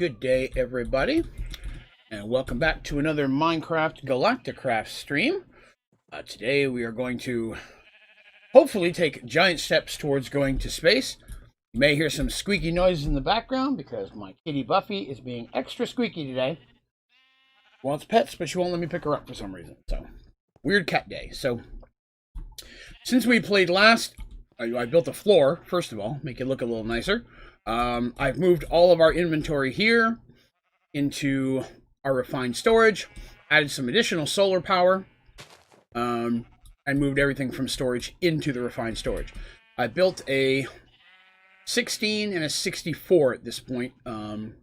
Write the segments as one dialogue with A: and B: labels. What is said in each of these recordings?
A: Good day, everybody, and welcome back to another Minecraft Galacticraft stream. Today we are going to hopefully take giant steps towards going to space. You may hear some squeaky noises in the background because my kitty Buffy is being extra squeaky today. Wants pets, but she won't let me pick her up for some reason. So, weird cat day. So, since we played last, I built a floor, first of all, make it look a little nicer. I've moved all of our inventory here into our refined storage, added some additional solar power, and moved everything from storage into the refined storage. I built a 16 and a 64 at this point.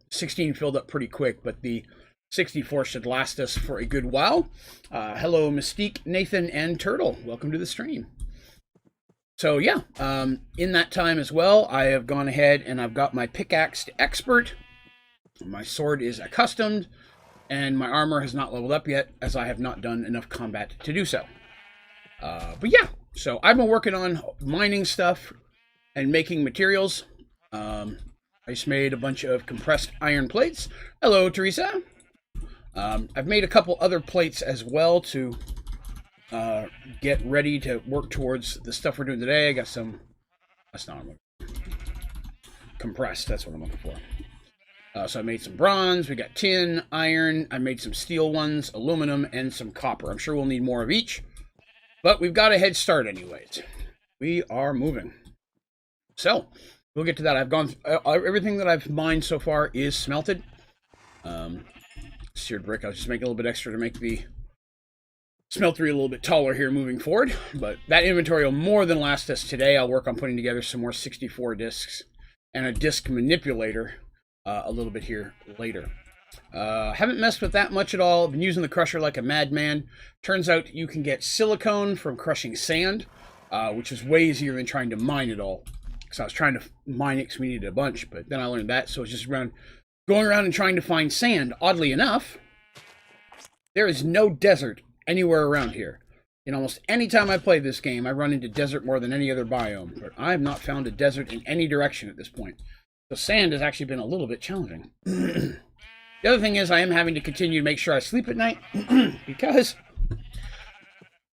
A: 16 filled up pretty quick, but the 64 should last us for a good while. Hello, Mystique, Nathan, and Turtle. Welcome to the stream. So yeah, in that time as well, I have gone ahead and I've got my pickaxe to expert. My sword is accustomed, and my armor has not leveled up yet, as I have not done enough combat to do so. But yeah, so I've been working on mining stuff and making materials. I just made a bunch of compressed iron plates. Hello, Teresa. I've made a couple other plates as well to get ready to work towards the stuff we're doing today. I got some, that's not what I'm looking for. Compressed, that's what I'm looking for. So I made some bronze, we got tin, iron, I made some steel ones, aluminum, and some copper. I'm sure we'll need more of each, but we've got a head start anyways. We are moving. So, we'll get to that. I've gone, everything that I've mined so far is smelted. Seared brick, I was just making a little bit extra to make the smeltery a little bit taller here moving forward, but that inventory will more than last us today. I'll work on putting together some more 64 discs and a disc manipulator a little bit here later. Haven't messed with that much at all. I've been using the crusher like a madman. Turns out you can get silicone from crushing sand, which is way easier than trying to mine it all. Because I was trying to mine it because we needed a bunch, but then I learned that, so it's just going around and trying to find sand. Oddly enough, there is no desert anywhere around here. In almost any time I play this game, I run into desert more than any other biome, but I have not found a desert in any direction at this point. So sand has actually been a little bit challenging. The other thing is I am having to continue to make sure I sleep at night because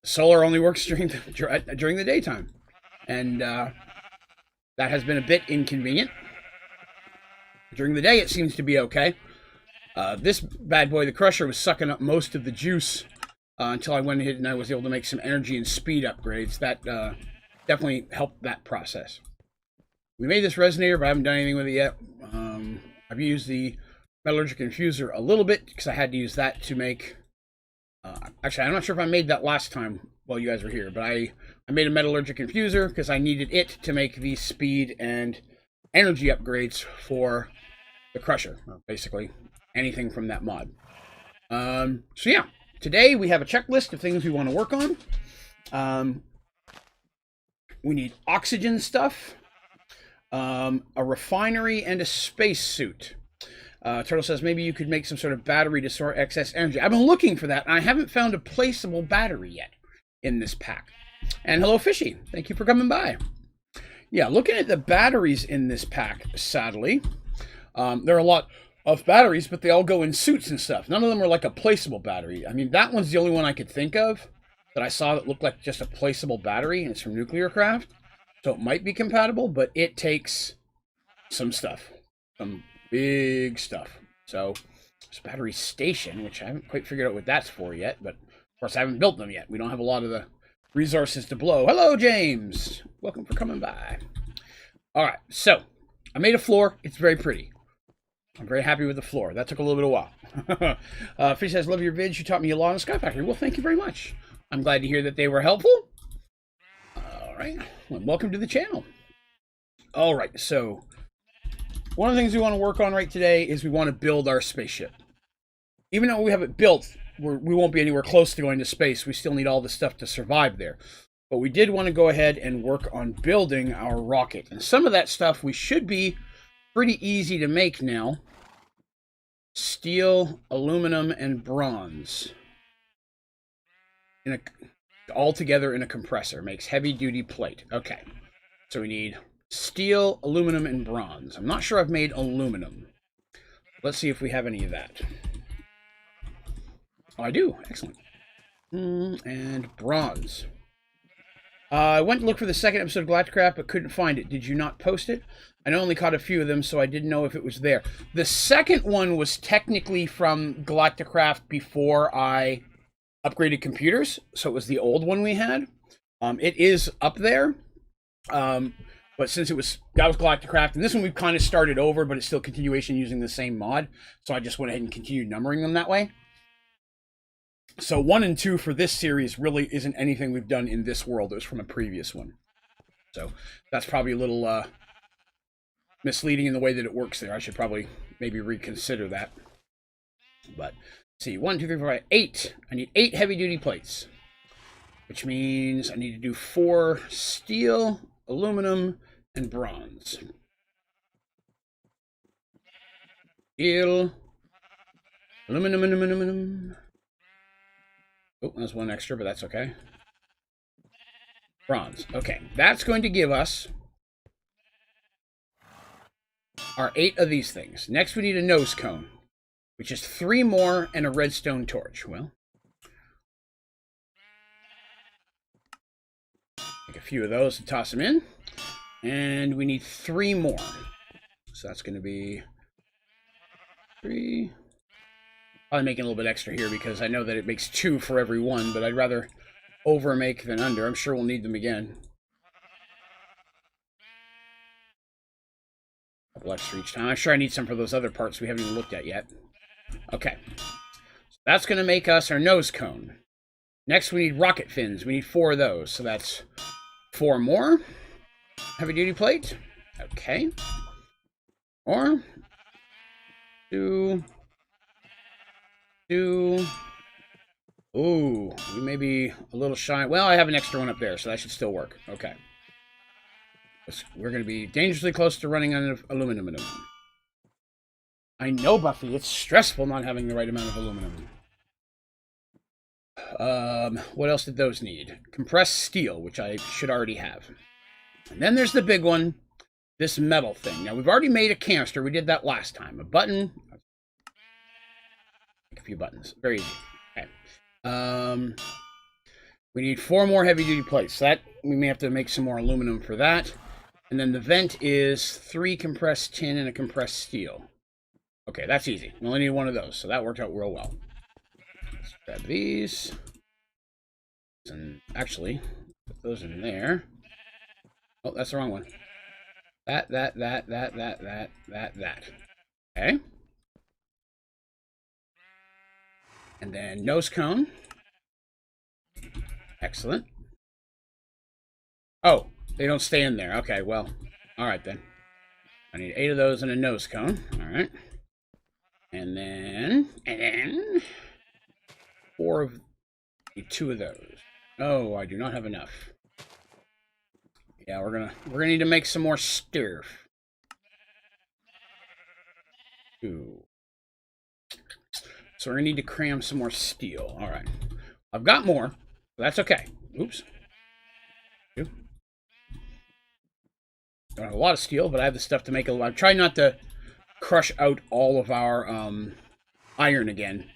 A: solar only works during the daytime, and that has been a bit inconvenient. During the day, it seems to be okay. This bad boy, the crusher, was sucking up most of the juice until I went ahead and I was able to make some energy and speed upgrades. That definitely helped that process. We made this resonator, but I haven't done anything with it yet. I've used the Metallurgic Infuser a little bit because I had to use that to make... actually, I'm not sure if I made that last time while you guys were here, but I made a Metallurgic Infuser because I needed it to make the speed and energy upgrades for the crusher. Basically, anything from that mod. So yeah. Today, we have a checklist of things we want to work on. We need oxygen stuff, a refinery, and a spacesuit. Turtle says maybe you could make some sort of battery to store excess energy. I've been looking for that, and I haven't found a placeable battery yet in this pack. And hello, Fishy. Thank you for coming by. Yeah, looking at the batteries in this pack, sadly, there are a lot of batteries, but they all go in suits and stuff. None of them are like a placeable battery. I mean, that one's the only one I could think of that I saw that looked like just a placeable battery, and it's from Nuclearcraft. So it might be compatible, but it takes some stuff. Some big stuff. So, this battery station, which I haven't quite figured out what that's for yet, but of course I haven't built them yet. We don't have a lot of the resources to blow. Hello, James! Welcome for coming by. Alright, so, I made a floor. It's very pretty. I'm very happy with the floor. That took a little bit of a while. Fish says, love your vids. You taught me a lot on Sky Factory. Well, thank you very much. I'm glad to hear that they were helpful. All right. Well, welcome to the channel. All right. So one of the things we want to work on right today is we want to build our spaceship. Even though we have it built, we won't be anywhere close to going to space. We still need all the stuff to survive there. But we did want to go ahead and work on building our rocket. And some of that stuff we should be pretty easy to make now. Steel, aluminum, and bronze. All together in a compressor. Makes heavy-duty plate. Okay. So we need steel, aluminum, and bronze. I'm not sure I've made aluminum. Let's see if we have any of that. Oh, I do. Excellent. And bronze. I went to look for the second episode of Galacticraft, but couldn't find it. Did you not post it? I only caught a few of them, so I didn't know if it was there. The second one was technically from Galacticraft before I upgraded computers, so it was the old one we had. It is up there, but since that was Galacticraft, and this one we've kind of started over, but it's still continuation using the same mod, so I just went ahead and continued numbering them that way. So 1 and 2 for this series really isn't anything we've done in this world. It was from a previous one. So that's probably a little misleading in the way that it works there. I should probably maybe reconsider that. But let's see, 1, 2, 3, 4, 5, 8. I need 8 heavy-duty plates, which means I need to do 4 steel, aluminum, and bronze. Steel, aluminum. Oh, there's 1 extra, but that's okay. Bronze. Okay, that's going to give us our 8 of these things. Next, we need a nose cone, which is 3 more and a redstone torch. Well, take a few of those and toss them in. And we need 3 more. So that's going to be 3. Probably making a little bit extra here because I know that it makes 2 for every 1, but I'd rather over make than under. I'm sure we'll need them again. A couple extra each time. I'm sure I need some for those other parts we haven't even looked at yet. Okay. So that's going to make us our nose cone. Next, we need rocket fins. We need 4 of those. So that's 4 more. Heavy duty plate. Okay. Or 2. Ooh, we may be a little shy. Well, I have an extra one up there, so that should still work. Okay. We're going to be dangerously close to running out of aluminum. I know, Buffy. It's stressful not having the right amount of aluminum. What else did those need? Compressed steel, which I should already have. And then there's the big one, this metal thing. Now, we've already made a canister. We did that last time. A button. A few buttons. Very easy. Okay. We need 4 more heavy-duty plates. So that we may have to make some more aluminum for that. And then the vent is 3 compressed tin and a compressed steel. Okay, that's easy. We only need 1 of those, so that worked out real well. Let's grab these. And actually, put those in there. Oh, that's the wrong one. That. Okay. And then nose cone. Excellent. Oh, they don't stay in there. Okay, well, all right then. I need 8 of those and a nose cone. All right. And then 4 of 2 of those. Oh, I do not have enough. Yeah, we're gonna need to make some more stuff. 2. So we're going to need to cram some more steel. All right. I've got more. But that's okay. Oops. Don't have a lot of steel, but I have the stuff to make a lot. I'm trying not to crush out all of our iron again.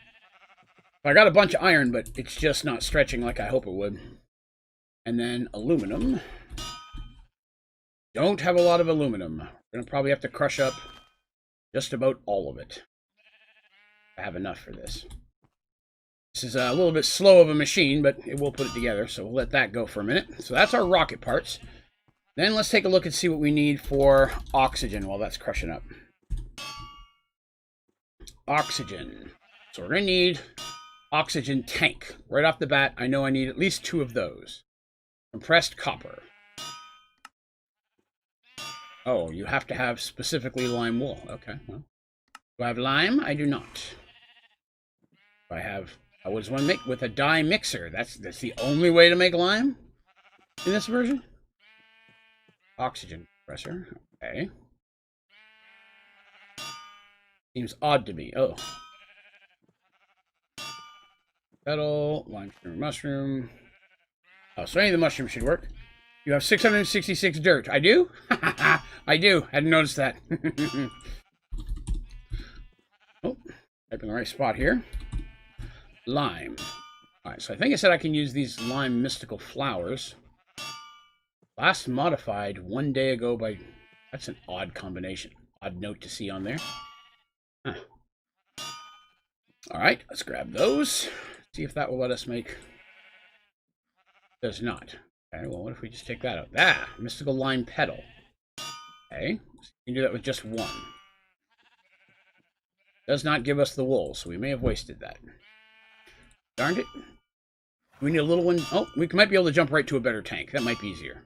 A: I got a bunch of iron, but it's just not stretching like I hope it would. And then aluminum. Don't have a lot of aluminum. We're going to probably have to crush up just about all of it. I have enough for this. This is a little bit slow of a machine, but it will put it together, so we'll let that go for a minute. So that's our rocket parts. Then let's take a look and see what we need for oxygen while that's crushing up. Oxygen. So we're going to need oxygen tank. Right off the bat, I know I need at least 2 of those. Compressed copper. Oh, you have to have specifically lime wool. Okay, well. Do I have lime? I do not. I what does one make? With a dye mixer. That's the only way to make lime in this version? Oxygen compressor. Okay. Seems odd to me. Oh. Petal, lime mushroom. Oh, so any of the mushrooms should work. You have 666 dirt. I do? I do. Hadn't noticed that. Type in the right spot here. Lime. Alright, so I think I said I can use these lime mystical flowers. Last modified 1 day ago by... That's an odd combination. Odd note to see on there. Huh. Alright, let's grab those. See if that will let us make... Does not. Okay, well, what if we just take that out? Ah, mystical lime petal. Okay, so you can do that with just one. Does not give us the wool, so we may have wasted that. Darned it. We need a little one. Oh, we might be able to jump right to a better tank. That might be easier.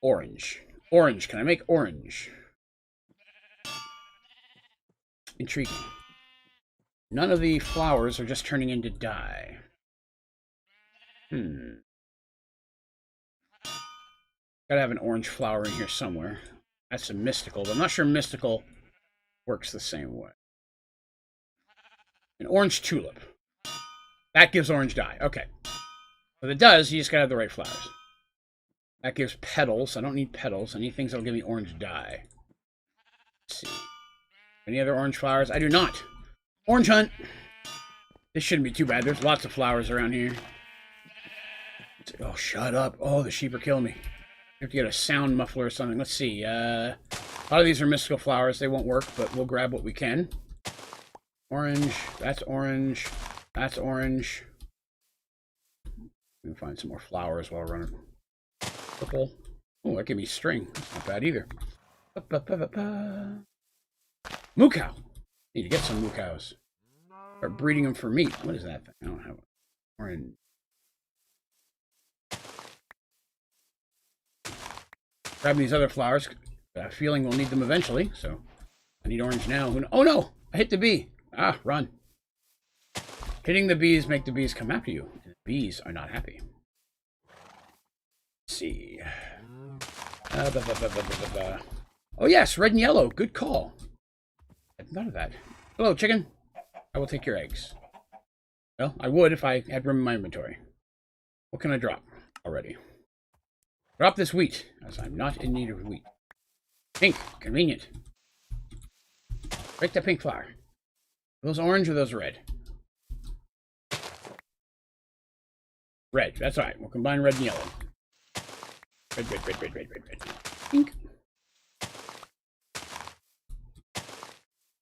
A: Orange. Orange. Can I make orange? Intriguing. None of the flowers are just turning into dye. Gotta have an orange flower in here somewhere. That's a mystical, but I'm not sure mystical works the same way. An orange tulip. That gives orange dye. Okay. But it does, you just gotta have the right flowers. That gives petals. I don't need petals. I need things that'll give me orange dye. Let's see. Any other orange flowers? I do not. Orange hunt. This shouldn't be too bad. There's lots of flowers around here. Oh, shut up. Oh, the sheep are killing me. I have to get a sound muffler or something. Let's see. A lot of these are mystical flowers. They won't work, but we'll grab what we can. Orange. That's orange. That's orange. We can find some more flowers while we're running. Purple. Oh, that gave me string. That's not bad either. Moo cow. Need to get some moo cows. Start breeding them for meat. What is that thing? I don't have it. Orange. Grab these other flowers. I have a feeling we'll need them eventually, so I need orange now. Oh no! I hit the bee. Ah, run. Hitting the bees make the bees come after you. The bees are not happy. Let's see. Oh yes, red and yellow. Good call. I hadn't thought of that. Hello, chicken. I will take your eggs. Well, I would if I had room in my inventory. What can I drop already? Drop this wheat, as I'm not in need of wheat. Pink. Convenient. Break that pink flower. Are those orange or those red? Red. That's all right. We'll combine red and yellow. Red, red, red, red, red, red, red. Pink.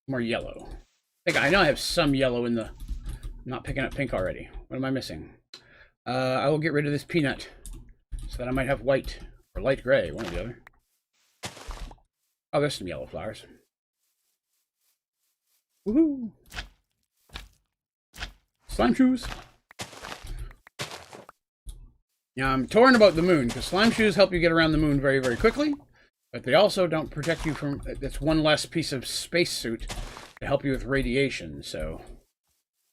A: More yellow. I know I have some yellow in the... I'm not picking up pink already. What am I missing? I will get rid of this peanut. So that I might have white or light gray, one or the other. Oh, there's some yellow flowers. Woohoo! Slime shoes. Now, I'm torn about the moon, because slime shoes help you get around the moon very, very quickly, but they also don't protect you from... That's one less piece of spacesuit to help you with radiation, so...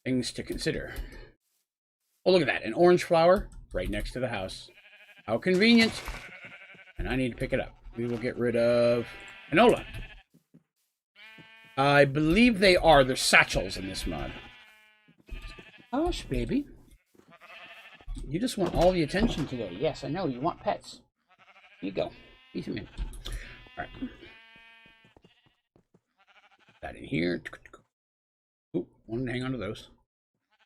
A: Things to consider. Oh, look at that. An orange flower right next to the house. How convenient. And I need to pick it up. We will get rid of canola. I believe they are. They're satchels in this mod. Gosh, baby. You just want all the attention today. Yes, I know. You want pets. Here you go. Eat them in. All right. Put that in here. Ooh, want to hang on to those.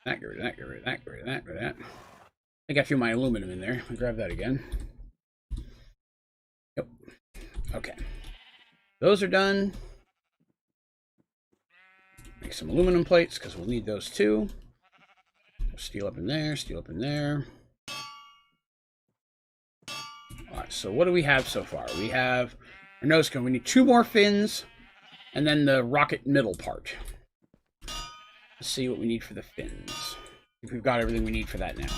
A: That, get rid of that, get rid of that, get rid of that, get rid of that. I think I threw my aluminum in there. I'll grab that again. Yep. Okay. Those are done. Make some aluminum plates, because we'll need those too. Steel up in there, steel up in there. Alright, so what do we have so far? We have our nose cone. We need 2 more fins, and then the rocket middle part. Let's see what we need for the fins. If we've got everything we need for that now.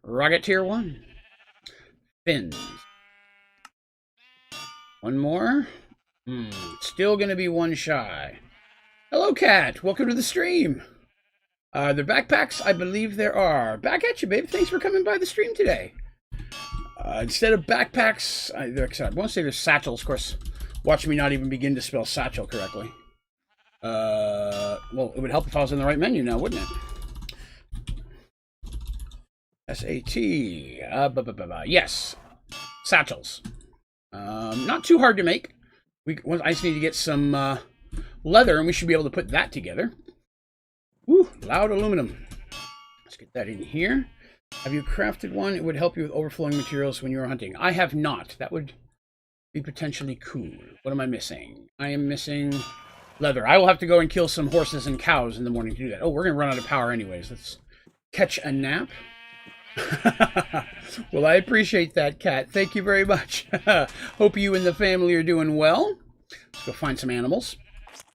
A: Rocket tier 1. Fins. One more. Still gonna be 1 shy. Hello, cat. Welcome to the stream. Are there backpacks? I believe there are. Back at you, baby. Thanks for coming by the stream today. Instead of backpacks, I won't say there's satchels. Of course, watch me not even begin to spell satchel correctly. Well, it would help if I was in the right menu now, wouldn't it? S-A-T. Yes. Satchels. Not too hard to make. I just need to get some leather, and we should be able to put that together. Woo, loud aluminum. Let's get that in here. Have you crafted one? It would help you with overflowing materials when you are hunting. I have not. That would be potentially cool. What am I missing? I am missing leather. I will have to go and kill some horses and cows in the morning to do that. Oh, we're going to run out of power anyways. Let's catch a nap. Well, I appreciate that, Cat. Thank you very much. Hope you and the family are doing well. Let's go find some animals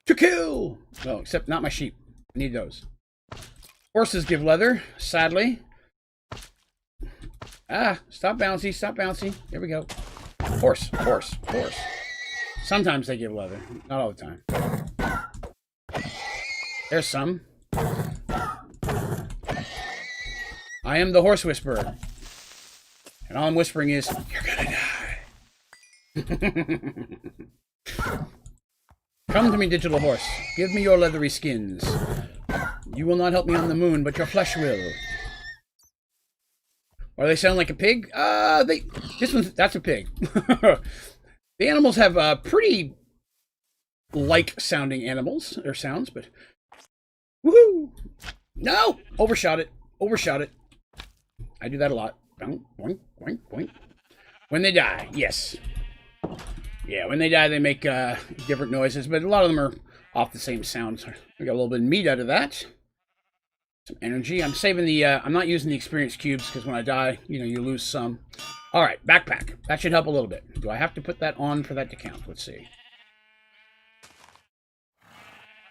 A: to kill. Oh, except not my sheep. I need those. Horses give leather, sadly. Ah, stop bouncy, stop bouncy. There we go. Horse. Sometimes they give leather, not all the time. There's some. I am the horse whisperer. And all I'm whispering is, you're gonna die. Come to me, digital horse. Give me your leathery skins. You will not help me on the moon, but your flesh will. Or they sound like a pig? That's a pig. The animals have pretty like sounding animals or sounds, but woohoo! No! Overshot it. I do that a lot. Boink, boink, boink, boink. When they die, yes. Yeah, when they die, they make different noises, but a lot of them are off the same sound. So we got a little bit of meat out of that. Some energy. I'm saving the, I'm not using the experience cubes because when I die, you lose some. All right, backpack. That should help a little bit. Do I have to put that on for that to count? Let's see.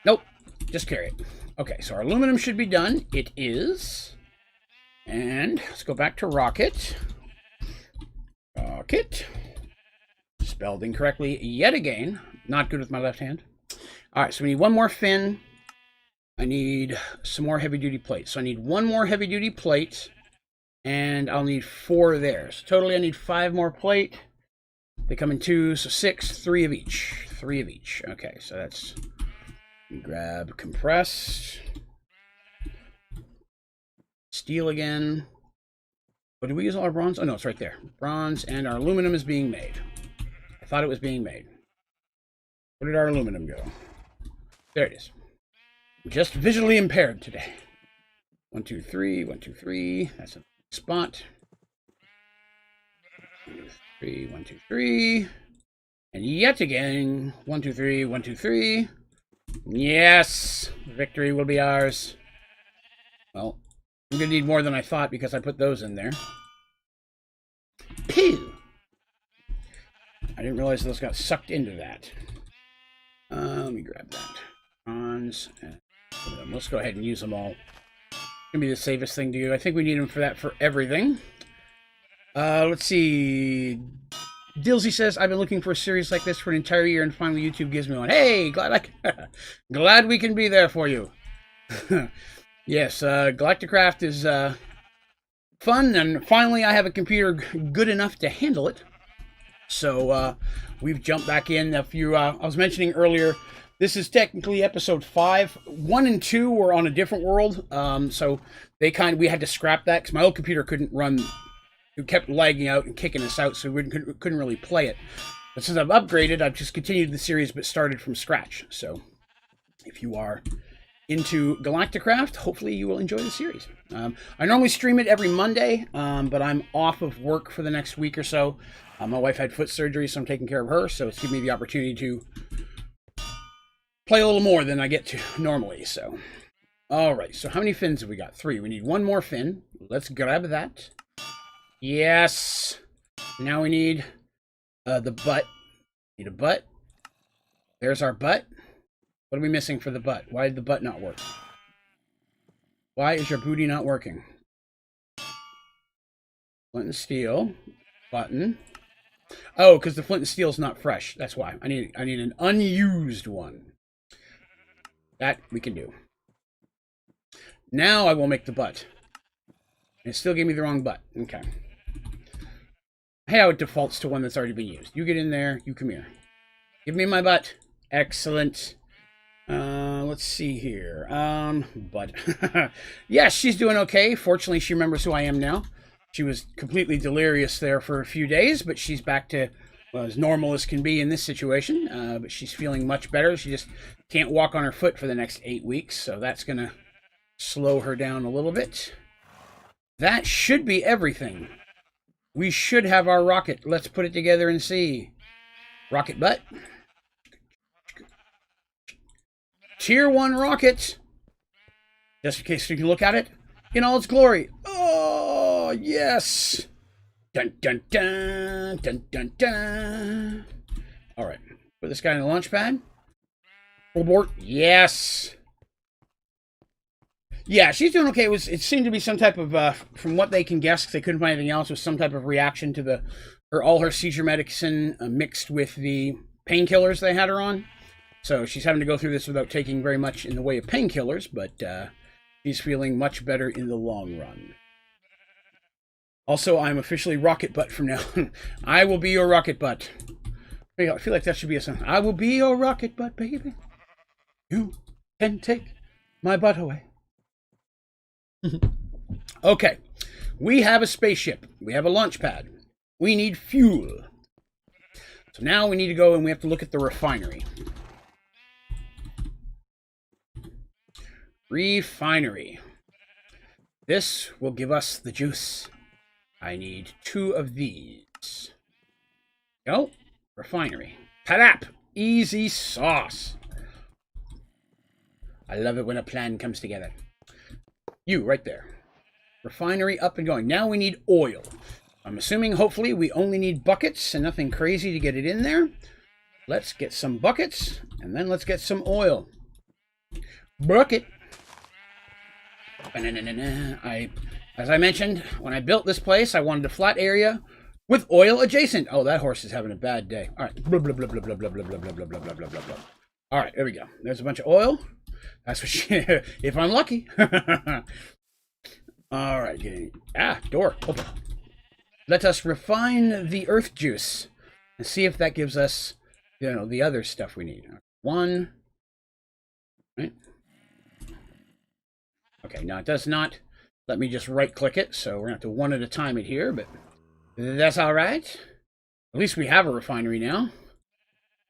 A: Nope. Just carry it. Okay, so our aluminum should be done. It is. And let's go back to rocket. Rocket. Spelled incorrectly yet again. Not good with my left hand. All right, so we need one more fin. I need some more heavy-duty plates. So I need one more heavy-duty plate, and I'll need 4 there. So totally I need 5 more plate. They come in 2, so 6, 3 of each. 3 of each. Okay, so that's... Grab compressed. Steel again. Oh, did we use all our bronze? Oh, no, it's right there. Bronze, and our aluminum is being made. I thought it was being made. Where did our aluminum go? There it is. I'm just visually impaired today. 1, 2, 3. 1, 2, 3. That's a spot. 1, 2, 3. 1, 2, 3. And yet again. 1, 2, 3. 1, 2, 3. Yes! Victory will be ours. Well, I'm going to need more than I thought because I put those in there. Pew! I didn't realize those got sucked into that. Let me grab that. Bronze. Let's go ahead and use them all. It's going to be the safest thing to do. I think we need them for that for everything. Let's see. Dilsey says, I've been looking for a series like this for an entire year and finally YouTube gives me one. Hey, glad we can be there for you. Yes, Galacticraft is fun, and finally I have a computer good enough to handle it. So we've jumped back in. If you, I was mentioning earlier, this is technically episode 5. 1 and 2 were on a different world, so we had to scrap that because my old computer couldn't run. It kept lagging out and kicking us out, so we couldn't really play it. But since I've upgraded, I've just continued the series, but started from scratch. So if you are into Galacticraft, hopefully you will enjoy the series. I normally stream it every Monday, but I'm off of work for the next week or so. My wife had foot surgery, so I'm taking care of her, so it's giving me the opportunity to play a little more than I get to normally. So, all right, so how many fins have we got? 3. We need 1 more fin. Let's grab that. Yes. Now we need the butt. Need a butt. There's our butt. What are we missing for the butt? Why did the butt not work? Why is your booty not working? Flint and steel. Button. Oh, because the flint and steel is not fresh. That's why. I need an unused one. That we can do. Now I will make the butt. And it still gave me the wrong butt. Okay. Hey, how it defaults to one that's already been used. You get in there. You come here. Give me my butt. Excellent. Let's see here. Butt. Yes, she's doing okay. Fortunately, she remembers who I am now. She was completely delirious there for a few days, but she's back to well, as normal as can be in this situation, but she's feeling much better. She just can't walk on her foot for the next 8 weeks, so that's going to slow her down a little bit. That should be everything. We should have our rocket. Let's put it together and see. Rocket butt. Tier 1 rocket. Just in case you can look at it in all its glory. Oh, yes. Dun, dun, dun, dun, dun, dun. All right. Put this guy in the launch pad. Full board. Yes. Yeah, she's doing okay. It seemed to be some type of, from what they can guess, because they couldn't find anything else, was some type of reaction to all her seizure medicine mixed with the painkillers they had her on. So she's having to go through this without taking very much in the way of painkillers, but she's feeling much better in the long run. Also, I'm officially Rocket Butt from now on. I will be your Rocket Butt. I feel like that should be a song. I will be your Rocket Butt, baby. You can take my butt away. Okay, we have a spaceship. We have a launch pad. We need fuel. So now we need to go and we have to look at the refinery. Refinery. This will give us the juice. I need 2 of these. Go. Refinery. Padap. Easy sauce. I love it when a plan comes together. You, right there. Refinery up and going. Now we need oil. I'm assuming, hopefully, we only need buckets and nothing crazy to get it in there. Let's get some buckets, and then let's get some oil. Bucket. As I mentioned, when I built this place, I wanted a flat area with oil adjacent. Oh, that horse is having a bad day. All right. Blah, blah, blah, blah, blah, blah, blah, blah, blah, blah, blah, blah, blah, blah. All right, there we go. There's a bunch of oil. That's what she, if I'm lucky. All right. Door. Open. Let us refine the earth juice and see if that gives us, the other stuff we need. 1. Right. Okay, now it does not let me just right-click it, so we're going to have to one at a time it here, but that's all right. At least we have a refinery now.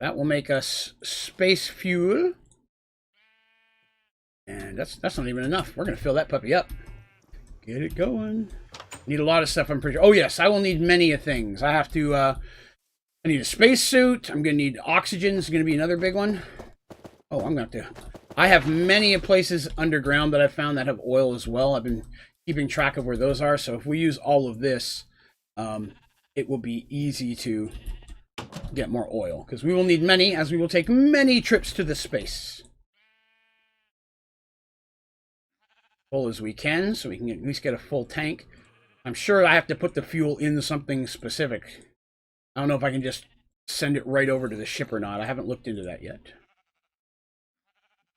A: That will make us space fuel. And that's not even enough. We're going to fill that puppy up. Get it going. Need a lot of stuff, I'm pretty sure. Oh, yes, I will need many of things. I have to, I need a spacesuit. I'm going to need oxygen. This is going to be another big one. Oh, I'm going to have to... I have many places underground that I've found that have oil as well. I've been keeping track of where those are. So if we use all of this, it will be easy to get more oil. Because we will need many, as we will take many trips to the space. Full as we can, so we can at least get a full tank. I'm sure I have to put the fuel in something specific. I don't know if I can just send it right over to the ship or not. I haven't looked into that yet.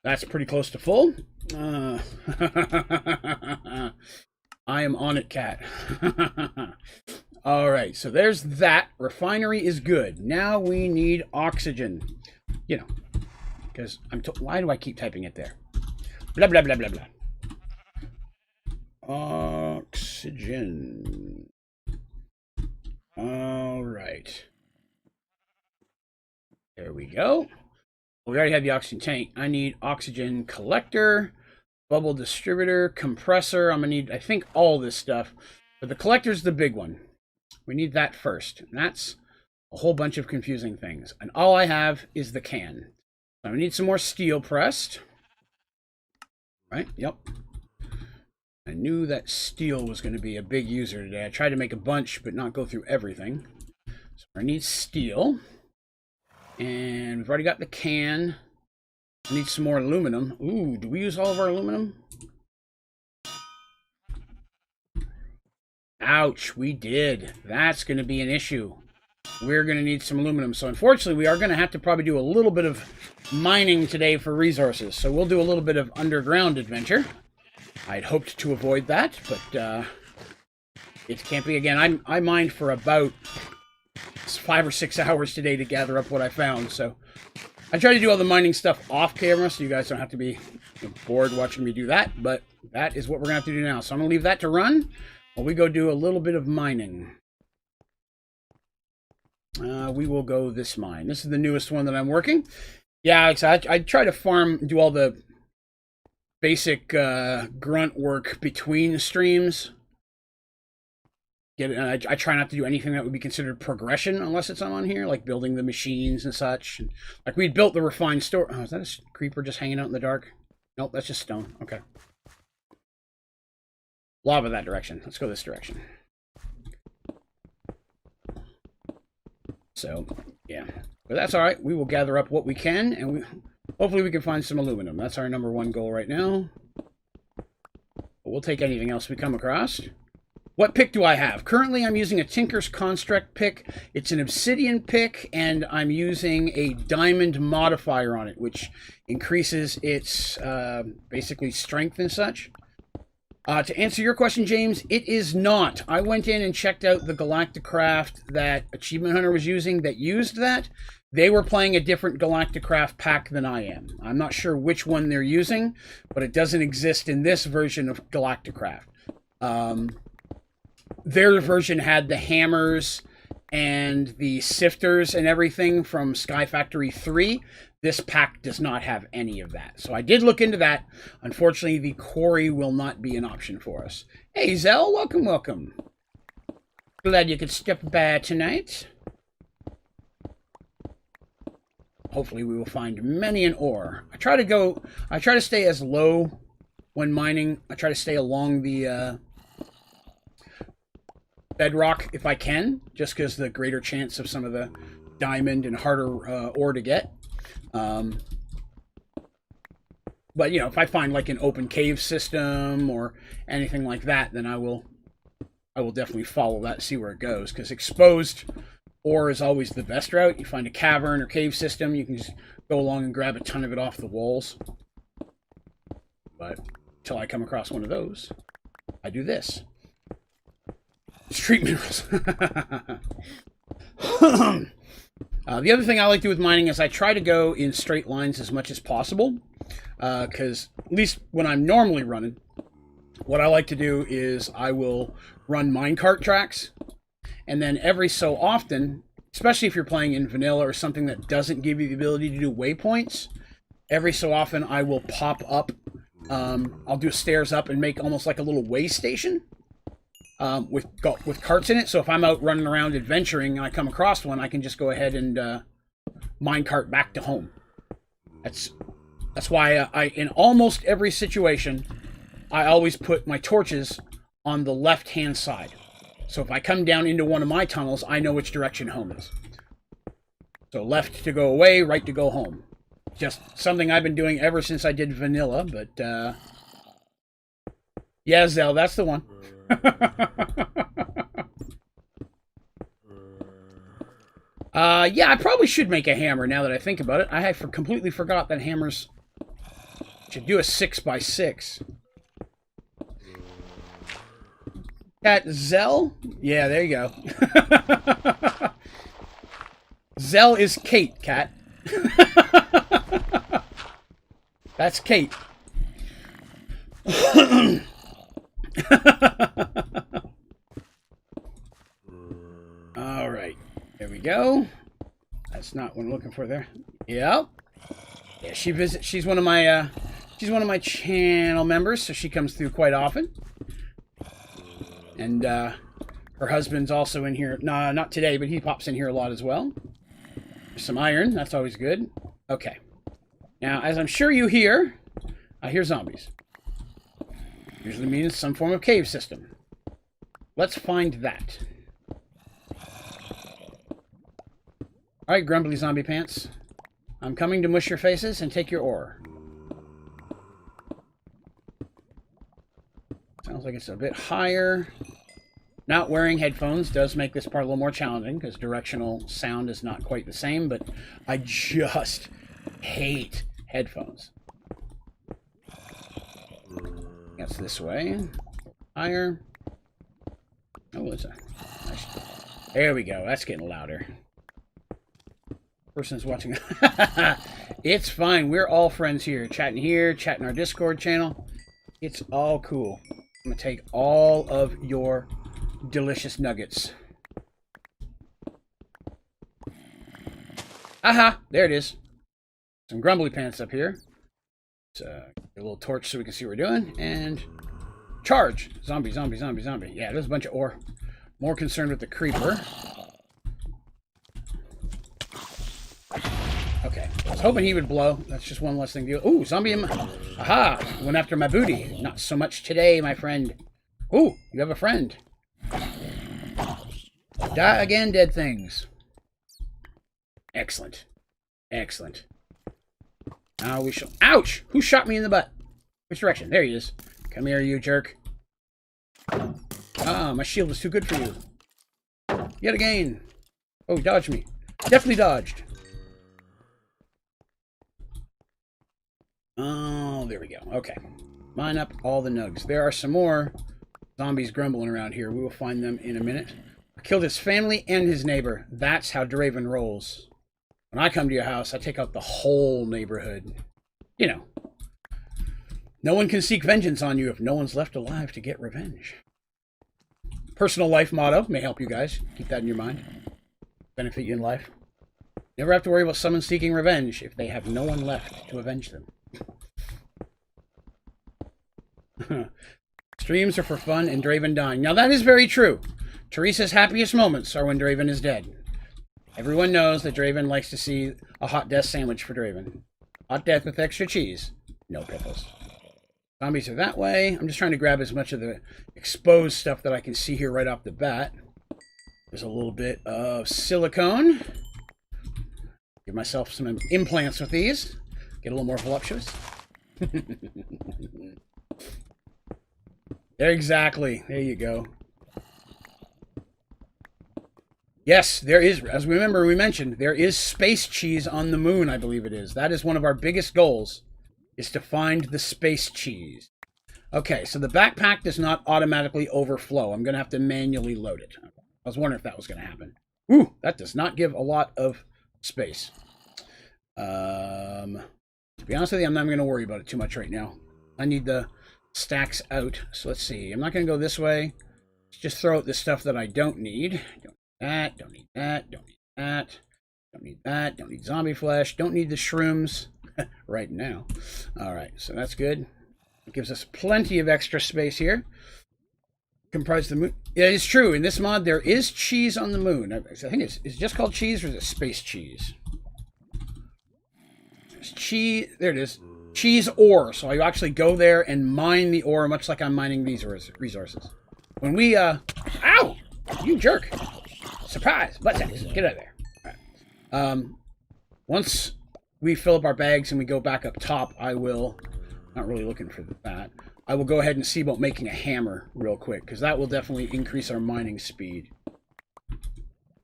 A: That's pretty close to full. I am on it, cat. All right, so there's that. Refinery is good. Now we need oxygen. Because why do I keep typing it there? Blah, blah, blah, blah, blah. Oxygen. All right. There we go. We already have the oxygen tank. I need oxygen collector, bubble distributor, compressor. I'm going to need, I think, all this stuff. But the collector's the big one. We need that first. And that's a whole bunch of confusing things. And all I have is the can. So I need some more steel pressed. Right? Yep. I knew that steel was going to be a big user today. I tried to make a bunch, but not go through everything. So I need steel. And we've already got the can. I need some more aluminum. Ooh, do we use all of our aluminum? Ouch, we did. That's going to be an issue. We're going to need some aluminum. So unfortunately, we are going to have to probably do a little bit of mining today for resources. So we'll do a little bit of underground adventure. I'd hoped to avoid that, but it can't be. Again, I mined for about 5 or 6 hours today to gather up what I found. So I try to do all the mining stuff off camera so you guys don't have to be bored watching me do that. But that is what we're going to have to do now. So I'm going to leave that to run while we go do a little bit of mining. We will go this mine. This is the newest one that I'm working. Yeah, I try to farm, do all the basic grunt work between streams. I try not to do anything that would be considered progression unless it's on here, like building the machines and such. Like we built the refined store. Oh, is that a creeper just hanging out in the dark? Nope, that's just stone. Okay. Lava that direction. Let's go this direction. So, yeah. But that's all right. We will gather up what we can, and hopefully we can find some aluminum. That's our #1 goal right now. But we'll take anything else we come across. What pick do I have? Currently, I'm using a Tinker's Construct pick. It's an obsidian pick, and I'm using a diamond modifier on it, which increases its basically strength and such. To answer your question, James, it is not. I went in and checked out the Galacticraft that Achievement Hunter was using that used that. They were playing a different Galacticraft pack than I am. I'm not sure which one they're using, but it doesn't exist in this version of Galacticraft. Their version had the hammers and the sifters and everything from Sky Factory 3. This pack does not have any of that. So I did look into that. Unfortunately, the quarry will not be an option for us. Hey, Zell, welcome, welcome. Glad you could step by tonight. Hopefully we will find many an ore. I try to stay as low when mining. I try to stay along the bedrock if I can, just because the greater chance of some of the diamond and harder ore to get. But you know, if I find like an open cave system or anything like that, then I will definitely follow that, see where it goes, because exposed ore is always the best route. You find a cavern or cave system, you can just go along and grab a ton of it off the walls. But until I come across one of those, I do this. Street minerals. The other thing I like to do with mining is I try to go in straight lines as much as possible, because at least when I'm normally running, what I like to do is I will run minecart tracks, and then every so often, especially if you're playing in vanilla or something that doesn't give you the ability to do waypoints, every so often I will pop up, I'll do stairs up and make almost like a little way station. With carts in it, so if I'm out running around adventuring and I come across one, I can just go ahead and minecart back to home. That's why I in almost every situation I always put my torches on the left hand side. So if I come down into one of my tunnels, I know which direction home is. So left to go away, right to go home. Just something I've been doing ever since I did vanilla, but yeah, Zell, that's the one. Yeah, I probably should make a hammer now that I think about it. I have completely forgot that hammers should do a 6x6. Cat Zell? Yeah, there you go. Zell is Kate, Cat. That's Kate. All right, there we go. That's not what I'm looking for there. Yep. Yeah, she's one of my channel members, so she comes through quite often. And her husband's also in here. Nah, not today, but he pops in here a lot as well. There's some iron. That's always good. Okay. Now, as I'm sure you hear, I hear zombies. Usually means some form of cave system. Let's find that. Alright, grumbly zombie pants. I'm coming to mush your faces and take your ore. Sounds like it's a bit higher. Not wearing headphones does make this part a little more challenging, because directional sound is not quite the same, but I just hate headphones. That's this way. Higher. Oh, it's a nice. There we go. That's getting louder. Person's watching. It's fine. We're all friends here, chatting our Discord channel. It's all cool. I'm gonna take all of your delicious nuggets. Aha! There it is. Some grumbly pants up here. Get a little torch so we can see what we're doing. And charge! Zombie, zombie, zombie, zombie. Yeah, there's a bunch of ore. More concerned with the creeper. Okay. I was hoping he would blow. That's just one less thing to do. Ooh, zombie in my... Aha! Went after my booty. Not so much today, my friend. Ooh, you have a friend. Die again, dead things. Excellent. Excellent. Now we shall... Ouch! Who shot me in the butt? Which direction? There he is. Come here, you jerk. Ah, my shield is too good for you. Yet again. Oh, he dodged me. Definitely dodged. Oh, there we go. Okay. Mine up all the nugs. There are some more zombies grumbling around here. We will find them in a minute. I killed his family and his neighbor. That's how Draven rolls. When I come to your house, I take out the whole neighborhood. You know. No one can seek vengeance on you if no one's left alive to get revenge. Personal life motto. May help you guys. Keep that in your mind. Benefit you in life. Never have to worry about someone seeking revenge if they have no one left to avenge them. Streams are for fun and Draven dying. Now that is very true. Teresa's happiest moments are when Draven is dead. Everyone knows that Draven likes to see a hot death sandwich for Draven. Hot death with extra cheese. No pickles. Zombies are that way. I'm just trying to grab as much of the exposed stuff that I can see here right off the bat. There's a little bit of silicone. Give myself some implants with these. Get a little more voluptuous. There, exactly. There you go. Yes, there is, as we mentioned, there is space cheese on the moon, I believe it is. That is one of our biggest goals, is to find the space cheese. Okay, so the backpack does not automatically overflow. I'm going to have to manually load it. I was wondering if that was going to happen. Ooh, that does not give a lot of space. To be honest with you, I'm not going to worry about it too much right now. I need the stacks out. So let's see. I'm not going to go this way. Let's just throw out the stuff that I don't need. Don't need that, don't need that, don't need that, don't need zombie flesh, don't need the shrooms right now. Alright, so that's good. It gives us plenty of extra space here. Comprise the moon. Yeah, it's true. In this mod, there is cheese on the moon. I think it's just called cheese, or is it space cheese? There's cheese. There it is. Cheese ore. So I actually go there and mine the ore, much like I'm mining these resources. When we, ow! You jerk! Surprise! Butt sex. Get out of there. All right. Once we fill up our bags and we go back up top, I will, not really looking for that, I will go ahead and see about making a hammer real quick, because that will definitely increase our mining speed.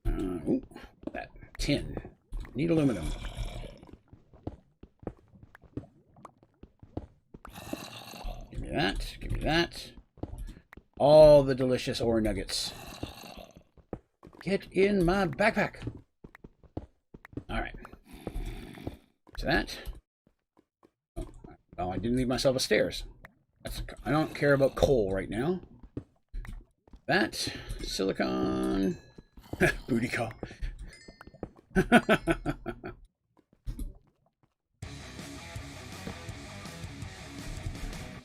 A: Ooh, that tin. Need aluminum. Give me that. Give me that. All the delicious ore nuggets. Get in my backpack. Alright. So that. Oh, I didn't leave myself a stairs. I don't care about coal right now. That. Silicon. Booty call.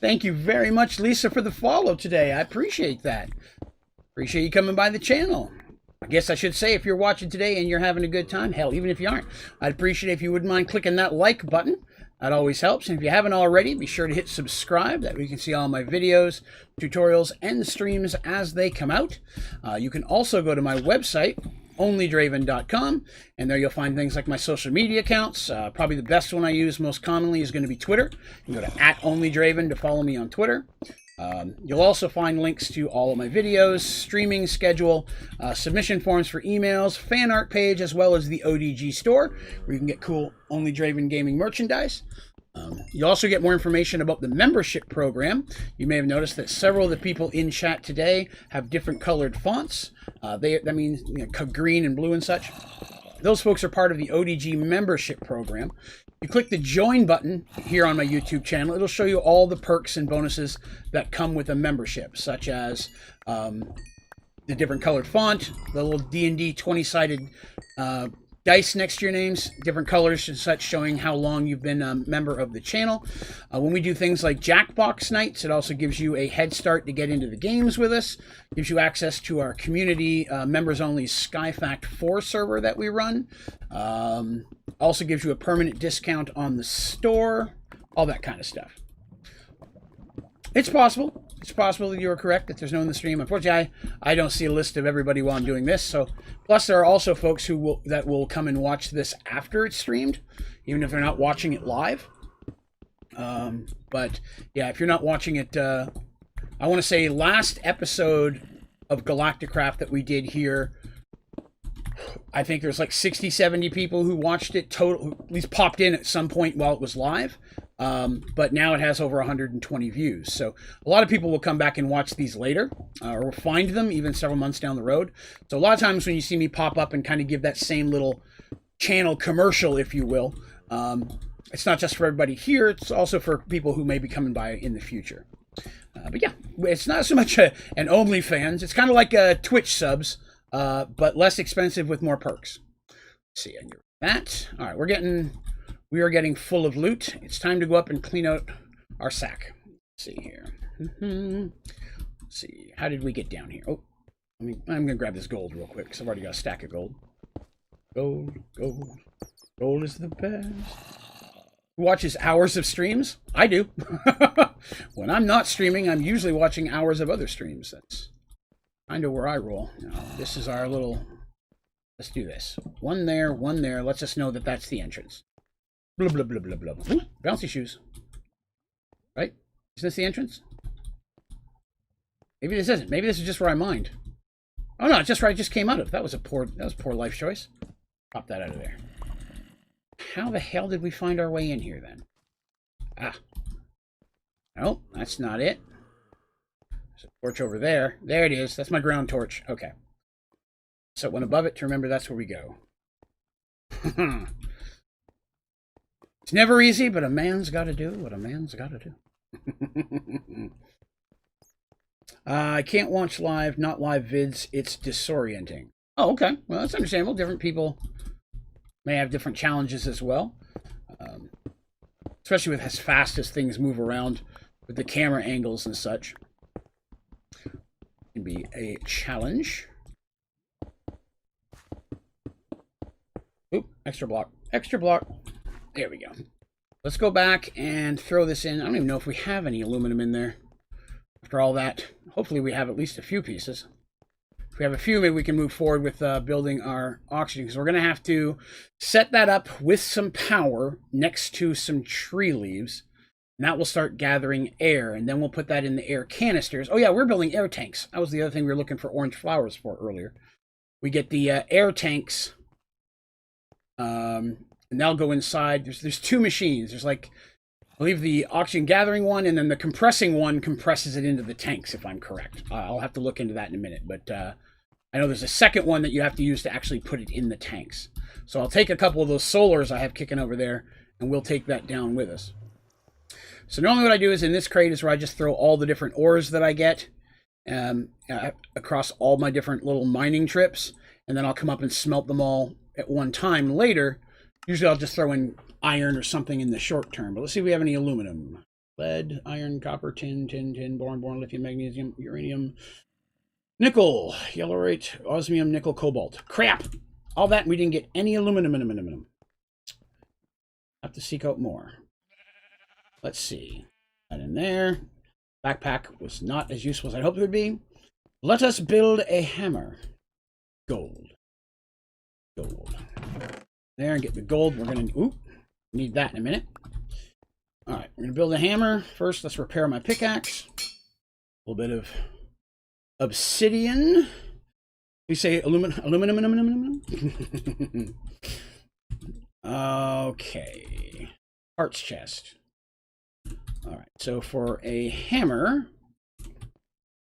A: Thank you very much, Lisa, for the follow today. I appreciate that. Appreciate you coming by the channel. I guess I should say, if you're watching today and you're having a good time, hell, even if you aren't, I'd appreciate if you wouldn't mind clicking that like button. That always helps. And if you haven't already, be sure to hit subscribe. That way you can see all my videos, tutorials, and streams as they come out. You can also go to my website, Onlydraven.com, and there you'll find things like my social media accounts. Probably the best one I use most commonly is going to be Twitter. You can go to @Onlydraven to follow me on Twitter. You'll also find links to all of my videos, streaming schedule, submission forms for emails, fan art page, as well as the ODG store, where you can get cool Onlydraven gaming merchandise. You also get more information about the membership program. You may have noticed that several of the people in chat today have different colored fonts. That means, you know, green and blue and such. Those folks are part of the ODG membership program. You click the join button here on my YouTube channel. It'll show you all the perks and bonuses that come with a membership, such as the different colored font, the little D&D 20-sided dice next to your names, different colors and such, showing how long you've been a member of the channel. When we do things like Jackbox nights, it also gives you a head start to get into the games with us. Gives you access to our community members-only Skyfact 4 server that we run. Also gives you a permanent discount on the store, all that kind of stuff. It's possible. It's possible that you are correct, that there's no in the stream. Unfortunately, I don't see a list of everybody while I'm doing this. So, plus, there are also folks who will come and watch this after it's streamed, even if they're not watching it live. But, yeah, if you're not watching it, I want to say last episode of Galacticraft that we did here, I think there's like 60, 70 people who watched it total, who at least popped in at some point while it was live. But now it has over 120 views. So a lot of people will come back and watch these later, or find them even several months down the road. So a lot of times when you see me pop up and kind of give that same little channel commercial, if you will, it's not just for everybody here, it's also for people who may be coming by in the future. But yeah, it's not so much an OnlyFans. It's kind of like Twitch subs, but less expensive with more perks. Let's see, and that. All right, we are getting full of loot. It's time to go up and clean out our sack. Let's see here. Let's see, how did we get down here? Oh, I'm gonna grab this gold real quick because I've already got a stack of gold. Gold, gold, gold is the best. Who watches hours of streams? I do. When I'm not streaming, I'm usually watching hours of other streams. That's kind of where I roll. Now, this is our little, let's do this. One there, one there. Lets us know that that's the entrance. Blah, blah, blah, blah, blah. Ooh, bouncy shoes. Right? Is this the entrance? Maybe this isn't. Maybe this is just where I mined. Oh no, it's just where I just came out of. That was a poor life choice. Pop that out of there. How the hell did we find our way in here then? Ah. Nope, that's not it. There's a torch over there. There it is. That's my ground torch. Okay. So when above it, to remember that's where we go. It's never easy, but a man's got to do what a man's got to do. I can't watch live, not live vids. It's disorienting. Oh, okay. Well, that's understandable. Different people may have different challenges as well. Especially with as fast as things move around with the camera angles and such. It can be a challenge. Oop, extra block. Extra block. There we go. Let's go back and throw this in. I don't even know if we have any aluminum in there. After all that, hopefully we have at least a few pieces. If we have a few, maybe we can move forward with building our oxygen, because we're going to have to set that up with some power next to some tree leaves. And that will start gathering air, and then we'll put that in the air canisters. Oh yeah, we're building air tanks. That was the other thing we were looking for orange flowers for earlier. We get the air tanks, and they'll go inside. There's two machines. There's like, I believe the oxygen gathering one, and then the compressing one compresses it into the tanks, if I'm correct. I'll have to look into that in a minute, but I know there's a second one that you have to use to actually put it in the tanks. So I'll take a couple of those solars I have kicking over there, and we'll take that down with us. So normally what I do is in this crate is where I just throw all the different ores that I get across all my different little mining trips, and then I'll come up and smelt them all at one time later. Usually I'll just throw in iron or something in the short term. But let's see if we have any aluminum. Lead, iron, copper, tin, boron, lithium, magnesium, uranium, nickel, yellowite, osmium, nickel, cobalt. Crap! All that, and we didn't get any aluminum. Have to seek out more. Let's see. That in there. Backpack was not as useful as I hoped it would be. Let us build a hammer. Gold. There, and get the gold. We're going to need that in a minute. All right, we're going to build a hammer. First, let's repair my pickaxe. A little bit of obsidian. We say aluminum. Okay. Parts chest. All right, so for a hammer,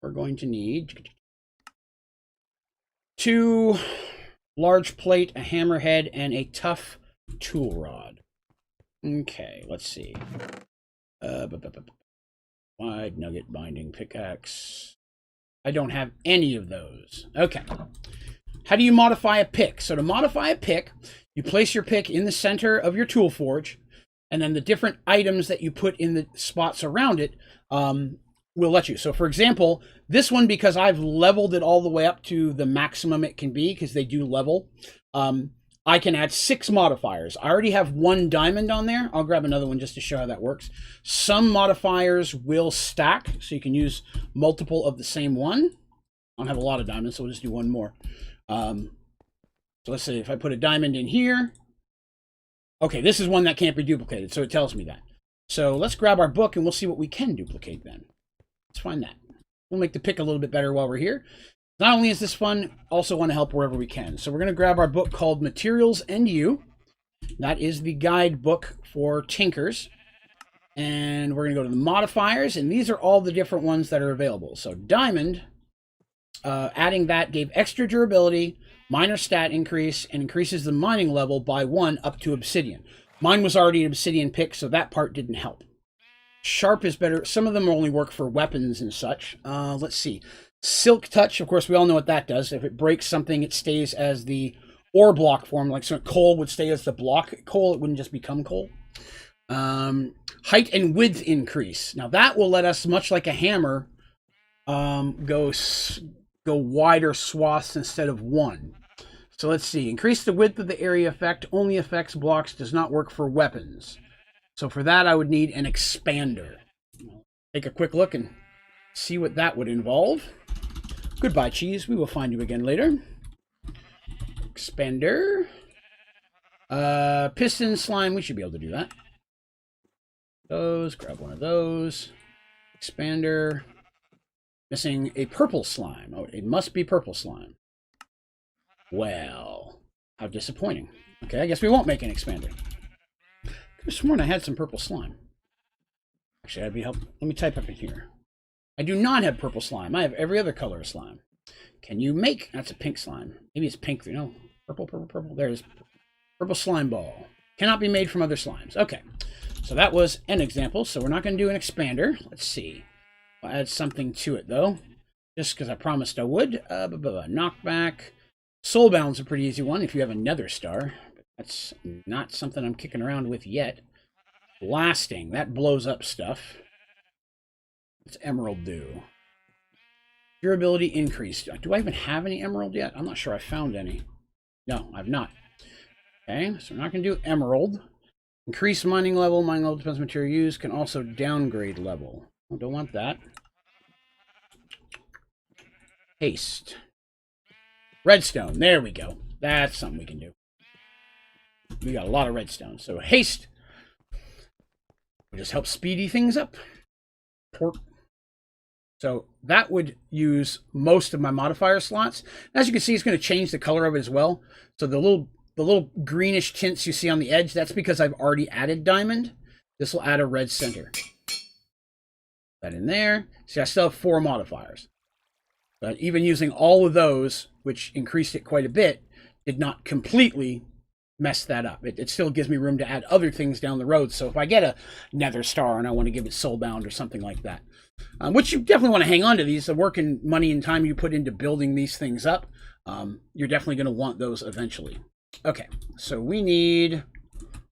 A: we're going to need 2 large plate, a hammerhead, and a tough tool rod. Okay, let's see. Wide nugget binding pickaxe. I don't have any of those. Okay. how do you modify a pick? So to modify a pick, you place your pick in the center of your tool forge, and then the different items that you put in the spots around it will let you. So for example, this one, because I've leveled it all the way up to the maximum it can be, because they do level, I can add 6 modifiers. I already have 1 diamond on there. I'll grab another one just to show how that works. Some modifiers will stack, so you can use multiple of the same one. I don't have a lot of diamonds, so we'll just do 1 more. So let's say if I put a diamond in here. Okay, this is one that can't be duplicated, so it tells me that. So let's grab our book and we'll see what we can duplicate then. Let's find that. We'll make the pick a little bit better while we're here. Not only is this fun, also want to help wherever we can. So we're going to grab our book called Materials and You. That is the guidebook for tinkers. And we're going to go to the modifiers, and these are all the different ones that are available. So diamond, adding that gave extra durability, minor stat increase, and increases the mining level by 1 up to obsidian. Mine was already an obsidian pick, so that part didn't help. Sharp is better. Some of them only work for weapons and such. Let's see. Silk touch, of course, we all know what that does. If it breaks something, it stays as the ore block form. Like so coal would stay as the block coal. It wouldn't just become coal. Height and width increase. Now that will let us, much like a hammer, go wider swaths instead of 1. So let's see. Increase the width of the area effect. Only affects blocks. Does not work for weapons. So for that, I would need an expander. Take a quick look and see what that would involve. Goodbye, cheese. We will find you again later. Expander. Piston slime. We should be able to do that. Those. Grab one of those. Expander. Missing a purple slime. Oh, it must be purple slime. Well, how disappointing. Okay, I guess we won't make an expander. Could have sworn I had some purple slime. Actually, that'd be helpful. Let me type up in here. I do not have purple slime. I have every other color of slime. Can you make... That's a pink slime. Maybe it's pink. No, purple, purple, purple. There's purple slime ball. Cannot be made from other slimes. Okay, so that was an example. So we're not going to do an expander. Let's see. I'll add something to it, though. Just because I promised I would. Knockback. Soulbound's a pretty easy one if you have a nether star. But that's not something I'm kicking around with yet. Blasting. That blows up stuff. What's emerald do? Durability increased. Do I even have any emerald yet? I'm not sure I found any. No, I've not. Okay, so we're not going to do emerald. Increase mining level. Mining level depends on material used. Can also downgrade level. I don't want that. Haste. Redstone. There we go. That's something we can do. We got a lot of redstone. So haste will just help speedy things up. Port. So that would use most of my modifier slots. As you can see, it's going to change the color of it as well. So the little greenish tints you see on the edge, that's because I've already added diamond. This will add a red center. That in there. See, I still have 4 modifiers. But even using all of those, which increased it quite a bit, did not completely mess that up. It still gives me room to add other things down the road. So if I get a nether star and I want to give it soulbound or something like that, which you definitely want to hang on to these, the work and money and time you put into building these things up, you're definitely going to want those eventually. Okay, so we need,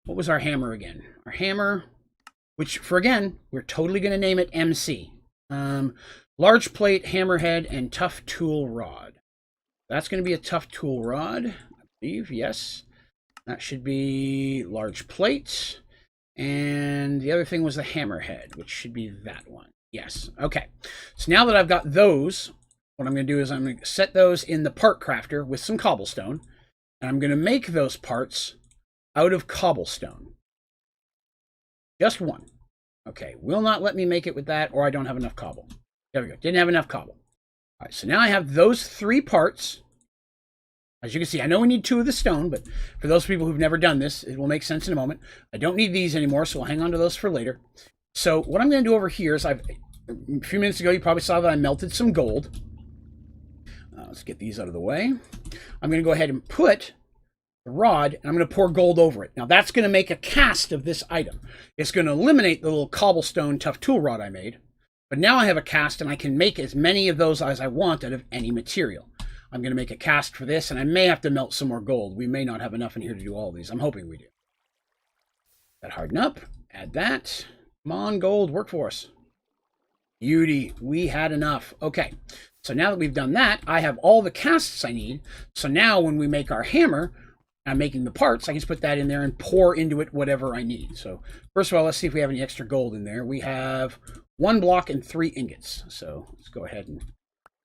A: what was our hammer again? Our hammer, which for again, we're totally going to name it MC. Large plate, hammerhead, and tough tool rod. That's going to be a tough tool rod, I believe, yes. That should be large plate. And the other thing was the hammerhead, which should be that one. Yes, okay. So now that I've got those, what I'm going to do is I'm going to set those in the part crafter with some cobblestone. And I'm going to make those parts out of cobblestone. Just one. Okay, will not let me make it with that, or I don't have enough cobble. There we go. Didn't have enough cobble. All right, so now I have those 3 parts. As you can see, I know we need 2 of the stone, but for those people who've never done this, it will make sense in a moment. I don't need these anymore, so I'll hang on to those for later. So what I'm going to do over here is a few minutes ago, you probably saw that I melted some gold. Let's get these out of the way. I'm going to go ahead and put the rod, and I'm going to pour gold over it. Now, that's going to make a cast of this item. It's going to eliminate the little cobblestone tough tool rod I made. But now I have a cast, and I can make as many of those as I want out of any material. I'm going to make a cast for this, and I may have to melt some more gold. We may not have enough in here to do all of these. I'm hoping we do. That harden up. Add that. Come on, gold. Work for us. Beauty. We had enough. Okay. So now that we've done that, I have all the casts I need. So now when we make our hammer, I'm making the parts, I can just put that in there and pour into it whatever I need. So first of all, let's see if we have any extra gold in there. We have 1 block and 3 ingots. So let's go ahead and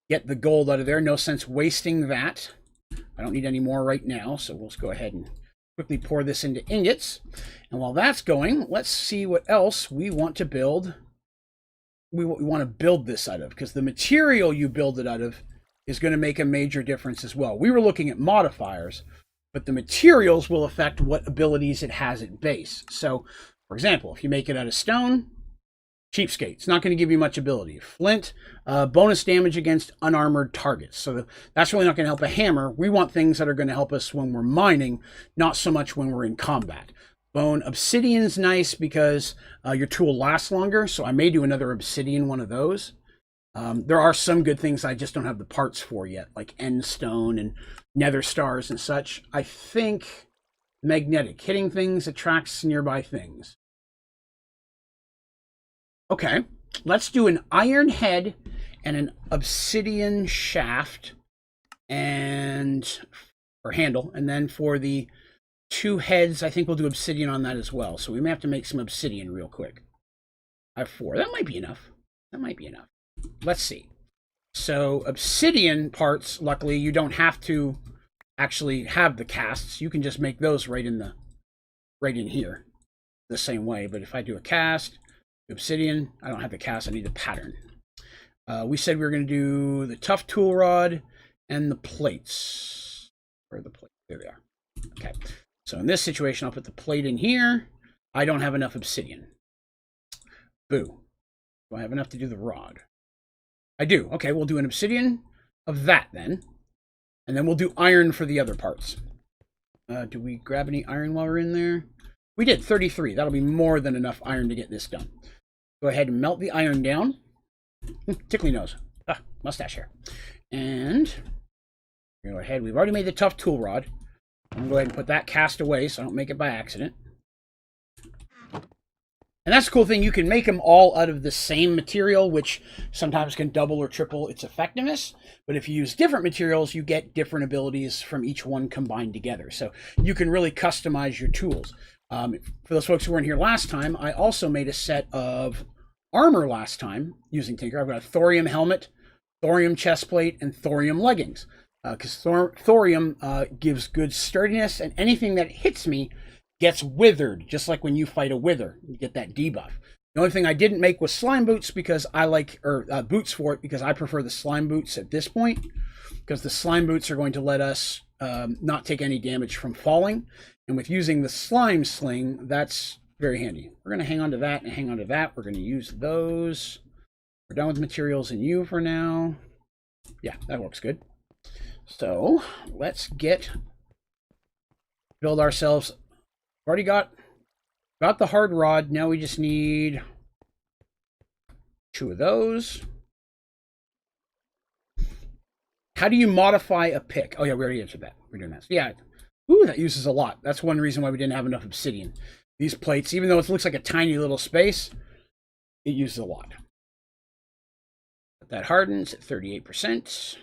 A: get the gold out of there. No sense wasting that. I don't need any more right now. So we'll just go ahead and quickly pour this into ingots. And while that's going, let's see what else we want to build. We want to build this out of, because the material you build it out of is going to make a major difference as well. We were looking at modifiers, but the materials will affect what abilities it has at base. So, for example, if you make it out of stone, cheapskate, it's not going to give you much ability. Flint, bonus damage against unarmored targets. So that's really not going to help a hammer. We want things that are going to help us when we're mining, not so much when we're in combat. Bone, obsidian's nice because your tool lasts longer, so I may do another obsidian one of those. There are some good things I just don't have the parts for yet, like end stone and nether stars and such. I think magnetic, hitting things attracts nearby things. Okay, let's do an iron head and an obsidian shaft and or handle, and then for the 2 heads, I think we'll do obsidian on that as well. So we may have to make some obsidian real quick. I have 4. That might be enough. That might be enough. Let's see. So obsidian parts, luckily, you don't have to actually have the casts. You can just make those right in here the same way. But if I do a cast, obsidian, I don't have the cast. I need the pattern. We said we were going to do the tough tool rod and the plates. Where are the plates? There they are. Okay. So in this situation, I'll put the plate in here. I don't have enough obsidian. Boo. Do I have enough to do the rod? I do. Okay, we'll do an obsidian of that then. And then we'll do iron for the other parts. Do we grab any iron while we're in there? We did, 33. That'll be more than enough iron to get this done. Go ahead and melt the iron down. Tickly nose. Ah, mustache hair. And go ahead. We've already made the tough tool rod. I'm going to go ahead and put that cast away so I don't make it by accident. And that's the cool thing. You can make them all out of the same material, which sometimes can double or triple its effectiveness. But if you use different materials, you get different abilities from each one combined together. So you can really customize your tools. For those folks who weren't here last time, I also made a set of armor last time using Tinker. I've got a thorium helmet, thorium chestplate, and thorium leggings. Because thorium gives good sturdiness, and anything that hits me gets withered, just like when you fight a wither. You get that debuff. The only thing I didn't make was slime boots because I like, boots for it because I prefer the slime boots at this point, because the slime boots are going to let us not take any damage from falling. And with using the slime sling, that's very handy. We're going to hang on to that and hang on to that. We're going to use those. We're done with materials and you for now. Yeah, that works good. So let's build ourselves. We've already got the hard rod. Now we just need 2 of those. How do you modify a pick? Oh yeah, we already answered that. We're doing that. So yeah. Ooh, that uses a lot. That's one reason why we didn't have enough obsidian. These plates, even though it looks like a tiny little space, it uses a lot. But that hardens at 38%.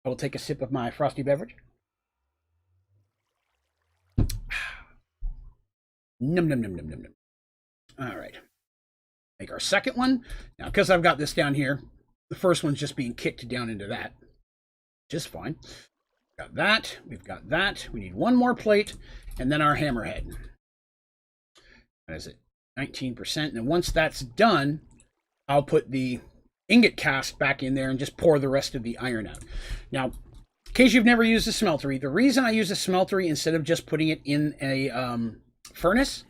A: I will take a sip of my frosty beverage. Num, num, num, num, num, num. All right. Make our second one. Now, because I've got this down here, the first one's just being kicked down into that. Just fine. Got that. We've got that. We need 1 more plate, and then our hammerhead. What is it? 19%. And then once that's done, I'll put the ingot cast back in there and just pour the rest of the iron out. Now, in case you've never used a smeltery, the reason I use a smeltery instead of just putting it in a furnace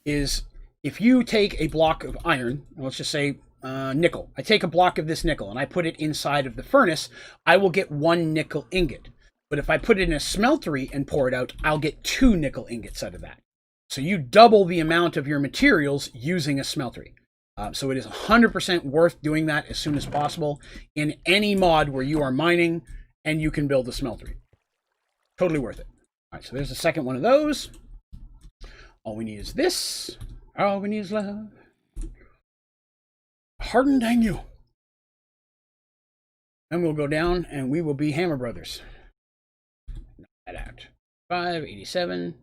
A: is if you take a block of iron, let's just say nickel. I take a block of this nickel and I put it inside of the furnace, I will get 1 nickel ingot. But if I put it in a smeltery and pour it out, I'll get 2 nickel ingots out of that. So you double the amount of your materials using a smeltery. So it is 100% worth doing that as soon as possible in any mod where you are mining and you can build a smeltery. Totally worth it. All right, so there's the second one of those. All we need is this. All we need is love. Hardened dang you. And we'll go down and we will be Hammer Brothers. Knock that out. 587.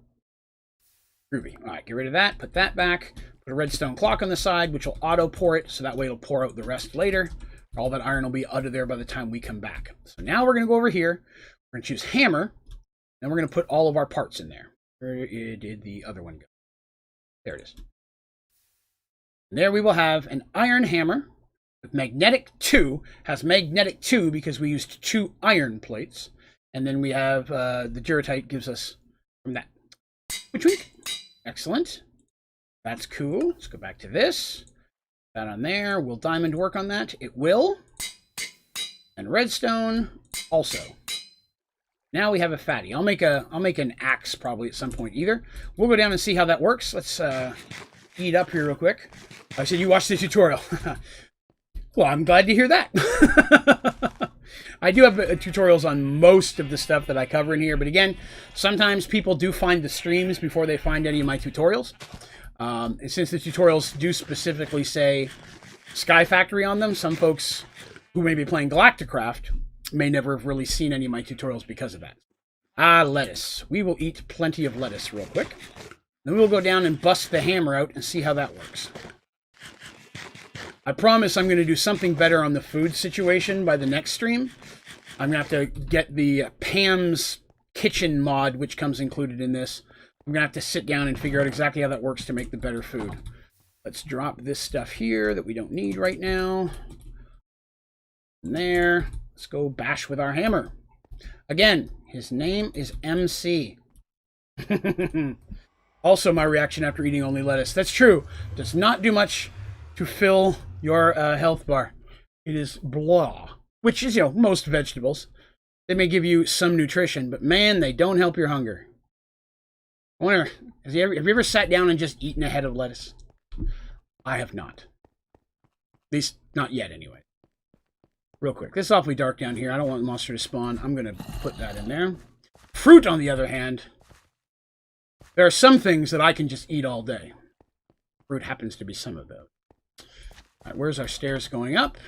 A: Groovy. All right, get rid of that. Put that back. Put a redstone clock on the side, which will auto pour it, so that way it'll pour out the rest later. All that iron will be out of there by the time we come back. So now we're going to go over here. We're going to choose hammer. Then we're going to put all of our parts in there. Where did the other one go? There it is. And there we will have an iron hammer with magnetic 2. Has magnetic 2 because we used 2 iron plates. And then we have the duratite gives us from that. Which excellent. That's cool. Let's go back to this. That on there. Will diamond work on that? It will. And redstone also. Now we have a fatty. I'll make an axe probably at some point either. We'll go down and see how that works. Let's eat up here real quick. I said you watched the tutorial. Well, I'm glad to hear that. I do have tutorials on most of the stuff that I cover in here, but again, sometimes people do find the streams before they find any of my tutorials. And since the tutorials do specifically say Sky Factory on them, some folks who may be playing Galacticraft may never have really seen any of my tutorials because of that. Lettuce. We will eat plenty of lettuce real quick. Then we'll go down and bust the hammer out and see how that works. I promise I'm going to do something better on the food situation by the next stream. I'm going to have to get the Pam's Kitchen mod, which comes included in this. I'm going to have to sit down and figure out exactly how that works to make the better food. Let's drop this stuff here that we don't need right now. And there. Let's go bash with our hammer. Again, his name is MC. Also, my reaction after eating only lettuce. That's true. Does not do much to fill your health bar. It is blah. Which is, most vegetables. They may give you some nutrition, but man, they don't help your hunger. I wonder, have you ever sat down and just eaten a head of lettuce? I have not. At least, not yet anyway. Real quick. This is awfully dark down here. I don't want the monster to spawn. I'm going to put that in there. Fruit, on the other hand. There are some things that I can just eat all day. Fruit happens to be some of those. All right, where's our stairs going up?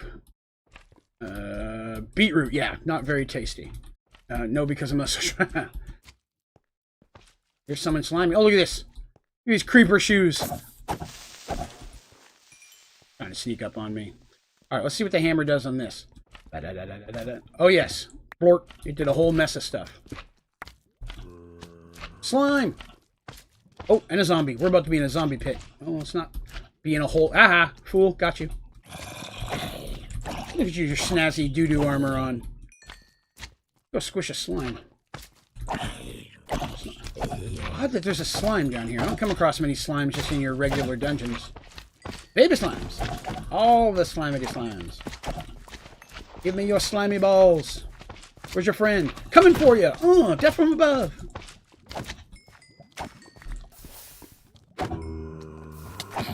A: Beetroot. Yeah, not very tasty. No, because I'm not... There's someone slimy. Oh, look at this. Look at these creeper shoes. Trying to sneak up on me. All right, let's see what the hammer does on this. Oh, yes. Blork. It did a whole mess of stuff. Slime. Oh, and a zombie. We're about to be in a zombie pit. Oh, let's not be in a hole. Aha, fool. Got you. Look at you, your snazzy doo-doo armor on. Go squish a slime. Odd that there's a slime down here. I don't come across many slimes just in your regular dungeons. Baby slimes. All the slimy slimes. Give me your slimy balls. Where's your friend? Coming for you. Oh, death from above.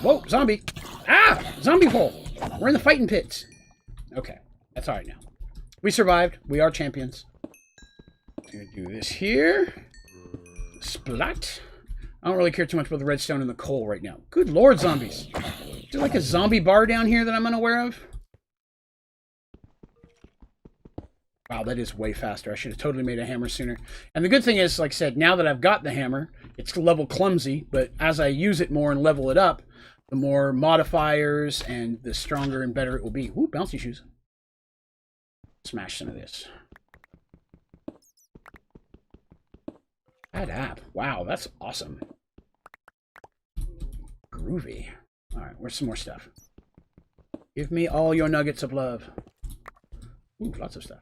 A: Whoa, zombie. Ah, zombie hole. We're in the fighting pits. Okay, that's all right now. We survived. We are champions. Gonna do this here. Splat. I don't really care too much about the redstone and the coal right now. Good lord, zombies. Is there like a zombie bar down here that I'm unaware of? Wow, that is way faster. I should have totally made a hammer sooner. And the good thing is, like I said, now that I've got the hammer, it's level clumsy, but as I use it more and level it up, the more modifiers and the stronger and better it will be. Ooh, bouncy shoes. Smash some of this. That app. Wow, that's awesome. Groovy. All right, where's some more stuff? Give me all your nuggets of love. Ooh, lots of stuff.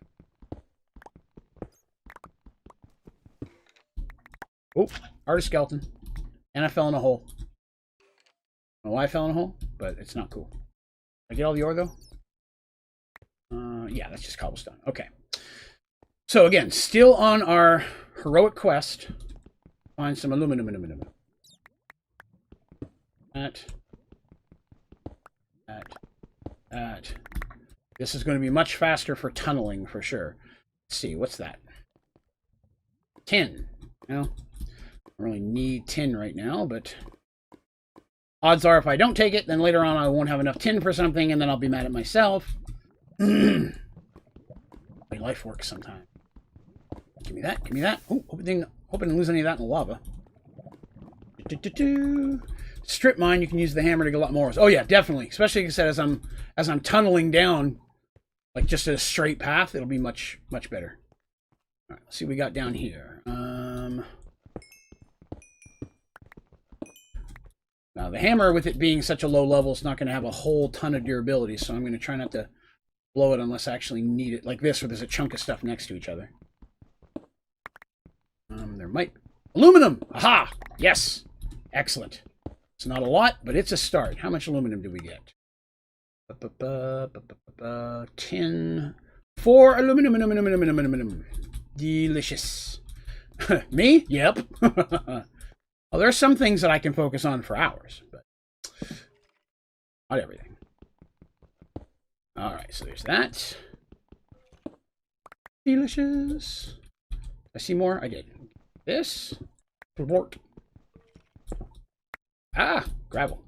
A: Oh, artist skeleton. And I fell in a hole. I don't know why I fell in a hole, but it's not cool. Did I get all the ore, though? Yeah, that's just cobblestone. Okay. So, again, still on our heroic quest. Find some aluminum. That. This is going to be much faster for tunneling, for sure. Let's see, what's that? Tin. Well, I don't really need tin right now, but odds are if I don't take it, then later on I won't have enough tin for something, and then I'll be mad at myself. My life works sometimes. Give me that, give me that. Oh, hoping to lose any of that in the lava. Strip mine, you can use the hammer to get a lot more. Oh yeah, definitely. Especially, like I said, as I'm tunneling down, like just a straight path, it'll be much better. All right, let's see what we got down here. Now the hammer, with it being such a low level, it's not going to have a whole ton of durability, so I'm going to try not to blow it unless I actually need it, like this, where there's a chunk of stuff next to each other. There might... Aluminum! Aha! Yes! Excellent. It's not a lot, but it's a start. How much aluminum do we get? 10. 4 aluminum. Delicious. Me? Yep. Well, there are some things that I can focus on for hours, but not everything. Alright, so there's that. Delicious. I see more? I did. This. Report. Ah, gravel.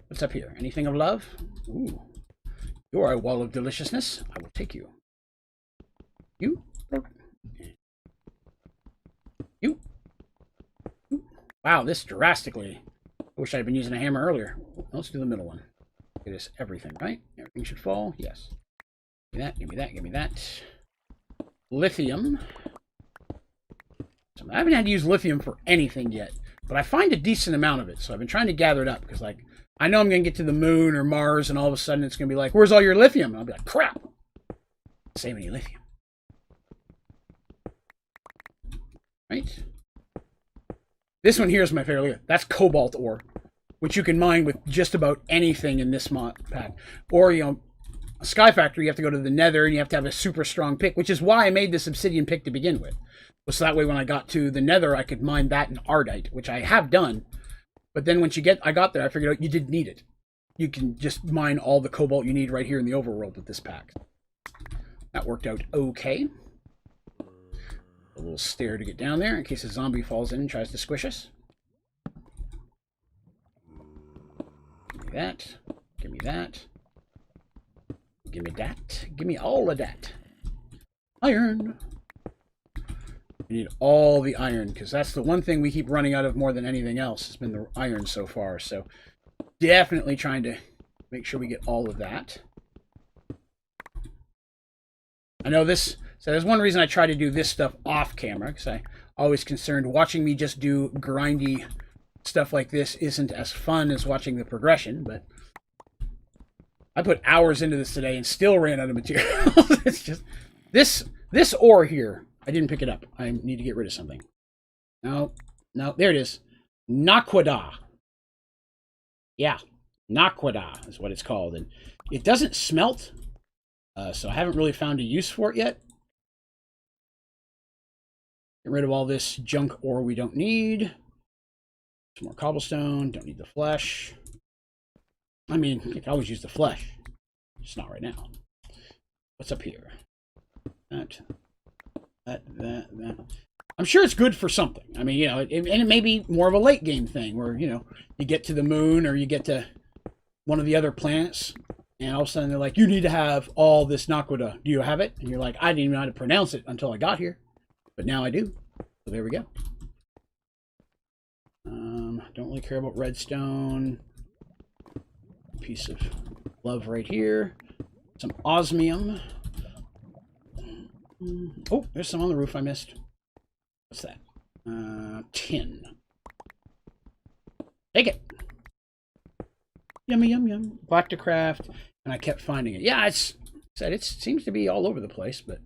A: What's up here? Anything of love? Ooh. You're a wall of deliciousness. I will take you. You. You. Wow, this drastically. I wish I had been using a hammer earlier. Let's do the middle one. It is everything, right? Everything should fall. Yes. Give me that, give me that, give me that. Lithium. So I haven't had to use lithium for anything yet, but I find a decent amount of it, so I've been trying to gather it up, because, like, I know I'm going to get to the moon or Mars, and all of a sudden it's going to be like, where's all your lithium? And I'll be like, crap! Save any lithium. Right? This one here is my favorite. That's Cobalt Ore, which you can mine with just about anything in this mod pack. Or, you know, a Sky Factory, you have to go to the Nether, and you have to have a super strong pick, which is why I made this obsidian pick to begin with. So that way when I got to the Nether, I could mine that in Ardite, which I have done. But then once I got there, I figured out you didn't need it. You can just mine all the cobalt you need right here in the overworld with this pack. That worked out okay. A little stair to get down there in case a zombie falls in and tries to squish us. Give me that. Give me that. Give me that. Give me all of that. Iron. We need all the iron, because that's the one thing we keep running out of more than anything else. Has been the iron so far. So definitely trying to make sure we get all of that. I know this, so there's one reason I try to do this stuff off camera, because I'm always concerned watching me just do grindy stuff like this isn't as fun as watching the progression, but I put hours into this today and still ran out of material. It's just, this ore here, I didn't pick it up. I need to get rid of something. No, there it is. Naquadah. Yeah, Naquadah is what it's called. And it doesn't smelt, so I haven't really found a use for it yet. Get rid of all this junk ore we don't need. Some more cobblestone. Don't need the flesh. I mean, you can always use the flesh. Just not right now. What's up here? That. I'm sure it's good for something. I mean, you know, and it may be more of a late game thing where, you know, you get to the moon or you get to one of the other planets and all of a sudden they're like, you need to have all this Naquadah. Do you have it? And you're like, I didn't even know how to pronounce it until I got here. But now I do. So there we go. Don't really care about redstone. Piece of love right here. Some osmium. Oh, there's some on the roof I missed. What's that? Tin. Take it. Yummy, yum, yum. Galacticraft. And I kept finding it. Yeah, it seems to be all over the place, but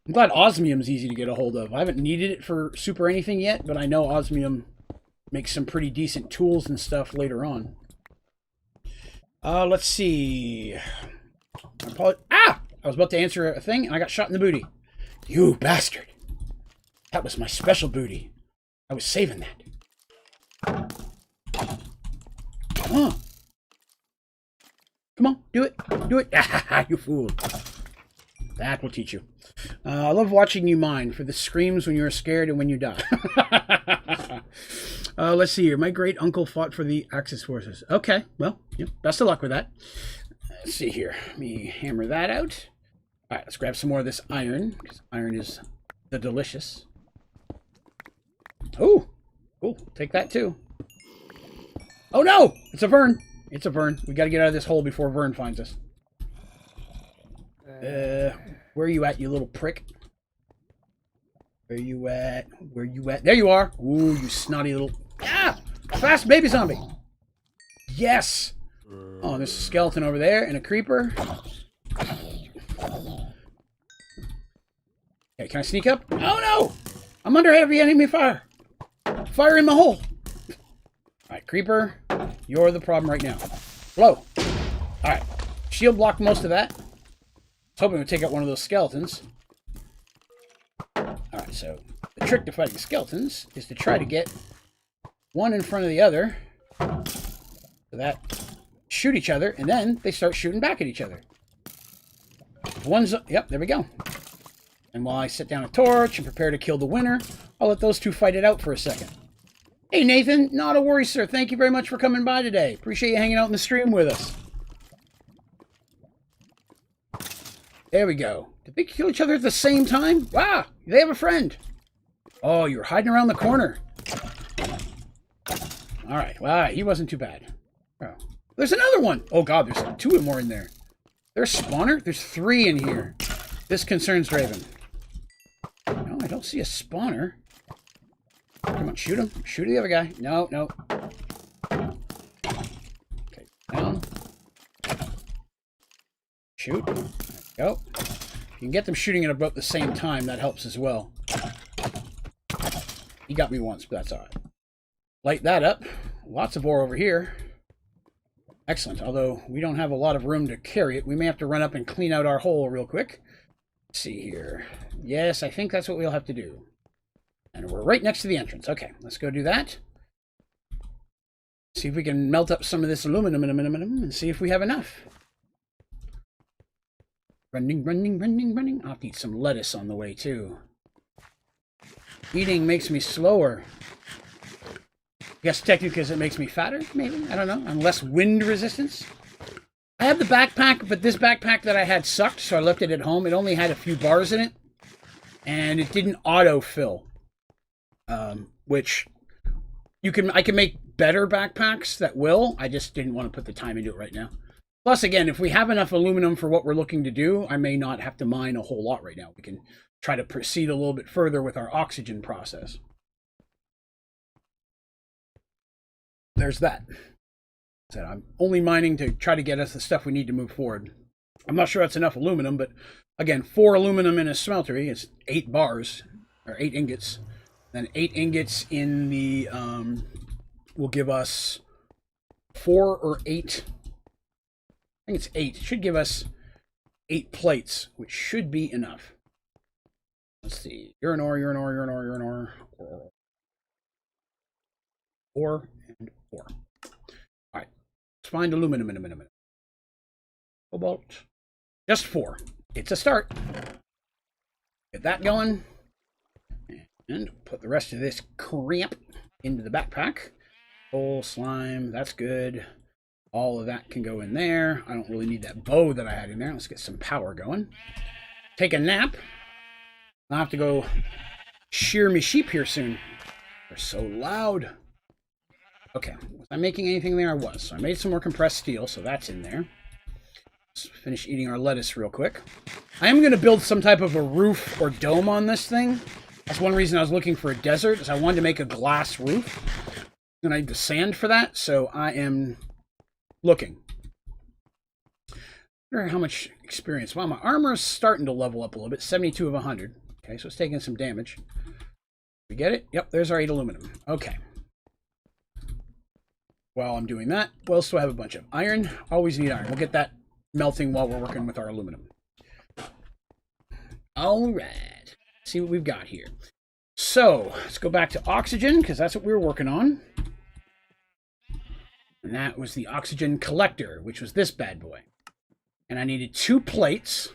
A: I'm glad osmium's easy to get a hold of. I haven't needed it for super anything yet, but I know osmium makes some pretty decent tools and stuff later on. Let's see. I was about to answer a thing, and I got shot in the booty. You bastard. That was my special booty. I was saving that. Come on. Come on, do it. Do it. You fool. That will teach you. I love watching you mine for the screams when you're scared and when you die. Let's see here. My great uncle fought for the Axis forces. Okay, well, yeah, best of luck with that. Let's see here. Let me hammer that out. All right, let's grab some more of this iron, because iron is the delicious. Oh, cool. Take that too. Oh no! It's a Vern. It's a Vern. We got to get out of this hole before Vern finds us. Where are you at, you little prick? Where you at? Where you at? There you are! Ooh, you snotty little... Ah! Fast baby zombie! Yes! Oh, there's a skeleton over there and a creeper. Okay, can I sneak up? Oh no! I'm under heavy enemy fire! Fire in the hole! Alright, creeper, you're the problem right now. Blow! Alright, shield blocked most of that. I was hoping we'd take out one of those skeletons. Alright, so the trick to fighting skeletons is to try to get one in front of the other so that shoot each other, and then they start shooting back at each other. Yep, there we go. And while I set down a torch and prepare to kill the winner, I'll let those two fight it out for a second. Hey Nathan, not a worry sir, thank you very much for coming by today. Appreciate you hanging out in the stream with us. There we go. Did they kill each other at the same time? Wow, they have a friend. Oh, you're hiding around the corner. Alright, well, he wasn't too bad. Oh. There's another one! Oh god, there's like 2 more in there. There's a spawner? There's 3 in here. This concerns Draven. No, I don't see a spawner. Come on, shoot him. Shoot the other guy. No, no. Okay, down. Shoot. There we go. If you can get them shooting at about the same time, that helps as well. He got me once, but that's alright. Light that up. Lots of ore over here. Excellent, although we don't have a lot of room to carry it. We may have to run up and clean out our hole real quick. Let's see here. Yes, I think that's what we'll have to do. And we're right next to the entrance. Okay, let's go do that. See if we can melt up some of this aluminum and see if we have enough. Running, running, running, running. I'll have to eat some lettuce on the way, too. Eating makes me slower. I guess technically because it makes me fatter, maybe? I don't know. I'm less wind resistance. I have the backpack, but this backpack that I had sucked, so I left it at home. It only had a few bars in it, and it didn't auto-fill. Which I can make better backpacks that will. I just didn't want to put the time into it right now. Plus, again, if we have enough aluminum for what we're looking to do, I may not have to mine a whole lot right now. We can try to proceed a little bit further with our oxygen process. There's that. So I'm only mining to try to get us the stuff we need to move forward. I'm not sure that's enough aluminum, but again, 4 aluminum in a smeltery is 8 bars, or 8 ingots. Then 8 ingots in the, will give us 4 or 8, I think it's 8. It should give us 8 plates, which should be enough. Let's see. Urine ore, urine ore, urine ore, urine ore. Ore and ore. Alright. Let's find aluminum in a minute. Cobalt. Just 4. It's a start. Get that going. And put the rest of this cramp into the backpack. Coal, slime, that's good. All of that can go in there. I don't really need that bow that I had in there. Let's get some power going. Take a nap. I'll have to go shear me sheep here soon. They're so loud. Okay, was I making anything there? I was. So I made some more compressed steel, so that's in there. Let's finish eating our lettuce real quick. I am going to build some type of a roof or dome on this thing. That's one reason I was looking for a desert, is I wanted to make a glass roof. And I need the sand for that, so I am looking. I wonder how much experience. Well, my armor is starting to level up a little bit. 72 of 100. Okay, so it's taking some damage. We get it? Yep, there's our 8 aluminum. Okay. While I'm doing that, we'll still have a bunch of iron. Always need iron. We'll get that melting while we're working with our aluminum. All right. See what we've got here. So, let's go back to oxygen, because that's what we were working on. And that was the oxygen collector, which was this bad boy. And I needed 2 plates.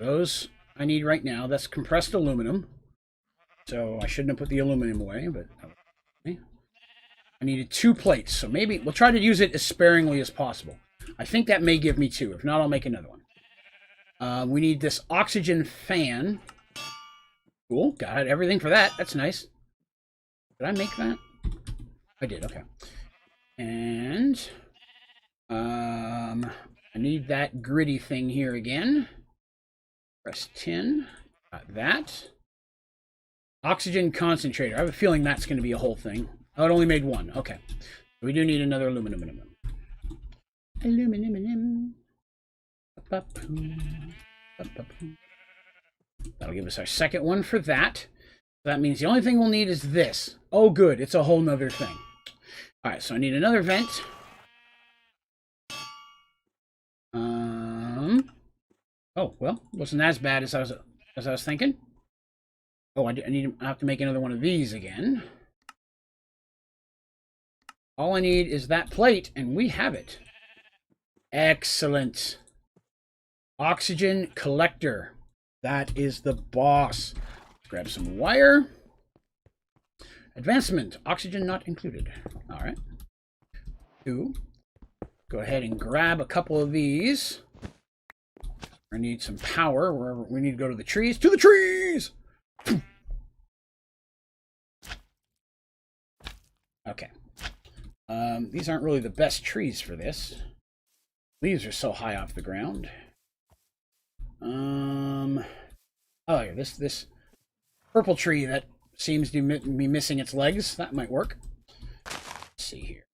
A: Those I need right now. That's compressed aluminum. So I shouldn't have put the aluminum away, but okay. I needed 2 plates, so maybe we'll try to use it as sparingly as possible. I think that may give me 2. If not, I'll make another one. We need this oxygen fan. Cool, got everything for that. That's nice. Did I make that? I did, okay. And I need that gritty thing here again. Press tin. Got that. Oxygen concentrator. I have a feeling that's going to be a whole thing. Oh, it only made 1. Okay. We do need another aluminum. Aluminum. That'll give us our second one for that. That means the only thing we'll need is this. Oh, good. It's a whole nother thing. All right, so I need another vent. Oh, well, wasn't as bad as I was thinking. Oh, I have to make another one of these again. All I need is that plate, and we have it. Excellent. Oxygen collector. That is the boss. Grab some wire. Advancement. Oxygen not included. All right. 2. Go ahead and grab a couple of these. I need some power wherever we need to go to the trees. To the trees! Okay. These aren't really the best trees for this. Leaves are so high off the ground. Oh, yeah, this purple tree that seems to be missing its legs. That might work. Let's see here.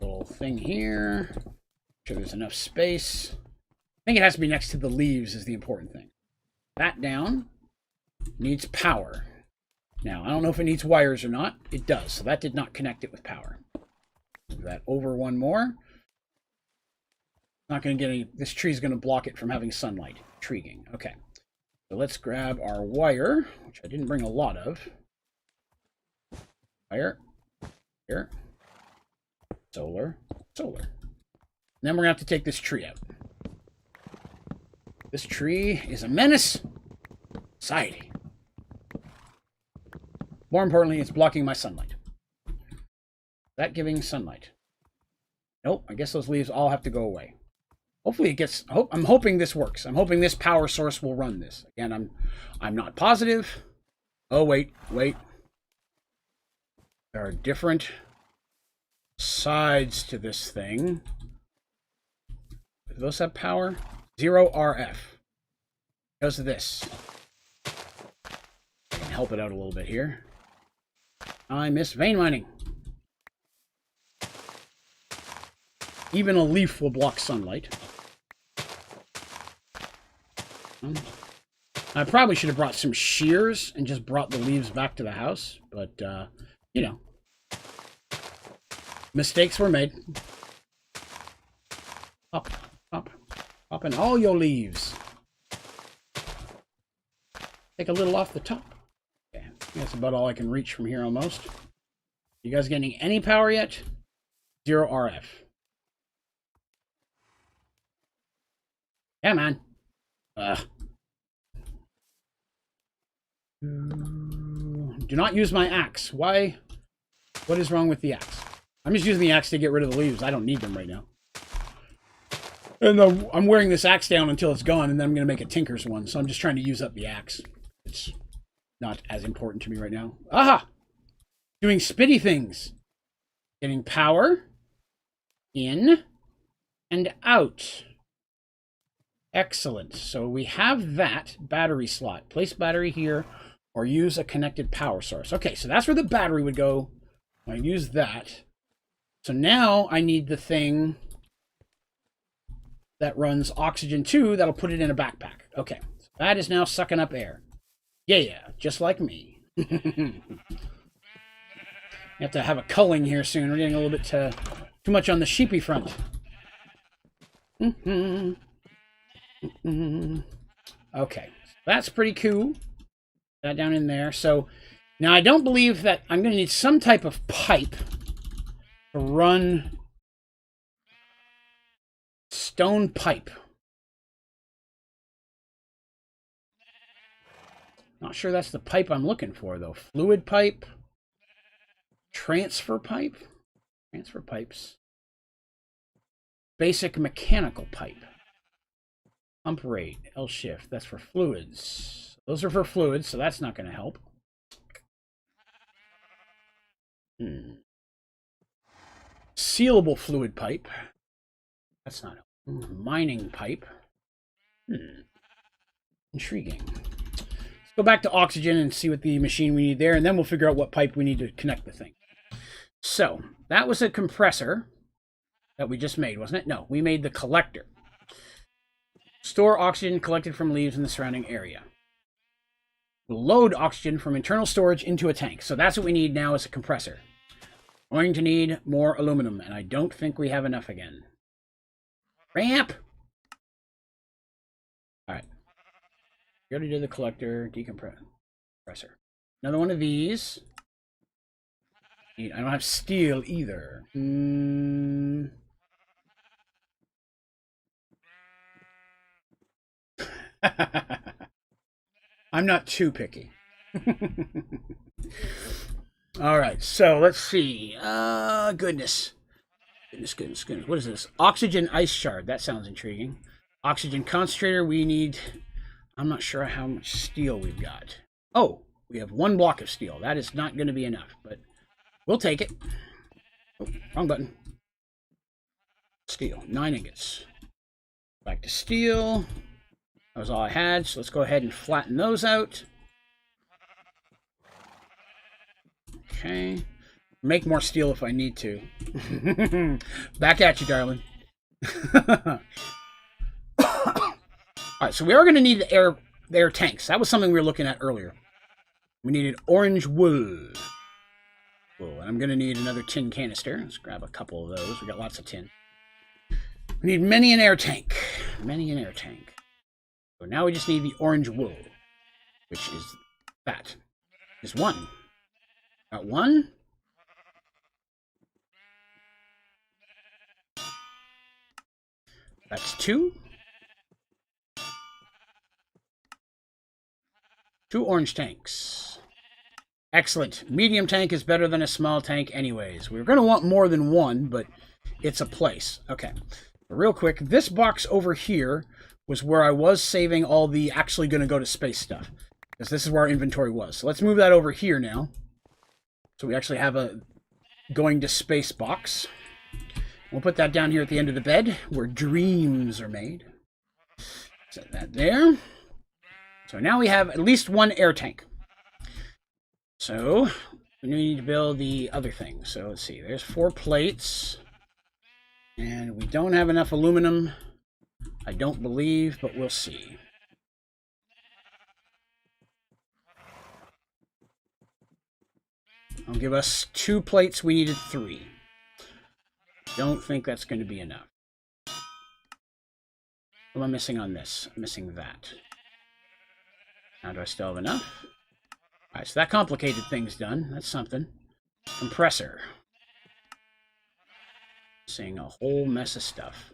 A: Little thing here. Make sure there's enough space. I think it has to be next to the leaves is the important thing. That down needs power. Now, I don't know if it needs wires or not. It does, so that did not connect it with power. Move that over 1 more. Not going to get any... This tree's going to block it from having sunlight. Intriguing. Okay. So let's grab our wire, which I didn't bring a lot of. Wire. Here. Solar. Solar. And then we're going to have to take this tree out. This tree is a menace. Society. More importantly, it's blocking my sunlight. Is that giving sunlight? Nope. I guess those leaves all have to go away. Hopefully it gets... I'm hoping this works. I'm hoping this power source will run this. Again, I'm not positive. Oh, wait. There are different sides to this thing. Do those have power? 0 RF. Does this. I can help it out a little bit here. I miss vein mining. Even a leaf will block sunlight. I probably should have brought some shears and just brought the leaves back to the house, but, you know. Mistakes were made. Up in all your leaves. Take a little off the top. Okay, that's about all I can reach from here almost. You guys getting any power yet? 0 RF. Yeah, man. Do not use my axe. Why? What is wrong with the axe? I'm just using the axe to get rid of the leaves. I don't need them right now. And I'm wearing this axe down until it's gone, and then I'm going to make a tinker's one. So I'm just trying to use up the axe. It's not as important to me right now. Aha! Doing spitty things. Getting power. In. And out. Excellent. So we have that battery slot. Place battery here or use a connected power source. Okay, so that's where the battery would go. I use that. So now I need the thing that runs oxygen 2 that'll put it in a backpack. Okay, so that is now sucking up air. Yeah, just like me. You have to have a culling here soon. We're getting a little bit too much on the sheepy front. Okay, that's pretty cool. That down in there. So now I don't believe that I'm going to need some type of pipe to run stone pipe. Not sure that's the pipe I'm looking for, though. Fluid pipe. Transfer pipe. Transfer pipes. Basic mechanical pipe. Pump rate. L shift. That's for fluids. Those are for fluids, so that's not going to help. Sealable fluid pipe. That's not helpful. Mining pipe. Intriguing. Let's go back to oxygen and see what the machine we need there, and then we'll figure out what pipe we need to connect the thing. So, that was a compressor that we just made, wasn't it? No, we made the collector. Store oxygen collected from leaves in the surrounding area. Load oxygen from internal storage into a tank. So that's what we need now is a compressor. We're going to need more aluminum, and I don't think we have enough again. Ramp! Alright. We already did the collector, decompressor. Another one of these. I don't have steel either. I'm not too picky. All right, so let's see. Goodness. What is this? Oxygen ice shard. That sounds intriguing. Oxygen concentrator. We need... I'm not sure how much steel we've got. Oh, we have 1 block of steel. That is not going to be enough, but we'll take it. Oh, wrong button. Steel. 9 ingots. Back to steel. That was all I had, so let's go ahead and flatten those out. Okay. Make more steel if I need to. Back at you, darling. Alright, so we are going to need the air tanks. That was something we were looking at earlier. We needed orange wool. And I'm going to need another tin canister. Let's grab a couple of those. We got lots of tin. We need many an air tank. Many an air tank. So now we just need the orange wool, which is that. Is 1. Got 1. That's 2. 2 orange tanks. Excellent. Medium tank is better than a small tank anyways. We're going to want more than 1, but it's a place. Okay. Real quick, this box over here was where I was saving all the actually going to go to space stuff. Because this is where our inventory was. So let's move that over here now. So we actually have a going to space box. We'll put that down here at the end of the bed, where dreams are made. Set that there. So now we have at least 1 air tank. So we need to build the other thing. So let's see, there's 4 plates. And we don't have enough aluminum, I don't believe, but we'll see. I'll give us 2 plates. We needed 3. Don't think that's going to be enough. What am I missing on this? I'm missing that. Now do I still have enough? Alright, so that complicated thing's done. That's something. Compressor. Missing a whole mess of stuff.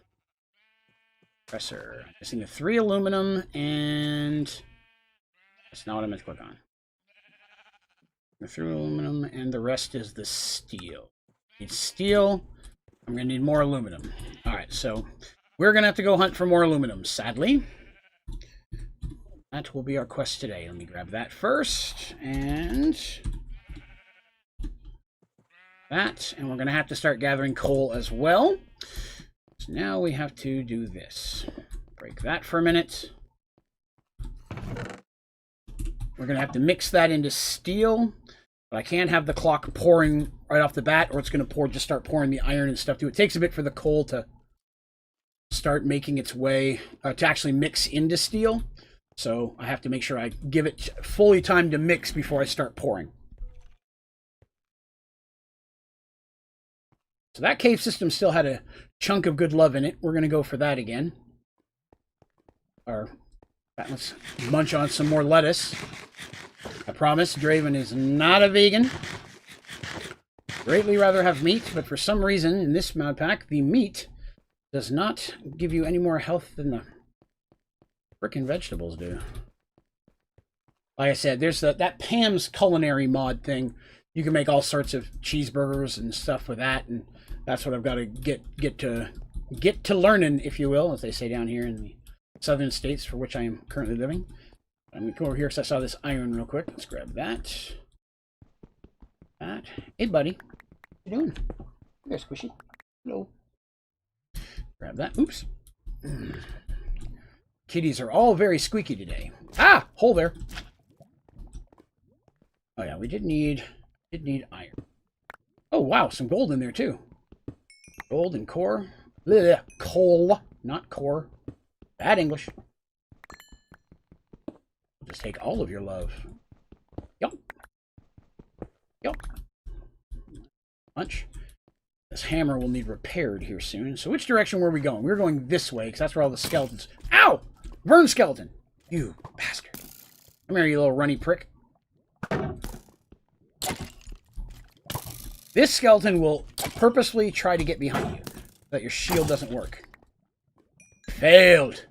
A: Compressor. Missing the 3 aluminum and... That's not what I meant to click on. The 3 aluminum and the rest is the steel. Need steel. I'm going to need more aluminum. Alright, so we're going to have to go hunt for more aluminum, sadly. That will be our quest today. Let me grab that first. And... that. And we're going to have to start gathering coal as well. So now we have to do this. Break that for a minute. We're going to have to mix that into steel. But I can't have the clock pouring right off the bat, or it's going to just start pouring the iron and stuff too. It takes a bit for the coal to start making its way, to actually mix into steel. So I have to make sure I give it fully time to mix before I start pouring. So that cave system still had a chunk of good love in it. We're going to go for that again. Or let's munch on some more lettuce. I promise, Draven is not a vegan. Greatly rather have meat, but for some reason in this mod pack, the meat does not give you any more health than the frickin' vegetables do. Like I said, there's that Pam's Culinary mod thing. You can make all sorts of cheeseburgers and stuff with that, and that's what I've got to get to learning, if you will, as they say down here in the southern states for which I am currently living. I'm going to come over here because I saw this iron real quick. Let's grab that. That. Hey, buddy. What you doing? There, Squishy. Hello. Grab that. Oops. Kitties are all very squeaky today. Ah! Hole there. Oh, yeah. We did need iron. Oh, wow. Some gold in there, too. Gold and core. Blech. Coal. Not core. Bad English. Just take all of your love. Yup. Yup. Punch. This hammer will need repaired here soon. So which direction were we going? We were going this way, because that's where all the skeletons... Ow! Burn skeleton! You bastard. Come here, you little runny prick. This skeleton will purposefully try to get behind you, so that your shield doesn't work. Failed.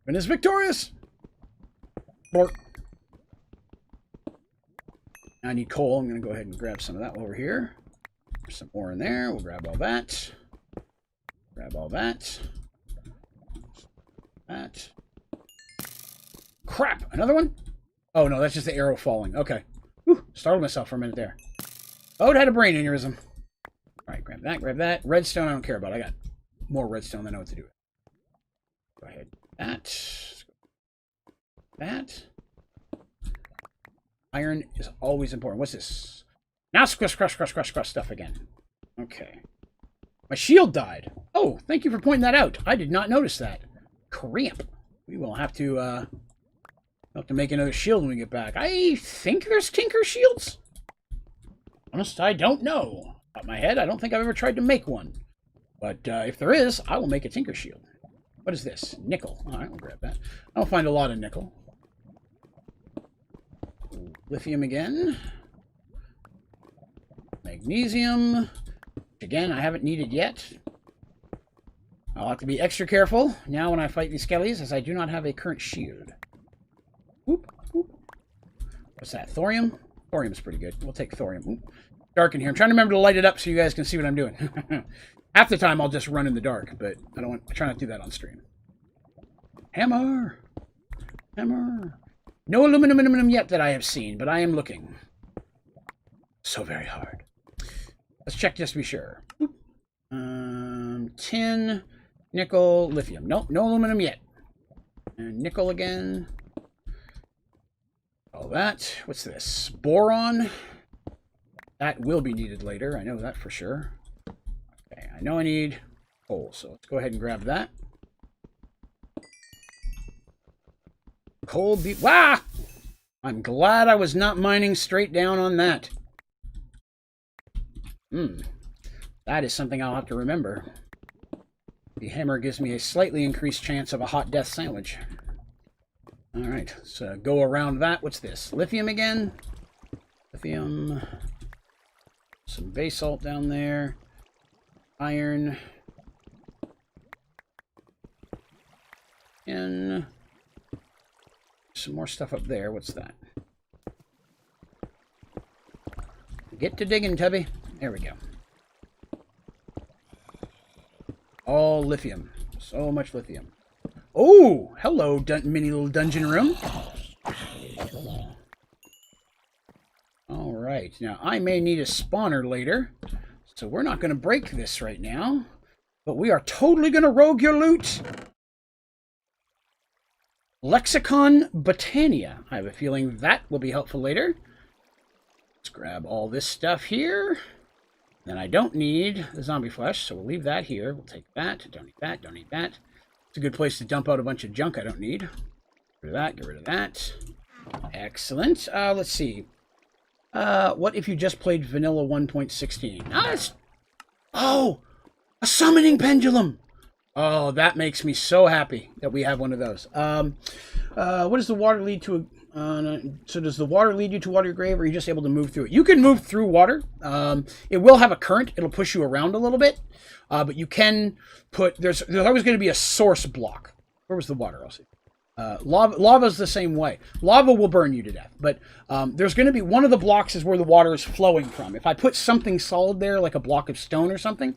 A: Draven is victorious! Bork. I need coal. I'm going to go ahead and grab some of that while we're here. There's some ore in there. We'll grab all that. Grab all that. That. Crap! Another one? Oh, no, that's just the arrow falling. Okay. Whew, startled myself for a minute there. Oh, it had a brain aneurysm. Alright, grab that, grab that. Redstone I don't care about. I got more redstone than I know what to do with. Go ahead. That. Iron is always important. What's this? Now crush stuff again. Okay. My shield died. Oh, thank you for pointing that out. I did not notice that. Cramp. We will have to make another shield when we get back. I think there's Tinker shields. Honest, I don't know. Off my head, I don't think I've ever tried to make one. But if there is, I will make a Tinker shield. What is this? Nickel. Alright, we'll grab that. I don't find a lot of nickel. Lithium again. Magnesium. Again, I haven't needed yet. I'll have to be extra careful now when I fight these skellies, as I do not have a current shield. Whoop, whoop. What's that? Thorium? Thorium's pretty good. We'll take thorium. Whoop. Dark in here. I'm trying to remember to light it up so you guys can see what I'm doing. Half the time I'll just run in the dark, but I try not to do that on stream. Hammer! Hammer! No aluminum yet that I have seen, but I am looking. So very hard. Let's check just to be sure. Tin, nickel, lithium. Nope, no aluminum yet. And nickel again. All that. What's this? Boron. That will be needed later. I know that for sure. Okay, I know I need coal, so let's go ahead and grab that. Coal beat. Wah! I'm glad I was not mining straight down on that. That is something I'll have to remember. The hammer gives me a slightly increased chance of a hot death sandwich. Alright, so go around that. What's this? Lithium again? Lithium. Some basalt down there. Iron. And some more stuff up there. What's that? Get to digging, Tubby. There we go. All lithium. So much lithium. Oh, hello, mini little dungeon room. All right. Now, I may need a spawner later, so we're not going to break this right now, but we are totally going to rogue your loot. Lexicon Botania. I have a feeling that will be helpful later. Let's grab all this stuff here. Then I don't need the zombie flesh, so we'll leave that here. We'll take that. Don't need that. Don't need that. It's a good place to dump out a bunch of junk I don't need. Get rid of that. Get rid of that. Excellent. Let's see. What if you just played Vanilla 1.16? Oh! A summoning pendulum! Oh, that makes me so happy that we have one of those. What does the water lead to? So does the water lead you to water your grave, or are you just able to move through it? You can move through water. It will have a current. It'll push you around a little bit. But you can put... There's always going to be a source block. Where was the water? I'll see. Lava's the same way. Lava will burn you to death, but there's going to be one of the blocks is where the water is flowing from. If I put something solid there, like a block of stone or something,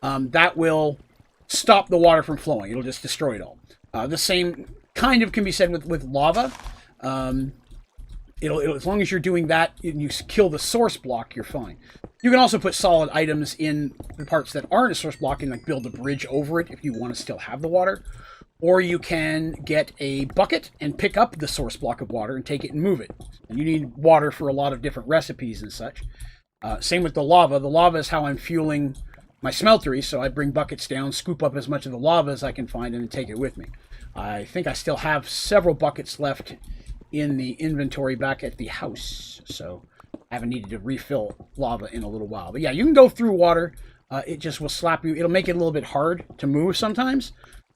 A: that will stop the water from flowing. It'll just destroy it all. The same kind of can be said with lava. It'll as long as you're doing that and you kill the source block, you're fine. You can also put solid items in the parts that aren't a source block and like build a bridge over it if you want to still have the water. Or you can get a bucket and pick up the source block of water and take it and move it. And you need water for a lot of different recipes and such. Same with the lava. The lava is how I'm fueling my smeltery, so I bring buckets down, scoop up as much of the lava as I can find, and then take it with me. I think I still have several buckets left in the inventory back at the house, so I haven't needed to refill lava in a little while. But yeah, you can go through water. It just will slap you. It'll make it a little bit hard to move sometimes.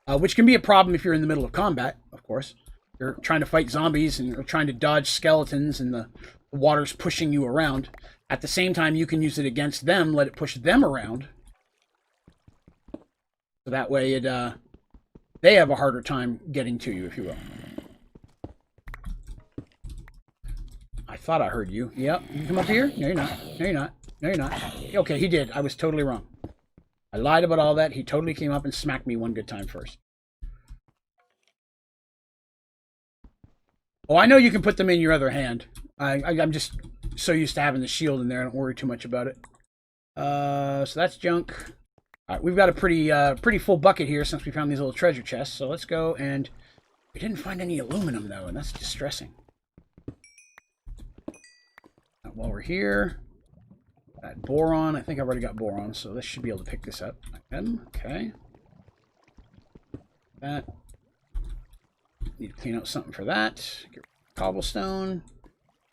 A: Which can be a problem if you're in the middle of combat, of course. You're trying to fight zombies and you're trying to dodge skeletons and the water's pushing you around. At the same time, you can use it against them, let it push them around. So that way they have a harder time getting to you, if you will. I thought I heard you. Yep. You come up here? No, you're not. No, you're not. No, you're not. Okay, he did. I was totally wrong. I lied about all that. He totally came up and smacked me one good time first. Oh, I know you can put them in your other hand. I'm just so used to having the shield in there. I don't worry too much about it. So that's junk. All right, we've got a pretty full bucket here since we found these little treasure chests. So let's go and... We didn't find any aluminum, though, and that's distressing. While we're here... That boron, I think I've already got boron, so this should be able to pick this up. Okay. That. Need to clean out something for that. Get cobblestone.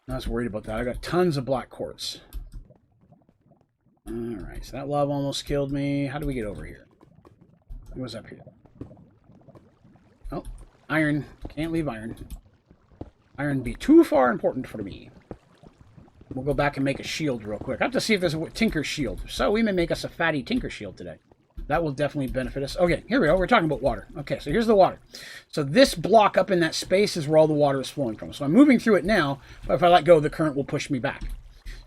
A: I was worried about that. I got tons of black quartz. Alright, so that lava almost killed me. How do we get over here? What was up here? Oh, iron. Can't leave iron. Iron be too far important for me. We'll go back and make a shield real quick. I have to see if there's a tinker shield. So we may make us a fatty tinker shield today. That will definitely benefit us. Okay, here we go. We're talking about water. Okay, so here's the water. So this block up in that space is where all the water is flowing from. So I'm moving through it now, but if I let go, the current will push me back.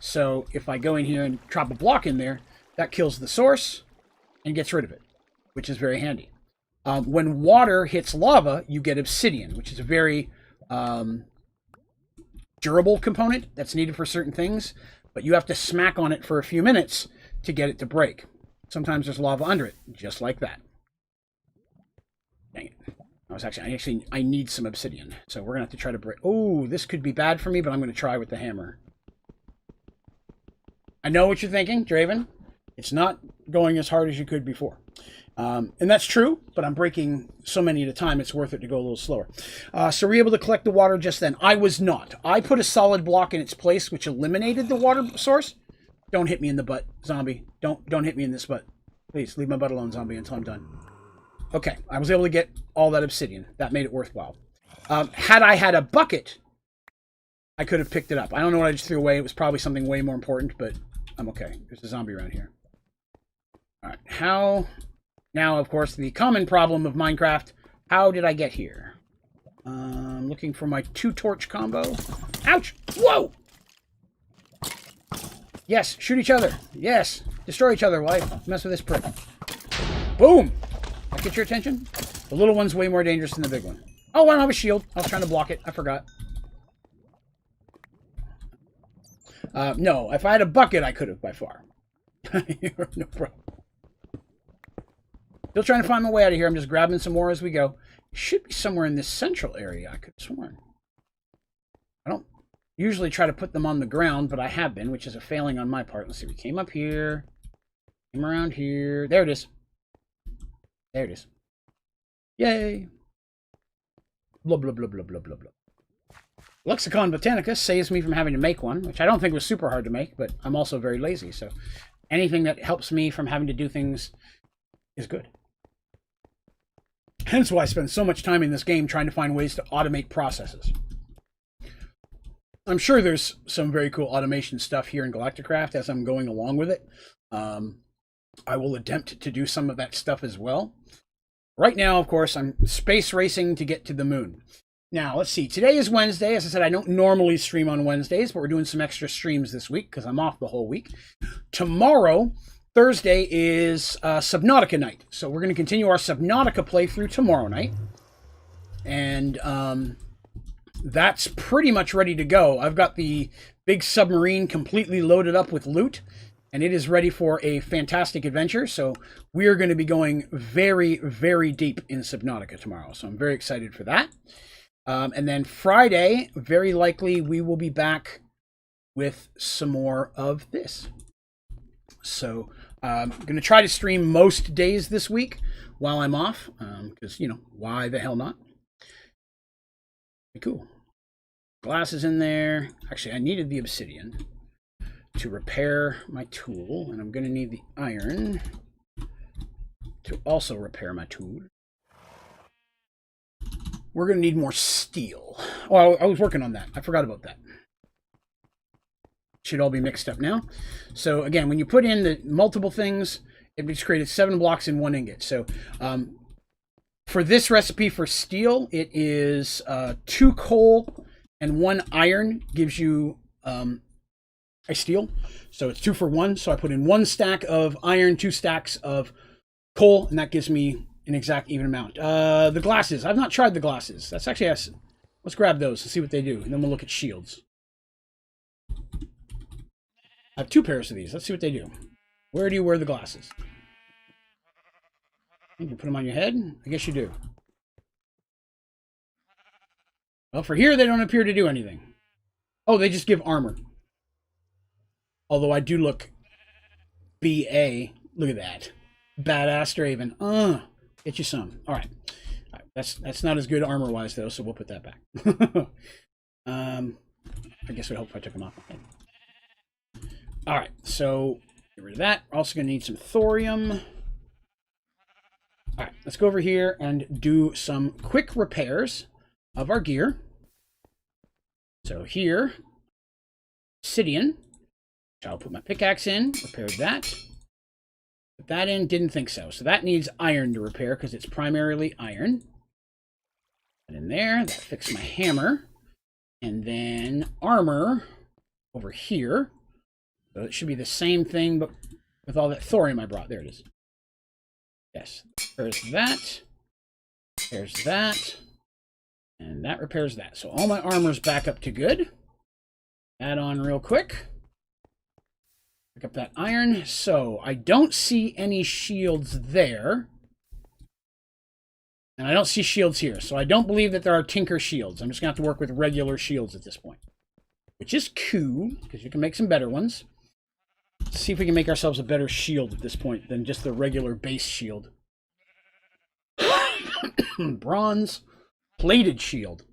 A: So if I go in here and drop a block in there, that kills the source and gets rid of it, which is very handy. When water hits lava, you get obsidian, which is a very... durable component that's needed for certain things, but you have to smack on it for a few minutes to get it to break. Sometimes there's lava under it, just like that. Dang it. I need some obsidian, so we're gonna have to try to break. Oh, this could be bad for me, but I'm gonna try with the hammer. I know what you're thinking, Draven. It's not going as hard as you could before. And that's true, but I'm breaking so many at a time, it's worth it to go a little slower. So we're able to collect the water just then. I was not. I put a solid block in its place, which eliminated the water source. Don't hit me in the butt, zombie. Don't hit me in this butt. Please, leave my butt alone, zombie, until I'm done. Okay, I was able to get all that obsidian. That made it worthwhile. Had I had a bucket, I could have picked it up. I don't know what I just threw away. It was probably something way more important, but I'm okay. There's a zombie around here. All right, how... Now, of course, the common problem of Minecraft, how did I get here? Looking for my 2-torch combo. Ouch! Whoa! Yes, shoot each other. Yes, destroy each other while I mess with this prick. Boom! That get your attention? The little one's way more dangerous than the big one. Oh, I don't have a shield. I was trying to block it. I forgot. No, if I had a bucket, I could have by far. No problem. Still trying to find my way out of here. I'm just grabbing some more as we go. It should be somewhere in this central area, I could have sworn. I don't usually try to put them on the ground, but I have been, which is a failing on my part. Let's see. We came up here. Came around here. There it is. There it is. Yay. Blah, blah, blah, blah, blah, blah, blah. Lexicon Botanica saves me from having to make one, which I don't think was super hard to make, but I'm also very lazy, so anything that helps me from having to do things is good. Hence why I spend so much time in this game trying to find ways to automate processes. I'm sure there's some very cool automation stuff here in Galacticraft as I'm going along with it. I will attempt to do some of that stuff as well. Right now, of course, I'm space racing to get to the moon. Now, let's see. Today is Wednesday. As I said, I don't normally stream on Wednesdays, but we're doing some extra streams this week because I'm off the whole week. Tomorrow, Thursday, is Subnautica night. So we're going to continue our Subnautica playthrough tomorrow night. And that's pretty much ready to go. I've got the big submarine completely loaded up with loot, and it is ready for a fantastic adventure. So we are going to be going very, very deep in Subnautica tomorrow. So I'm very excited for that. And then Friday, very likely, we will be back with some more of this. So I'm going to try to stream most days this week while I'm off, because, you know, why the hell not? Cool. Glass is in there. Actually, I needed the obsidian to repair my tool, and I'm going to need the iron to also repair my tool. We're going to need more steel. Oh, I was working on that. I forgot about that. Should all be mixed up now. So again, when you put in the multiple things, it just created 7 blocks in 1 ingot. So for this recipe for steel, it is 2 coal and 1 iron gives you a steel. So it's 2 for 1. So I put in 1 stack of iron, 2 stacks of coal, and that gives me an exact even amount. The glasses. I've not tried the glasses. That's actually let's grab those and see what they do, and then we'll look at shields. I have 2 pairs of these. Let's see what they do. Where do you wear the glasses? You can put them on your head? I guess you do. Well, for here, they don't appear to do anything. Oh, they just give armor. Although I do look BA. Look at that. Badass Draven. Get you some. All right. That's not as good armor-wise, though, so we'll put that back. I guess we hope I took them off. Okay. All right, so get rid of that. We're also going to need some thorium. All right, let's go over here and do some quick repairs of our gear. So here, obsidian. I'll put my pickaxe in, repaired that. Put that in, didn't think so. So that needs iron to repair because it's primarily iron. Put in there, that fixed my hammer. And then armor over here. So it should be the same thing, but with all that thorium I brought. There it is. Yes, there's that. There's that. And that repairs that. So all my armor's back up to good. Add on real quick. Pick up that iron. So I don't see any shields there. And I don't see shields here. So I don't believe that there are tinker shields. I'm just going to have to work with regular shields at this point. Which is cool, because you can make some better ones. Let's see if we can make ourselves a better shield at this point than just the regular base shield. Bronze plated shield.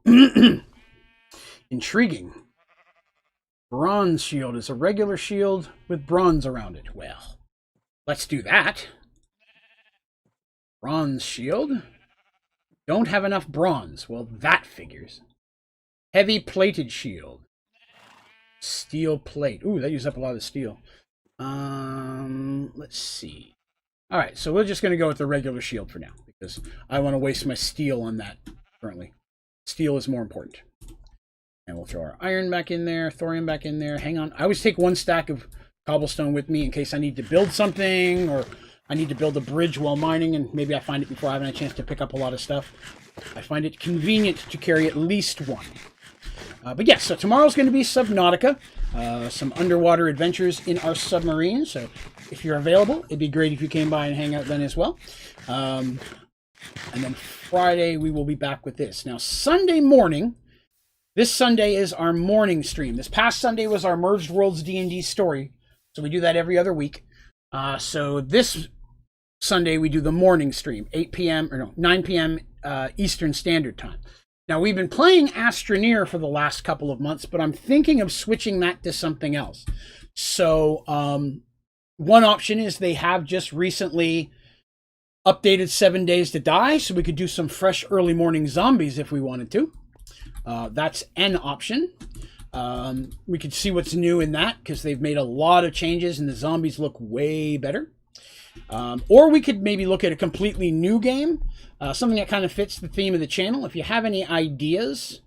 A: Intriguing. Bronze shield is a regular shield with bronze around it. Well, let's do that. Bronze shield. Don't have enough bronze. Well, that figures. Heavy plated shield. Steel plate. Ooh, that used up a lot of steel. Let's see. All right, so we're just going to go with the regular shield for now because I want to waste my steel on that currently. Steel is more important. And we'll throw our iron back in there, thorium back in there. Hang on. I always take 1 stack of cobblestone with me in case I need to build something or I need to build a bridge while mining and maybe I find it before I have a chance to pick up a lot of stuff. I find it convenient to carry at least 1. But yes, so tomorrow's going to be Subnautica. Some underwater adventures in our submarine. So if you're available, it'd be great if you came by and hang out then as well. And then Friday, we will be back with this. Now, Sunday morning, this Sunday is our morning stream. This past Sunday was our Merged Worlds D&D story. So we do that every other week. So this Sunday, we do the morning stream, 9 p.m. Eastern Standard Time. Now, we've been playing Astroneer for the last couple of months, but I'm thinking of switching that to something else. So, one option is they have just recently updated 7 Days to Die, so we could do some fresh early morning zombies if we wanted to. That's an option. We could see what's new in that, because they've made a lot of changes, and the zombies look way better. Or we could maybe look at a completely new game, something that kind of fits the theme of the channel. If you have any ideas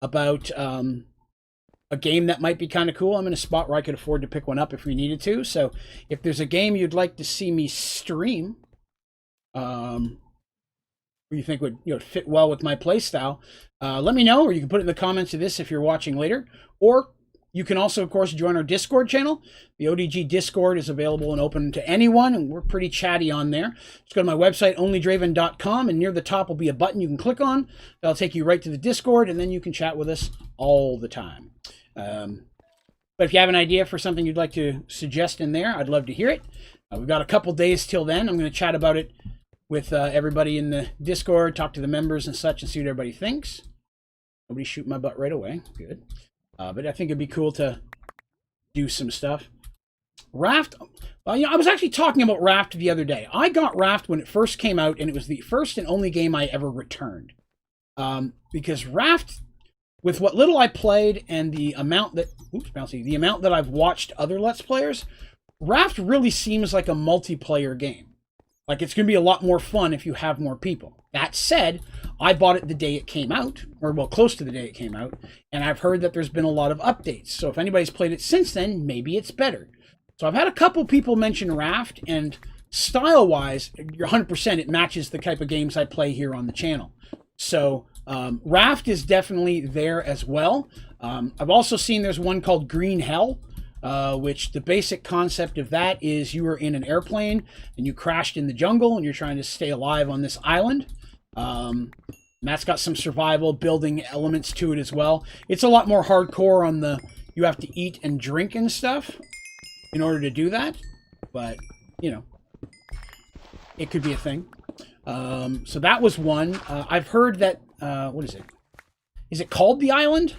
A: about a game that might be kind of cool, I'm in a spot where I could afford to pick one up if we needed to. So if there's a game you'd like to see me stream, you think would fit well with my playstyle, let me know, or you can put it in the comments of this if you're watching later. Or you can also, of course, join our Discord channel. The ODG Discord is available and open to anyone, and we're pretty chatty on there. Just go to my website, Onlydraven.com, and near the top will be a button you can click on. That'll take you right to the Discord, and then you can chat with us all the time. But if you have an idea for something you'd like to suggest in there, I'd love to hear it. We've got a couple days till then. I'm going to chat about it with everybody in the Discord, talk to the members and such, and see what everybody thinks. Nobody shoot my butt right away. Good. But I think it'd be cool to do some stuff. Raft. Well, I was actually talking about Raft the other day. I got Raft when it first came out, and it was the first and only game I ever returned. Because Raft, with what little I played and the amount that, the amount that I've watched other Let's Players, Raft really seems like a multiplayer game. Like, it's going to be a lot more fun if you have more people. That said, I bought it the day it came out, or well, close to the day it came out, and I've heard that there's been a lot of updates. So if anybody's played it since then, maybe it's better. So I've had a couple people mention Raft, and style-wise, you're 100%, it matches the type of games I play here on the channel. So Raft is definitely there as well. I've also seen there's one called Green Hell, which the basic concept of that is you were in an airplane and you crashed in the jungle and you're trying to stay alive on this island. That's got some survival building elements to it as well. It's a lot more hardcore on the you have to eat and drink and stuff in order to do that, but it could be a thing. So that was one. I've heard that what is it? Is it called The Island?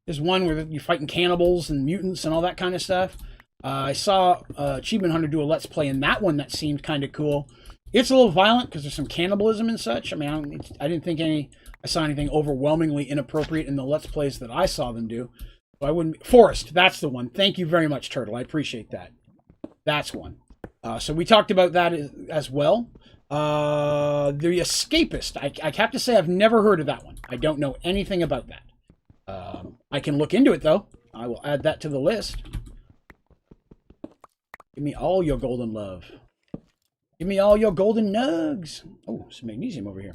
A: There's one where you're fighting cannibals and mutants and all that kind of stuff. I saw Achievement Hunter do a Let's Play in that one that seemed kind of cool. It's a little violent because there's some cannibalism and such. I mean, I didn't think I saw anything overwhelmingly inappropriate in the Let's Plays that I saw them do. So I wouldn't... Forest, that's the one. Thank you very much, Turtle. I appreciate that. That's one. So we talked about that as well. The Escapist. I have to say I've never heard of that one. I don't know anything about that. I can look into it, though. I will add that to the list. Give me all your golden love. Give me all your golden nugs. Oh, some magnesium over here.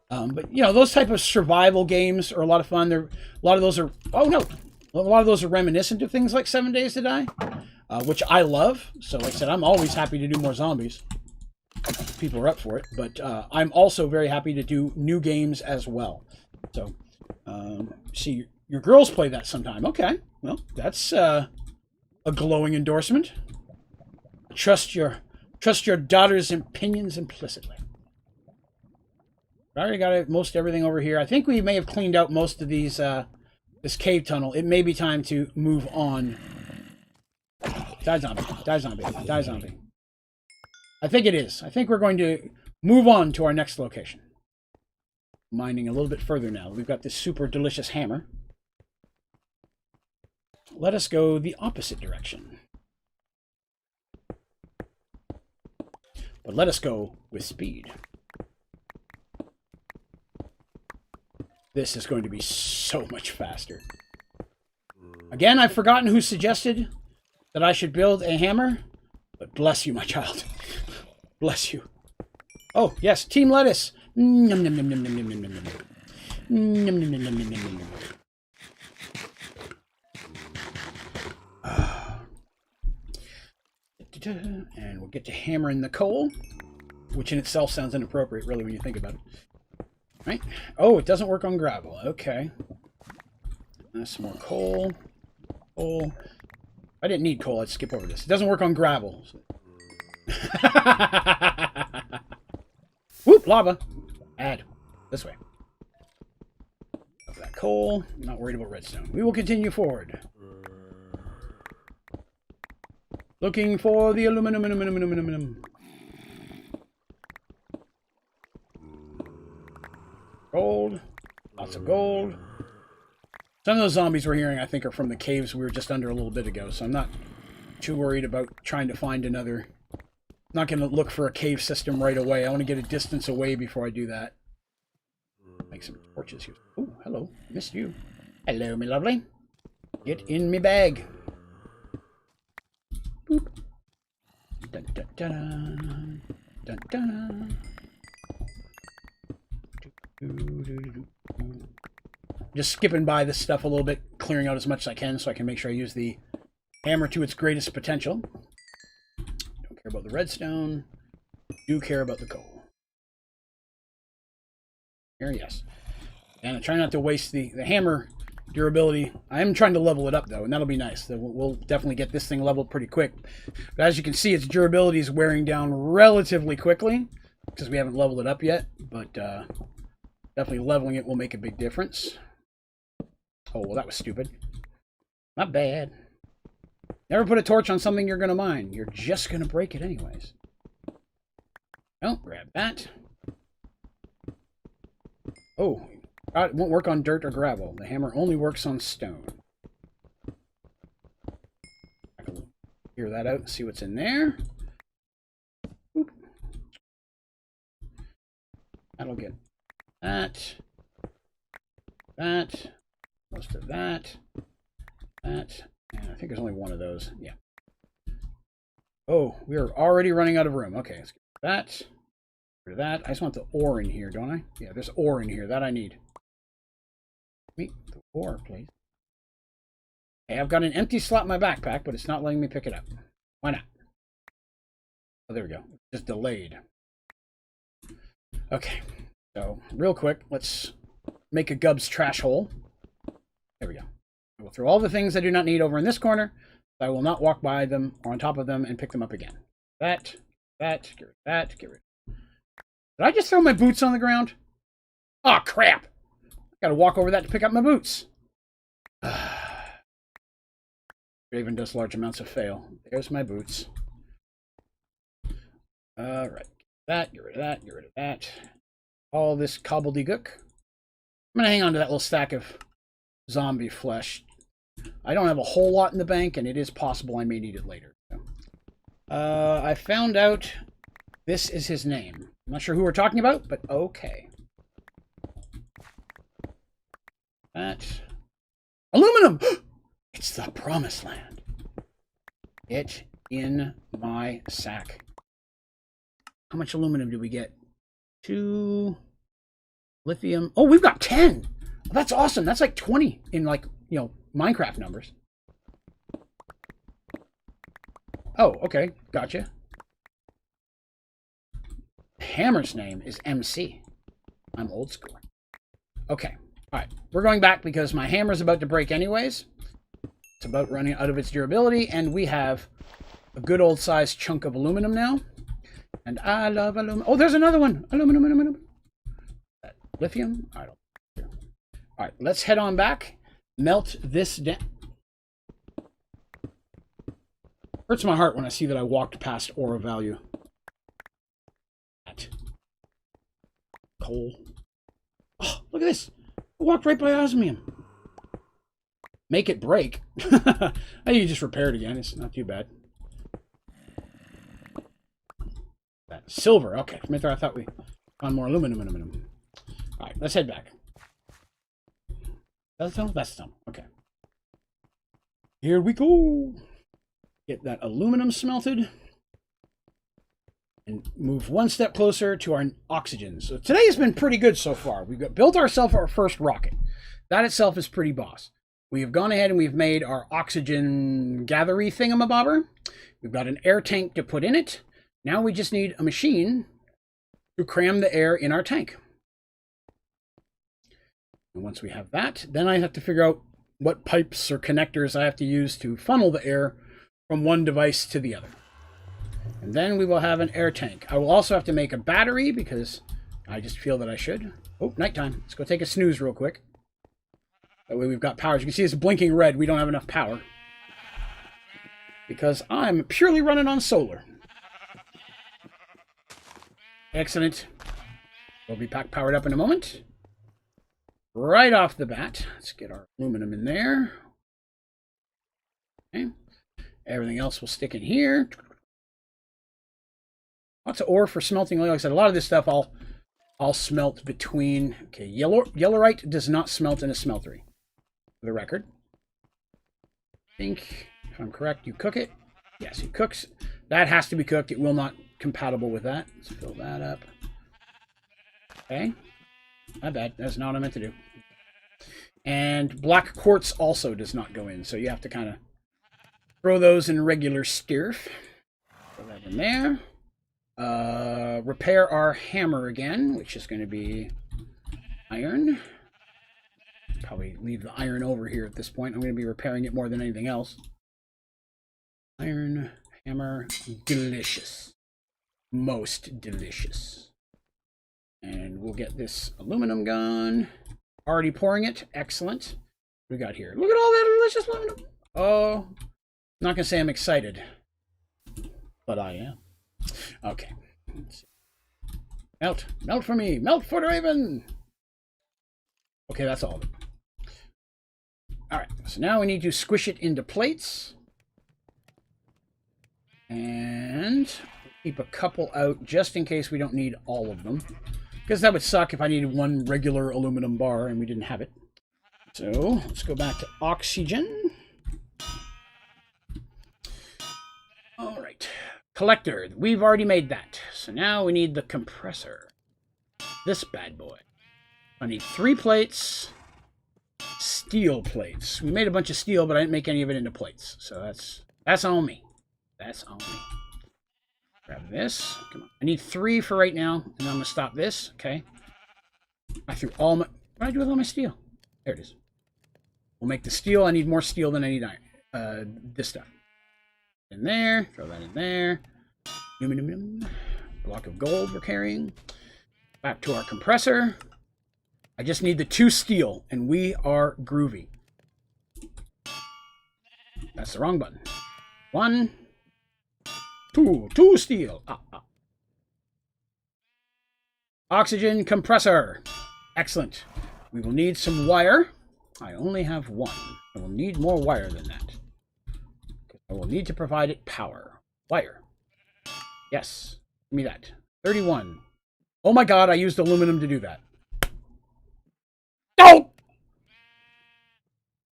A: But, those type of survival games are a lot of fun. A lot of those are... Oh, no. A lot of those are reminiscent of things like 7 Days to Die, which I love. So, like I said, I'm always happy to do more zombies. People are up for it. But I'm also very happy to do new games as well. So... see, your girls play that sometime. Okay, well, that's a glowing endorsement. Trust your daughter's opinions implicitly. I already got most everything over here. I think we may have cleaned out most of these this cave tunnel. It may be time to move on. Die zombie, die zombie, die zombie. I think it is. I think we're going to move on to our next location. Mining a little bit further now. We've got this super delicious hammer. Let us go the opposite direction. But let us go with speed. This is going to be so much faster. Again, I've forgotten who suggested that I should build a hammer, but bless you, my child. Bless you. Oh, yes, Team Lettuce. Nom, nom, nom, nom, nom, nom, nom, nom, nom. Nom, nom, nom, nom, nom, nom, nom, nom. And we'll get to hammering the coal, which in itself sounds inappropriate, really, when you think about it. Right? Oh, it doesn't work on gravel. Okay. Some more coal. Coal. If I didn't need coal, I'd skip over this. It doesn't work on gravel. Whoop, lava. Add. This way. Up that coal. I'm not worried about redstone. We will continue forward. Looking for the aluminum. Gold. Lots of gold. Some of those zombies we're hearing, I think, are from the caves we were just under a little bit ago, so I'm not too worried about trying to find another Not going to look for a cave system right away. I want to get a distance away before I do that. Make some torches here. Oh, hello. Missed you. Hello, me lovely. Get in me bag. Boop. Dun, dun, dun, dun, dun. Just skipping by this stuff a little bit, clearing out as much as I can so I can make sure I use the hammer to its greatest potential. Don't care about the redstone. Do care about the coal. Here, yes. And I try not to waste the hammer durability. I am trying to level it up, though, and that'll be nice. We'll definitely get this thing leveled pretty quick. But as you can see, its durability is wearing down relatively quickly because we haven't leveled it up yet. But definitely leveling it will make a big difference. Oh, well, that was stupid. Not bad. Never put a torch on something you're going to mine. You're just going to break it anyways. Oh, grab that. Oh, it won't work on dirt or gravel. The hammer only works on stone. I can clear that out and see what's in there. Boop. That'll get that. That. Most of that. That. And I think there's only one of those. Yeah. Oh, we are already running out of room. Okay, let's get that. Get rid of that. I just want the ore in here, don't I? Yeah, there's ore in here. That I need. Me, the ore, please. Okay, I've got an empty slot in my backpack, but it's not letting me pick it up. Why not? Oh, there we go. Just delayed. Okay. So, real quick, let's make a Gub's trash hole. There we go. I will throw all the things I do not need over in this corner. I will not walk by them or on top of them and pick them up again. That, get rid of that, get rid of. Did I just throw my boots on the ground? Oh, crap! I gotta walk over that to pick up my boots. Draven does large amounts of fail. There's my boots. Alright. Get rid of that, get rid of that. All this gobbledygook. I'm gonna hang on to that little stack of zombie flesh. I don't have a whole lot in the bank, and it is possible I may need it later. I found out this is his name. I'm not sure who we're talking about, but okay. That. Aluminum! It's the promised land. Get in my sack. How much aluminum do we get? 2 lithium. Oh, we've got 10! Well, that's awesome. That's like 20 in, like, you know, Minecraft numbers. Oh, okay. Gotcha. Hammer's name is MC. I'm old school. Okay. All right. We're going back because my hammer's about to break anyways. It's about running out of its durability, and we have a good old-sized chunk of aluminum now. And I love aluminum. Oh, there's another one. Aluminum. Lithium? I don't know. All right. Let's head on back. Melt this down. Hurts my heart when I see that I walked past ore of value. That. Coal. Oh, look at this. I walked right by osmium. Make it break. I think you just repair it again. It's not too bad. That silver. Okay. From there I thought we found more aluminum. All right. Let's head back. That's some. Okay. Here we go. Get that aluminum smelted. And move one step closer to our oxygen. So today has been pretty good so far. We've built ourselves our first rocket. That itself is pretty boss. We have gone ahead and we've made our oxygen gathery thingamabobber. We've got an air tank to put in it. Now we just need a machine to cram the air in our tank. And once we have that, then I have to figure out what pipes or connectors I have to use to funnel the air from one device to the other. And then we will have an air tank. I will also have to make a battery because I just feel that I should. Oh, nighttime. Let's go take a snooze real quick. That way we've got power. As you can see, it's blinking red. We don't have enough power. Because I'm purely running on solar. Excellent. We'll be powered up in a moment. Right off the bat. Let's get our aluminum in there. Okay. Everything else will stick in here. Lots of ore for smelting. Like I said, a lot of this stuff I'll smelt between... Okay, yellowite does not smelt in a smeltery. For the record. I think, if I'm correct, you cook it. Yes, it cooks. That has to be cooked. It will not compatible with that. Let's fill that up. Okay. My bad. That's not what I meant to do. And black quartz also does not go in, so you have to kind of throw those in regular stirf. Throw that in there. Repair our hammer again, which is going to be iron. Probably leave the iron over here at this point. I'm going to be repairing it more than anything else. Iron, hammer, delicious. Most delicious. And we'll get this aluminum gun. Already pouring it. Excellent. What we got here? Look at all that delicious aluminum. Oh, I'm not going to say I'm excited, but I am. Okay. Let's see. Melt. Melt for me. Melt for Draven. Okay, that's all of it. Alright, so now we need to squish it into plates. And keep a couple out just in case we don't need all of them. Because that would suck if I needed one regular aluminum bar and we didn't have it. So, let's go back to oxygen. Alright. Collector. We've already made that. So now we need the compressor. This bad boy. I need 3 plates. Steel plates. We made a bunch of steel, but I didn't make any of it into plates. So that's on me. That's on me. Grab this. Come on. I need 3 for right now, and then I'm going to stop this. Okay. I threw all my... What did I do with all my steel? There it is. We'll make the steel. I need more steel than I need iron. This stuff. In there. Throw that in there. Block of gold we're carrying. Back to our compressor. I just need the 2 steel, and we are groovy. That's the wrong button. 1, 2 steel. Oxygen compressor. Excellent. We will need some wire. I only have 1. I will need more wire than that. I will need to provide it power. Wire. Yes. Give me that. 31. Oh my god, I used aluminum to do that. Oh!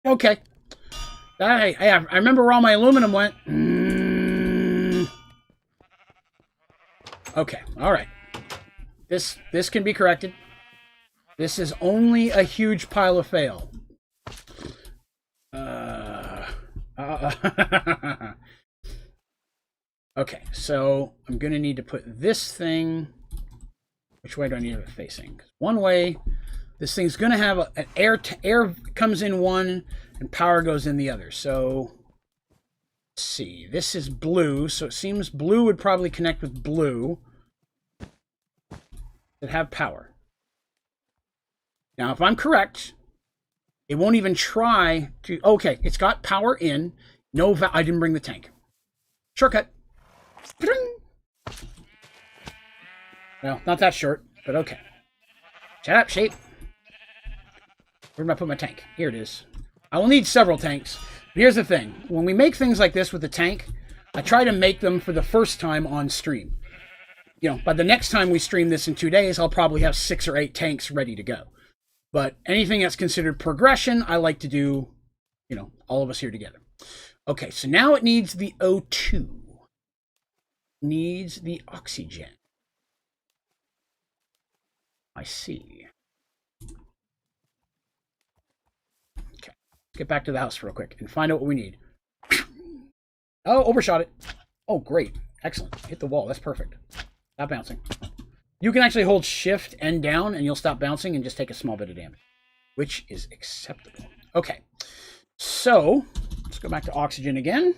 A: Okay. I remember where all my aluminum went. Okay, alright. This can be corrected. This is only a huge pile of fail. Okay, so I'm going to need to put this thing... Which way do I need it facing? One way... This thing's going to have an air comes in one and power goes in the other. So, let's see. This is blue, so it seems blue would probably connect with blue that have power. Now, if I'm correct, it won't even try to... Okay, it's got power in. No, I didn't bring the tank. Shortcut. Well, not that short, but okay. Shut up, shape. Where did I put my tank? Here it is. I will need several tanks. But here's the thing. When we make things like this with the tank, I try to make them for the first time on stream. You know, by the next time we stream this in 2 days, I'll probably have 6 or 8 tanks ready to go. But anything that's considered progression, I like to do, you know, all of us here together. Okay, so now it needs the O2. Needs the oxygen. I see. Get back to the house real quick and find out what we need. Oh, overshot it. Oh, great. Excellent. Hit the wall. That's perfect. Stop bouncing. You can actually hold shift and down and you'll stop bouncing and just take a small bit of damage, which is acceptable. Okay. So, let's go back to oxygen again.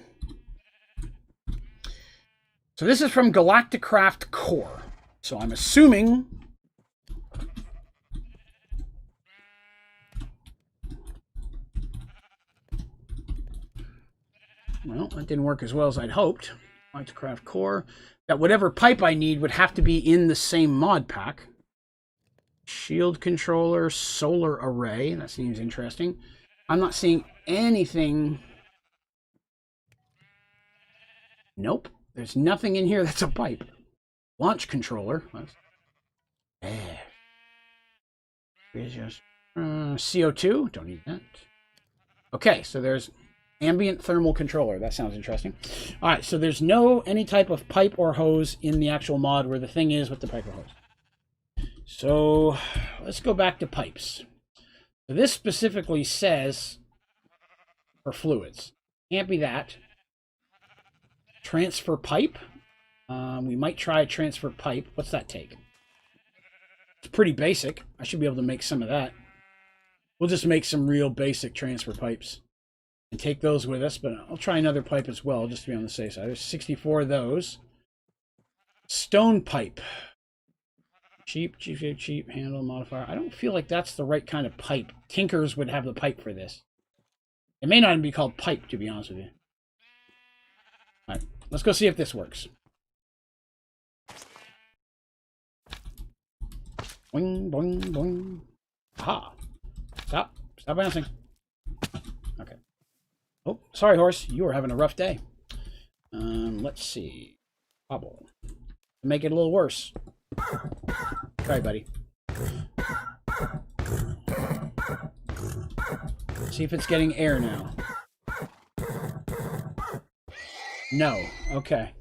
A: So this is from Galacticraft Core. So I'm assuming... Well, that didn't work as well as I'd hoped. Galacticraft Core. That whatever pipe I need would have to be in the same mod pack. Shield controller, solar array. That seems interesting. I'm not seeing anything. Nope. There's nothing in here that's a pipe. Launch controller. Yeah. CO2. Don't need that. Okay, so there's ambient thermal controller. That sounds interesting. All right, so there's no any type of pipe or hose in the actual mod where the thing is with the pipe or hose. So let's go back to pipes. So this specifically says for fluids. Can't be that. Transfer pipe. We might try transfer pipe. What's that take? It's pretty basic. I should be able to make some of that. We'll just make some real basic transfer pipes and take those with us, but I'll try another pipe as well, just to be on the safe side. There's 64 of those. Stone pipe. Cheap, cheap, cheap, handle modifier. I don't feel like that's the right kind of pipe. Tinkers would have the pipe for this. It may not even be called pipe, to be honest with you. All right, let's go see if this works. Boing, boing, boing. Aha. Stop. Stop bouncing. Okay. Oh, sorry, horse. You are having a rough day. Let's see. Bubble. Make it a little worse. Try, buddy. See if it's getting air now. No. Okay.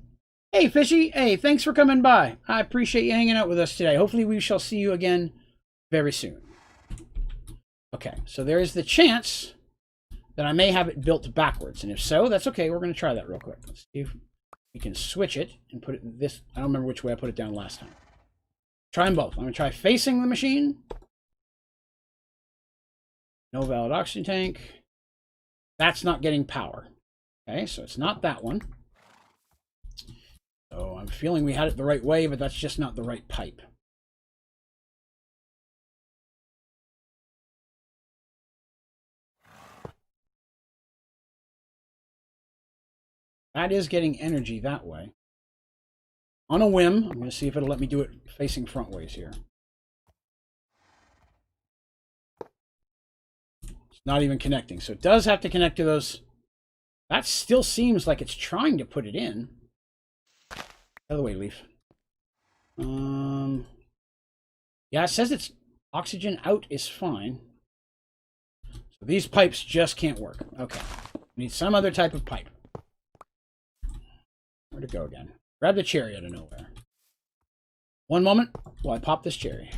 A: Hey, Fishy. Hey, thanks for coming by. I appreciate you hanging out with us today. Hopefully we shall see you again very soon. Okay, so there is the chance that I may have it built backwards. And if so, that's okay. We're going to try that real quick. Let's see if we can switch it and put it this. I don't remember which way I put it down last time. Try them both. I'm going to try facing the machine. No valid oxygen tank. That's not getting power. Okay, so it's not that one. So I'm feeling we had it the right way, but that's just not the right pipe. That is getting energy that way. On a whim, I'm going to see if it'll let me do it facing front ways here. It's not even connecting. So it does have to connect to those. That still seems like it's trying to put it in. Other way, Leaf. Yeah, it says it's oxygen out is fine. So these pipes just can't work. Okay. We need some other type of pipe. Where'd it go again? Grab the cherry out of nowhere. One moment while I pop this cherry.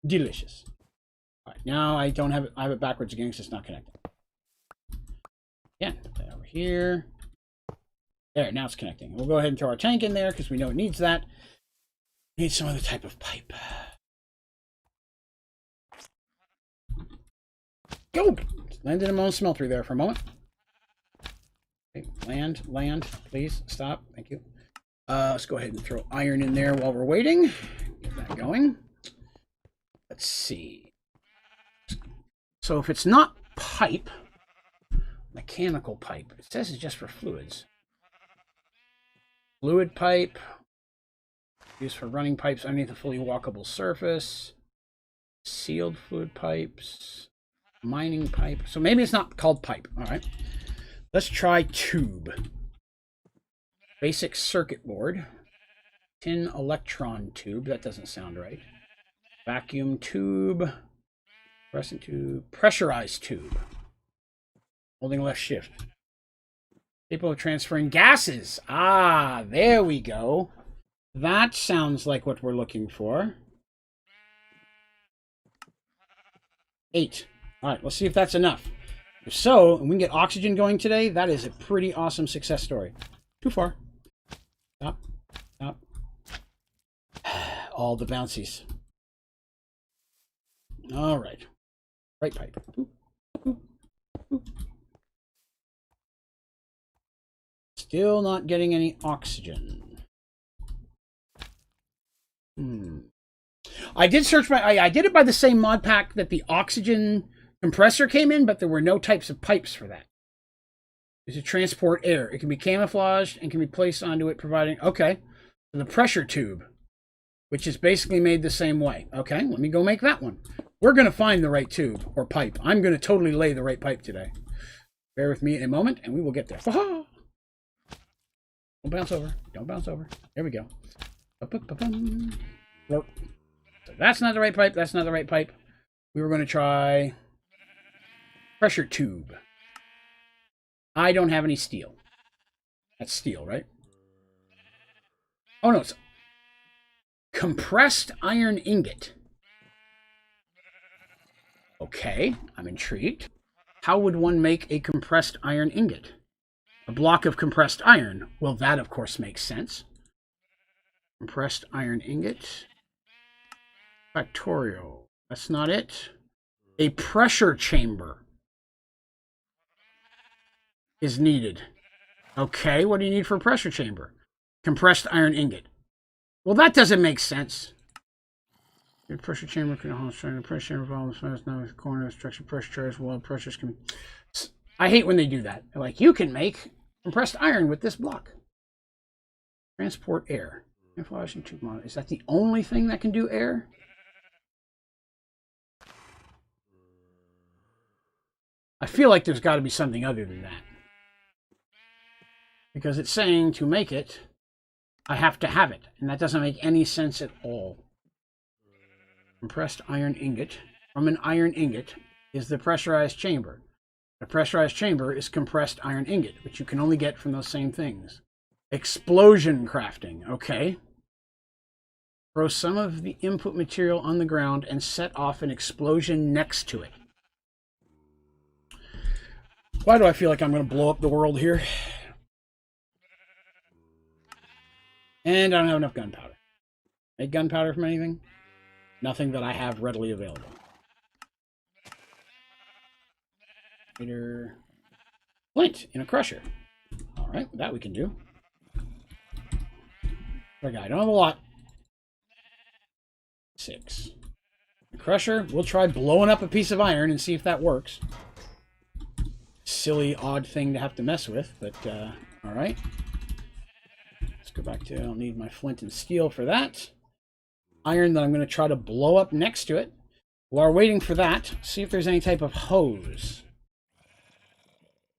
A: Delicious. All right, now I don't have it. I have it backwards again because it's not connected. Again, put that over here. There, now it's connecting. We'll go ahead and throw our tank in there because we know it needs that. Need some other type of pipe. Go! Landed in my own smeltery there for a moment. Okay, land, please, stop. Thank you. Let's go ahead and throw iron in there while we're waiting. Get that going. Let's see. So if it's not pipe, mechanical pipe, it says it's just for fluids. Fluid pipe, used for running pipes underneath a fully walkable surface. Sealed fluid pipes. Mining pipe. So maybe it's not called pipe. All right. Let's try tube. Basic circuit board. Tin electron tube. That doesn't sound right. Vacuum tube. Fluorescent tube. Pressurized tube. Holding left shift. Capable of transferring gases. Ah, there we go. That sounds like what we're looking for. 8. All right, let's see if that's enough. If so, and we can get oxygen going today, that is a pretty awesome success story. Too far. Stop. Stop. All the bouncies. All right. Right pipe. Boop, boop, boop. Still not getting any oxygen. I did search I did it by the same mod pack that the oxygen compressor came in, but there were no types of pipes for that. It's to transport air. It can be camouflaged and can be placed onto it, providing... Okay. The pressure tube, which is basically made the same way. Okay, let me go make that one. We're going to find the right tube or pipe. I'm going to totally lay the right pipe today. Bear with me a moment, and we will get there. Don't bounce over. Don't bounce over. There we go. So that's not the right pipe. That's not the right pipe. We were going to try pressure tube. I don't have any steel. That's steel, right? Oh, no. It's compressed iron ingot. Okay. I'm intrigued. How would one make a compressed iron ingot? A block of compressed iron. Well, that, of course, makes sense. Compressed iron ingot. Factorial. That's not it. A pressure chamber is needed. Okay, what do you need for a pressure chamber? Compressed iron ingot. Well, that doesn't make sense. The pressure chamber can hold strong. Pressure chamber volume is now corner structure pressure charge. Well, pressures can. I hate when they do that. They're like, you can make compressed iron with this block. Transport air. Is that the only thing that can do air? I feel like there's got to be something other than that. Because it's saying to make it, I have to have it. And that doesn't make any sense at all. Compressed iron ingot. From an iron ingot is the pressurized chamber. The pressurized chamber is compressed iron ingot, which you can only get from those same things. Explosion crafting. Okay. Throw some of the input material on the ground and set off an explosion next to it. Why do I feel like I'm going to blow up the world here? And I don't have enough gunpowder. Make gunpowder from anything? Nothing that I have readily available. Flint in a crusher. Alright, that we can do. Okay, I don't have a lot. 6. The crusher, we'll try blowing up a piece of iron and see if that works. Silly, odd thing to have to mess with, but alright. Let's go back to, I don't need my flint and steel for that. Iron that I'm going to try to blow up next to it. While we're waiting for that, see if there's any type of hose.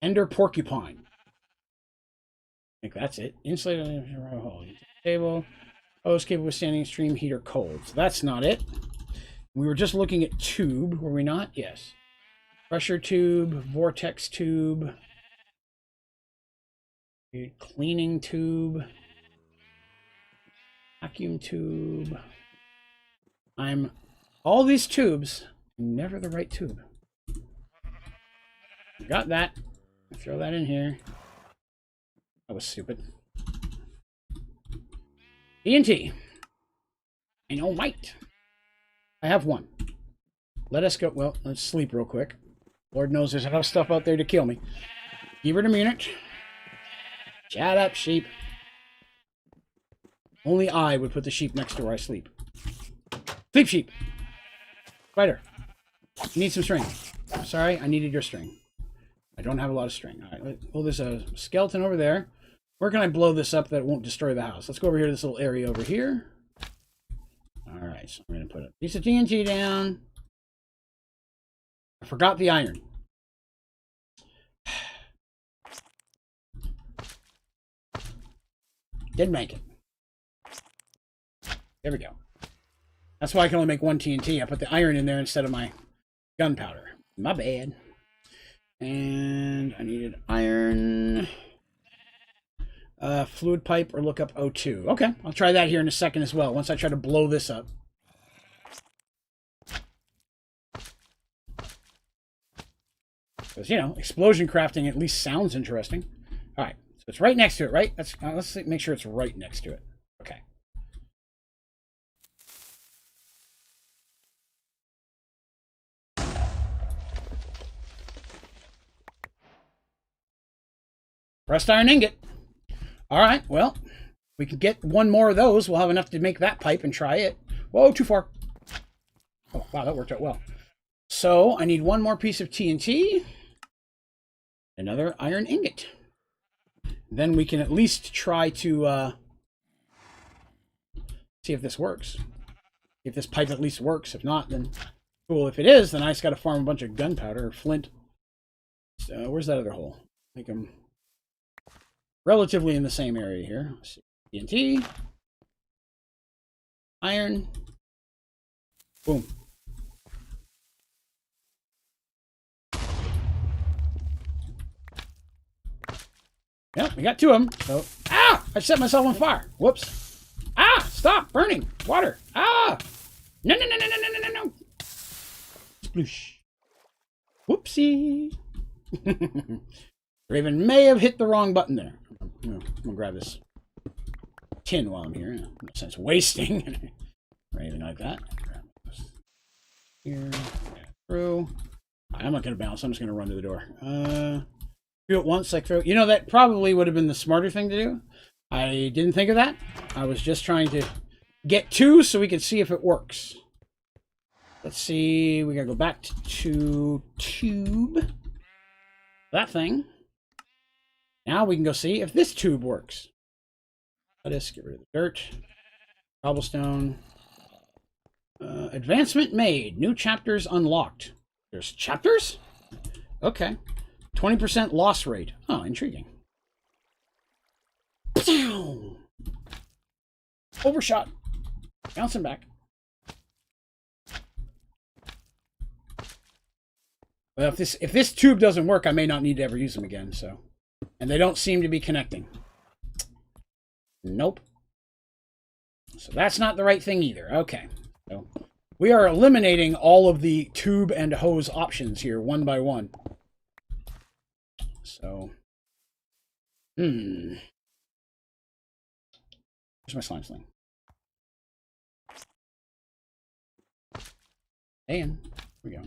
A: Ender porcupine. I think that's it. Insulated hole. Table. Hose capable of withstanding extreme heat or cold. So that's not it. We were just looking at tube, were we not? Yes. Pressure tube, vortex tube, cleaning tube, vacuum tube. All these tubes, never the right tube. Got that. Throw that in here. That was stupid. TNT. And all white. I have one. Let us go. Well, let's sleep real quick. Lord knows there's enough stuff out there to kill me. Give it a minute. Shut up, sheep. Only I would put the sheep next to where I sleep. Sleep, sheep. Spider. You need some string. I'm sorry, I needed your string. I don't have a lot of string. All right, well, there's a skeleton over there. Where can I blow this up that it won't destroy the house? Let's go over here to this little area over here. All right, so I'm going to put a piece of TNT down. I forgot the iron. Didn't make it. There we go. That's why I can only make one TNT. I put the iron in there instead of my gunpowder. My bad. And I needed iron. Fluid pipe or look up O2. Okay, I'll try that here in a second as well, once I try to blow this up. Because, you know, explosion crafting at least sounds interesting. All right, so it's right next to it, right? Let's make sure it's right next to it. Okay. Pressed iron ingot. All right, well, we can get one more of those. We'll have enough to make that pipe and try it. Whoa, too far. Oh, wow, that worked out well. So I need one more piece of TNT. Another iron ingot. Then we can at least try to see if this works. If this pipe at least works. If not, then cool. If it is, then I just got to farm a bunch of gunpowder or flint. Where's that other hole? Make them... relatively in the same area here. Let's see. TNT. Iron. Boom. Yep, we got 2 of them. So, I set myself on fire. Whoops. Stop burning. Water. No. Sploosh. Whoopsie. Draven may have hit the wrong button there. I'm gonna grab this tin while I'm here. No sense wasting or anything like that. Grab this here. Through. I'm not gonna bounce. I'm just gonna run to the door. Do it once, like throw. You know, that probably would have been the smarter thing to do. I didn't think of that. I was just trying to get 2 so we could see if it works. Let's see. We gotta go back to tube. That thing. Now we can go see if this tube works. Let us get rid of the dirt. Cobblestone. Advancement made. New chapters unlocked. There's chapters? Okay. 20% loss rate. Oh, intriguing. Overshot. Bouncing back. Well, if this tube doesn't work, I may not need to ever use them again, so. And they don't seem to be connecting. Nope. So that's not the right thing either. Okay. So we are eliminating all of the tube and hose options here, one by one. So, where's my slime sling? And here we go.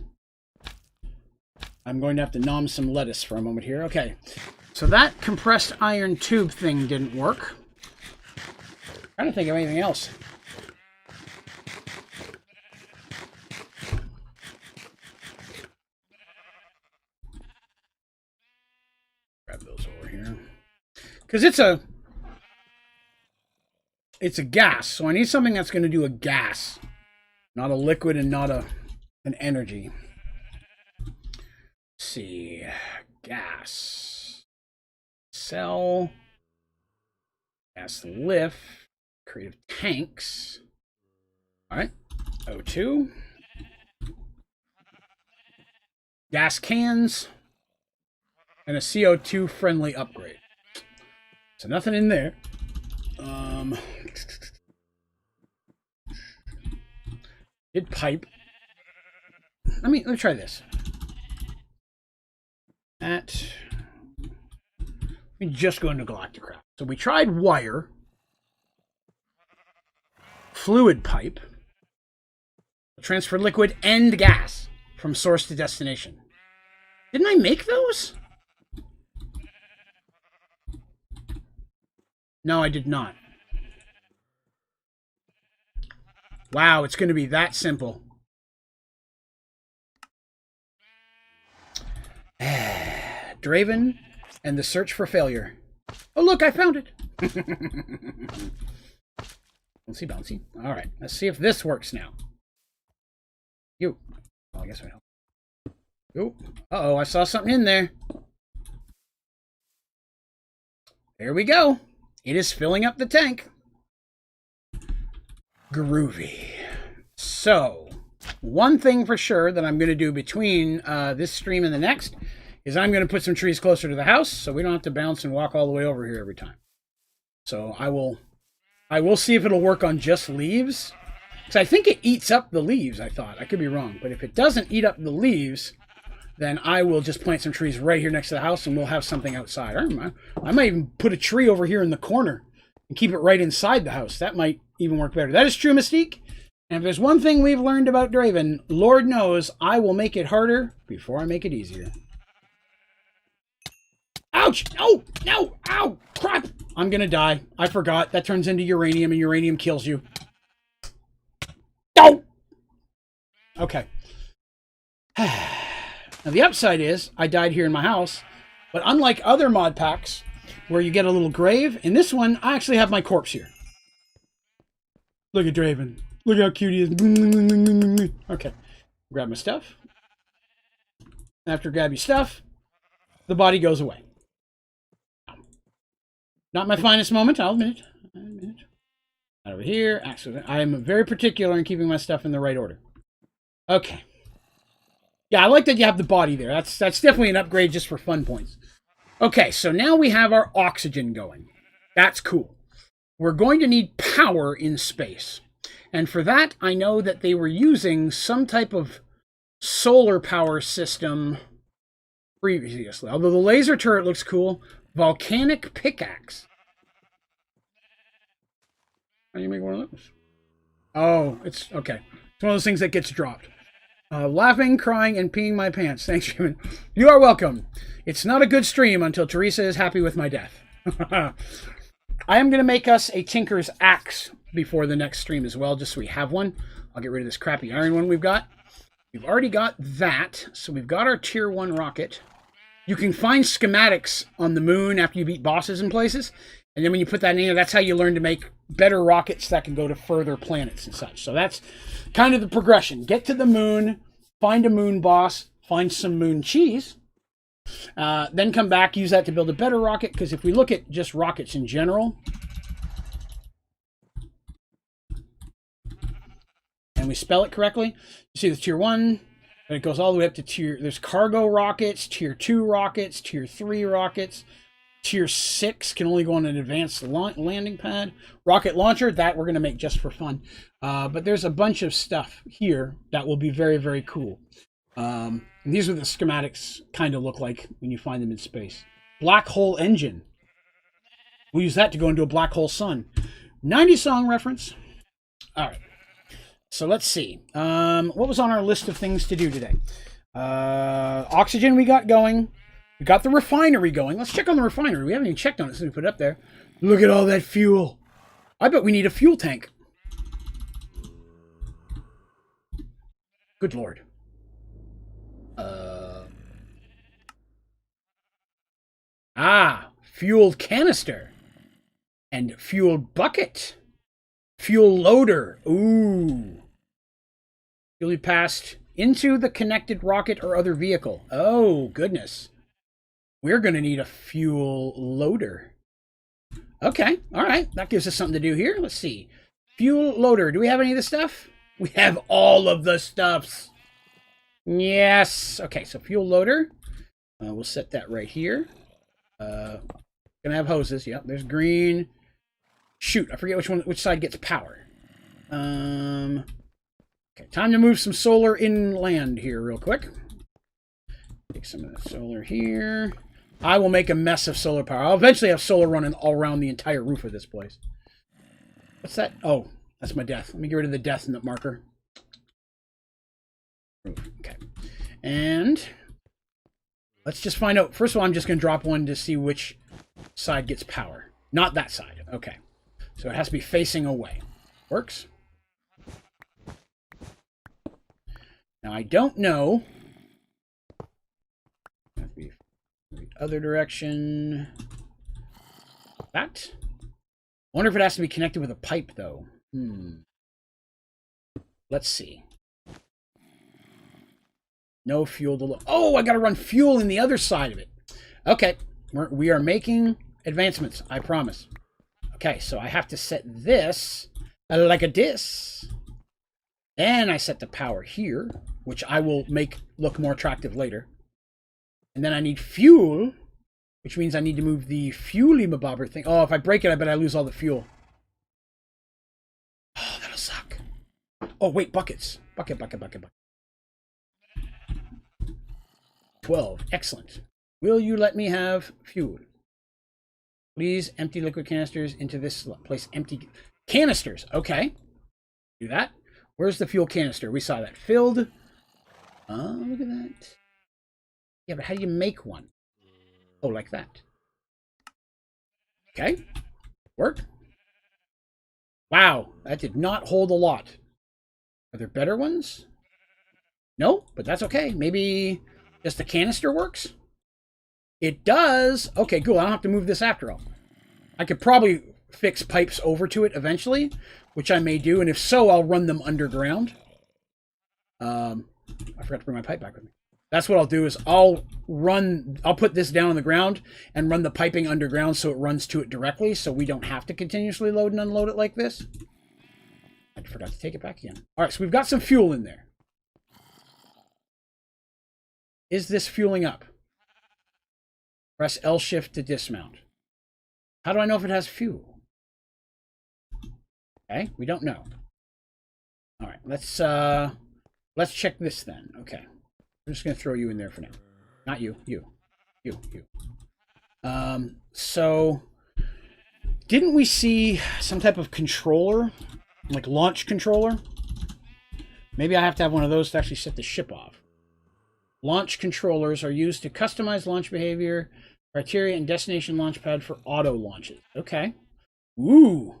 A: I'm going to have to nom some lettuce for a moment here. Okay, so that compressed iron tube thing didn't work. I'm trying to think of anything else. Grab those over here. Because it's a gas, so I need something that's going to do a gas. Not a liquid and not an energy. Let's see. Gas. Cell. Gas lift. Creative tanks. Alright. O2. Gas cans. And a CO2 friendly upgrade. So nothing in there. Did pipe. Let me try this. Let me just go into Galacticraft. So we tried wire, fluid pipe, transfer liquid and gas from source to destination. Didn't I make those? No, I did not. Wow, it's going to be that simple. Draven and the search for failure. Oh, look, I found it. Bouncy, bouncy. All right, let's see if this works now. You. Oh, I guess I help. Oh, uh-oh, I saw something in there. There we go. It is filling up the tank. Groovy. So, one thing for sure that I'm going to do between this stream and the next is I'm going to put some trees closer to the house so we don't have to bounce and walk all the way over here every time. So I will see if it'll work on just leaves. Because I think it eats up the leaves, I thought. I could be wrong. But if it doesn't eat up the leaves, then I will just plant some trees right here next to the house and we'll have something outside. I might even put a tree over here in the corner and keep it right inside the house. That might even work better. That is true, Mystique. And if there's one thing we've learned about Draven, Lord knows I will make it harder before I make it easier. Ouch! No! No! Ow! Crap! I'm gonna die. I forgot. That turns into uranium, and uranium kills you. No! Okay. Now, the upside is, I died here in my house, but unlike other mod packs, where you get a little grave, in this one, I actually have my corpse here. Look at Draven. Look how cute he is. Okay. Grab my stuff. After grab your stuff, the body goes away. Not my finest moment, I'll admit it. Over here, accident. I am very particular in keeping my stuff in the right order. Okay. Yeah, I like that you have the body there. That's definitely an upgrade just for fun points. Okay, so now we have our oxygen going. That's cool. We're going to need power in space. And for that, I know that they were using some type of solar power system previously. Although the laser turret looks cool. Volcanic pickaxe. How do you make one of those? Oh, it's okay. It's one of those things that gets dropped. Laughing, crying, and peeing my pants. Thanks, Draven. You are welcome. It's not a good stream until Teresa is happy with my death. I am going to make us a Tinker's Axe before the next stream as well, just so we have one. I'll get rid of this crappy iron one we've got. We've already got that. So we've got our tier 1 rocket. You can find schematics on the moon after you beat bosses in places. And then when you put that in there, that's how you learn to make better rockets that can go to further planets and such. So that's kind of the progression. Get to the moon, find a moon boss, find some moon cheese, then come back, use that to build a better rocket. Because if we look at just rockets in general, and we spell it correctly, you see the tier 1, and it goes all the way up to tier, there's cargo rockets, tier 2 rockets, tier 3 rockets. Tier 6 can only go on an advanced landing pad. Rocket launcher, that we're going to make just for fun. But there's a bunch of stuff here that will be very, very cool. And these are the schematics kind of look like when you find them in space. Black hole engine. We'll use that to go into a black hole sun. 90s song reference. All right. So let's see. What was on our list of things to do today? Oxygen we got going. We got the refinery going. Let's check on the refinery. We haven't even checked on it since we put it up there. Look at all that fuel. I bet we need a fuel tank. Good Lord. Fuel canister. And fuel bucket. Fuel loader. Ooh. You'll be passed into the connected rocket or other vehicle. Oh, goodness. We're going to need a fuel loader. Okay, all right. That gives us something to do here. Let's see. Fuel loader. Do we have any of the stuff? We have all of the stuffs. Yes. Okay, so fuel loader. We'll set that right here. Gonna have hoses. Yep, there's green. Shoot, I forget which side gets power. Okay, time to move some solar inland here real quick. Take some of the solar here. I will make a mess of solar power. I'll eventually have solar running all around the entire roof of this place. What's that? Oh, that's my death. Let me get rid of the death in the marker. Okay. And let's just find out. First of all, I'm just going to drop one to see which side gets power. Not that side. Okay. So it has to be facing away. Works. Now, I don't know. The other direction. That. I wonder if it has to be connected with a pipe, though. Let's see. No fuel to load. Oh, I got to run fuel in the other side of it. Okay. We are making advancements, I promise. Okay, so I have to set this like a this. And I set the power here, which I will make look more attractive later. And then I need fuel, which means I need to move the fuelie bobber thing. Oh, if I break it, I bet I lose all the fuel. Oh, that'll suck. Oh, wait, buckets. Bucket. 12. Excellent. Will you let me have fuel? Please empty liquid canisters into this place. Empty canisters. Okay. Do that. Where's the fuel canister? We saw that. Filled. Oh, look at that. Yeah, but how do you make one? Oh, like that. Okay. Work. Wow, that did not hold a lot. Are there better ones? No, but that's okay. Maybe just the canister works? It does. Okay, cool. I don't have to move this after all. I could probably fix pipes over to it eventually, which I may do. And if so, I'll run them underground. I forgot to bring my pipe back with me. That's what I'll do is I'll put this down on the ground and run the piping underground so it runs to it directly so we don't have to continuously load and unload it like this. I forgot to take it back again. All right, so we've got some fuel in there. Is this fueling up? Press L shift to dismount. How do I know if it has fuel? Okay, we don't know. All right, let's check this then. Okay, I'm just gonna throw you in there for now. Not you, you. So didn't we see some type of controller, like launch controller? Maybe I have to have one of those to actually set the ship off. Launch controllers are used to customize launch behavior, criteria, and destination launch pad for auto launches. Okay. Ooh.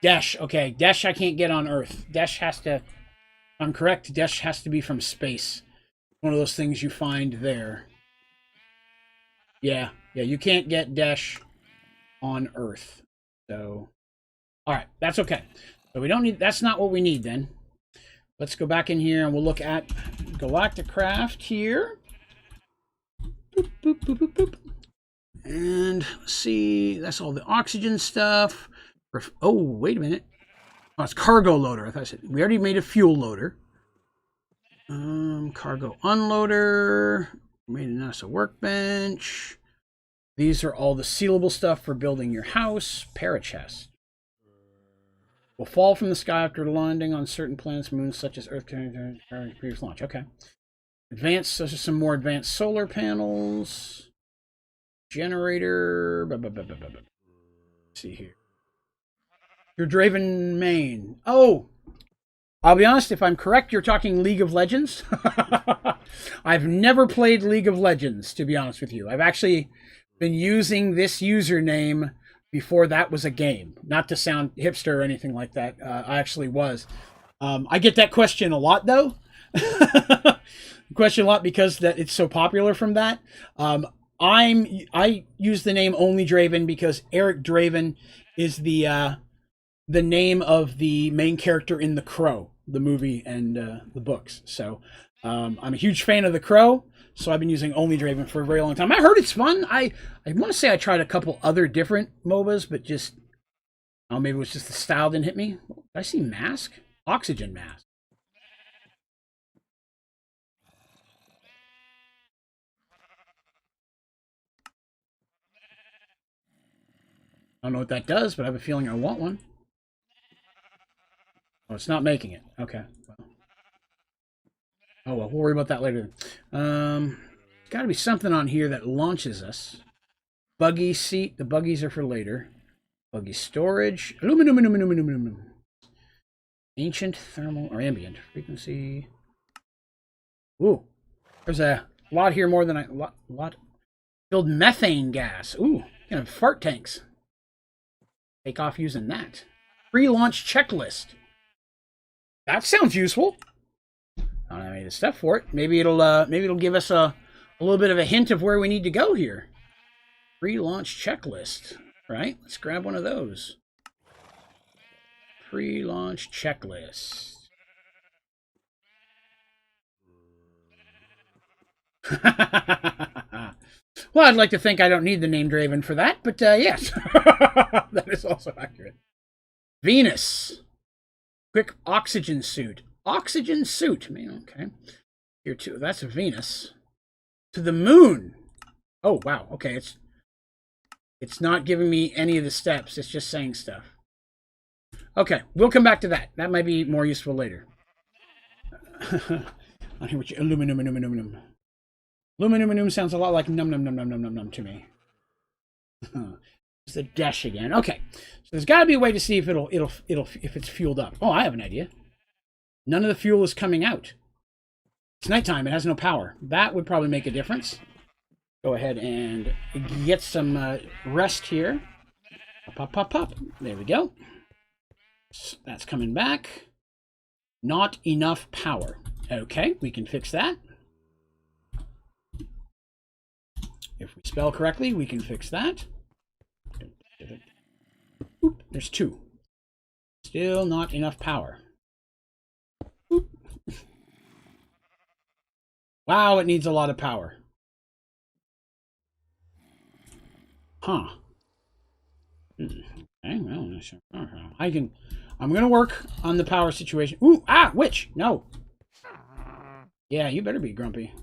A: Dash. Okay. Dash I can't get on Earth. Dash has to, if I'm correct, Dash has to be from space. One of those things you find there. Yeah. Yeah, you can't get Dash on Earth. So, all right. That's okay. So we don't need, that's not what we need then. Let's go back in here and we'll look at Galacticraft here. Boop, boop, boop, boop, boop. And let's see, that's all the oxygen stuff. Oh, wait a minute. Oh, it's cargo loader. I thought I said we already made a fuel loader. Cargo unloader. Made a NASA workbench. These are all the sealable stuff for building your house. Parachest. Will fall from the sky after landing on certain planets, moons such as Earth, previous launch. Okay. Advanced, those are some more advanced solar panels. Generator. Let's see here. Your Draven main. Oh! I'll be honest, if I'm correct, you're talking League of Legends. I've never played League of Legends, to be honest with you. I've actually been using this username before that was a game. Not to sound hipster or anything like that. I actually was. I get that question a lot, though. Question a lot because that it's so popular from that. I use the name Onlydraven because Eric Draven is the name of the main character in The Crow, the movie and the books. So I'm a huge fan of The Crow. So I've been using Onlydraven for a very long time. I heard it's fun. I want to say I tried a couple other different MOBAs, but just, oh, maybe it was just the style didn't hit me. Did I see mask? Oxygen mask. I don't know what that does, but I have a feeling I want one. Oh, it's not making it. Okay. Oh, well, we'll worry about that later. Got to be something on here that launches us. Buggy seat. The buggies are for later. Buggy storage. Aluminum. Ancient thermal or ambient frequency. Ooh, there's a lot here more than I lot. Build methane gas. Ooh, you know, fart tanks. Take off using that. Pre-launch checklist. That sounds useful. I don't have any of the stuff for it. Maybe it'll give us a little bit of a hint of where we need to go here. Pre-launch checklist. Right? Let's grab one of those. Pre-launch checklist. Well, I'd like to think I don't need the name Draven for that, but yes. That is also accurate. Venus. Quick oxygen suit. Oxygen suit. I mean, okay. Here too. That's Venus. To the moon. Oh, wow. Okay, it's not giving me any of the steps. It's just saying stuff. Okay, we'll come back to that. That might be more useful later. I hear what you aluminum. Aluminum sounds a lot like num to me. It's the dash again. Okay, so there's got to be a way to see if if it's fueled up. Oh, I have an idea. None of the fuel is coming out. It's nighttime. It has no power. That would probably make a difference. Go ahead and get some rest here. Pop. There we go. That's coming back. Not enough power. Okay, we can fix that. If we spell correctly, we can fix that. Oop, there's two. Still not enough power. Oop. Wow, it needs a lot of power. Huh. Okay, well, I'm gonna work on the power situation. Ooh, witch! No. Yeah, you better be grumpy.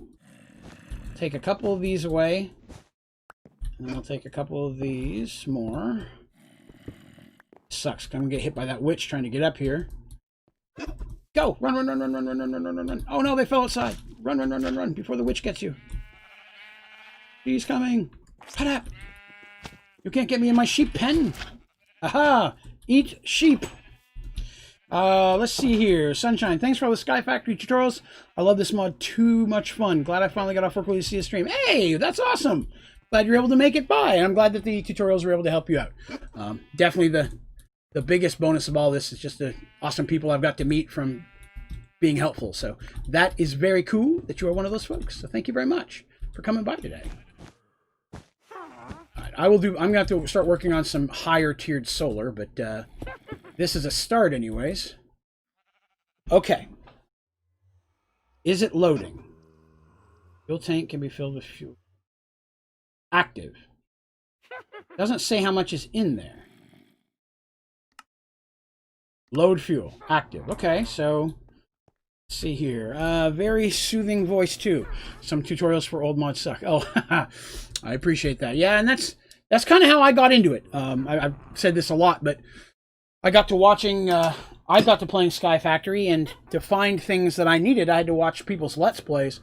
A: Take a couple of these away. And then I'll take a couple of these more. Sucks. I'm gonna get hit by that witch trying to get up here. Go! Run, run, run, run, run, run, run, run, run, run, run. Oh no, they fell outside. Run, run, run, run, run, before the witch gets you. She's coming. Shut up. You can't get me in my sheep pen. Aha! Eat sheep. Let's see here. Sunshine, thanks for all the Sky Factory tutorials. I love this mod. Too much fun. Glad I finally got off work to see a stream. Hey, that's awesome. Glad you're able to make it by. And I'm glad that the tutorials were able to help you out. Definitely the biggest bonus of all this is just the awesome people I've got to meet from being helpful. So that is very cool that you are one of those folks. So thank you very much for coming by today. I'm going to have to start working on some higher tiered solar, but this is a start anyways. Okay. Is it loading? Fuel tank can be filled with fuel. Active. Doesn't say how much is in there. Load fuel. Active. Okay, so let's see here. Very soothing voice too. Some tutorials for old mods suck. Oh, I appreciate that. Yeah, and that's kind of how I got into it. I've said this a lot, but I got to watching, I got to playing Sky Factory, and to find things that I needed, I had to watch people's Let's Plays.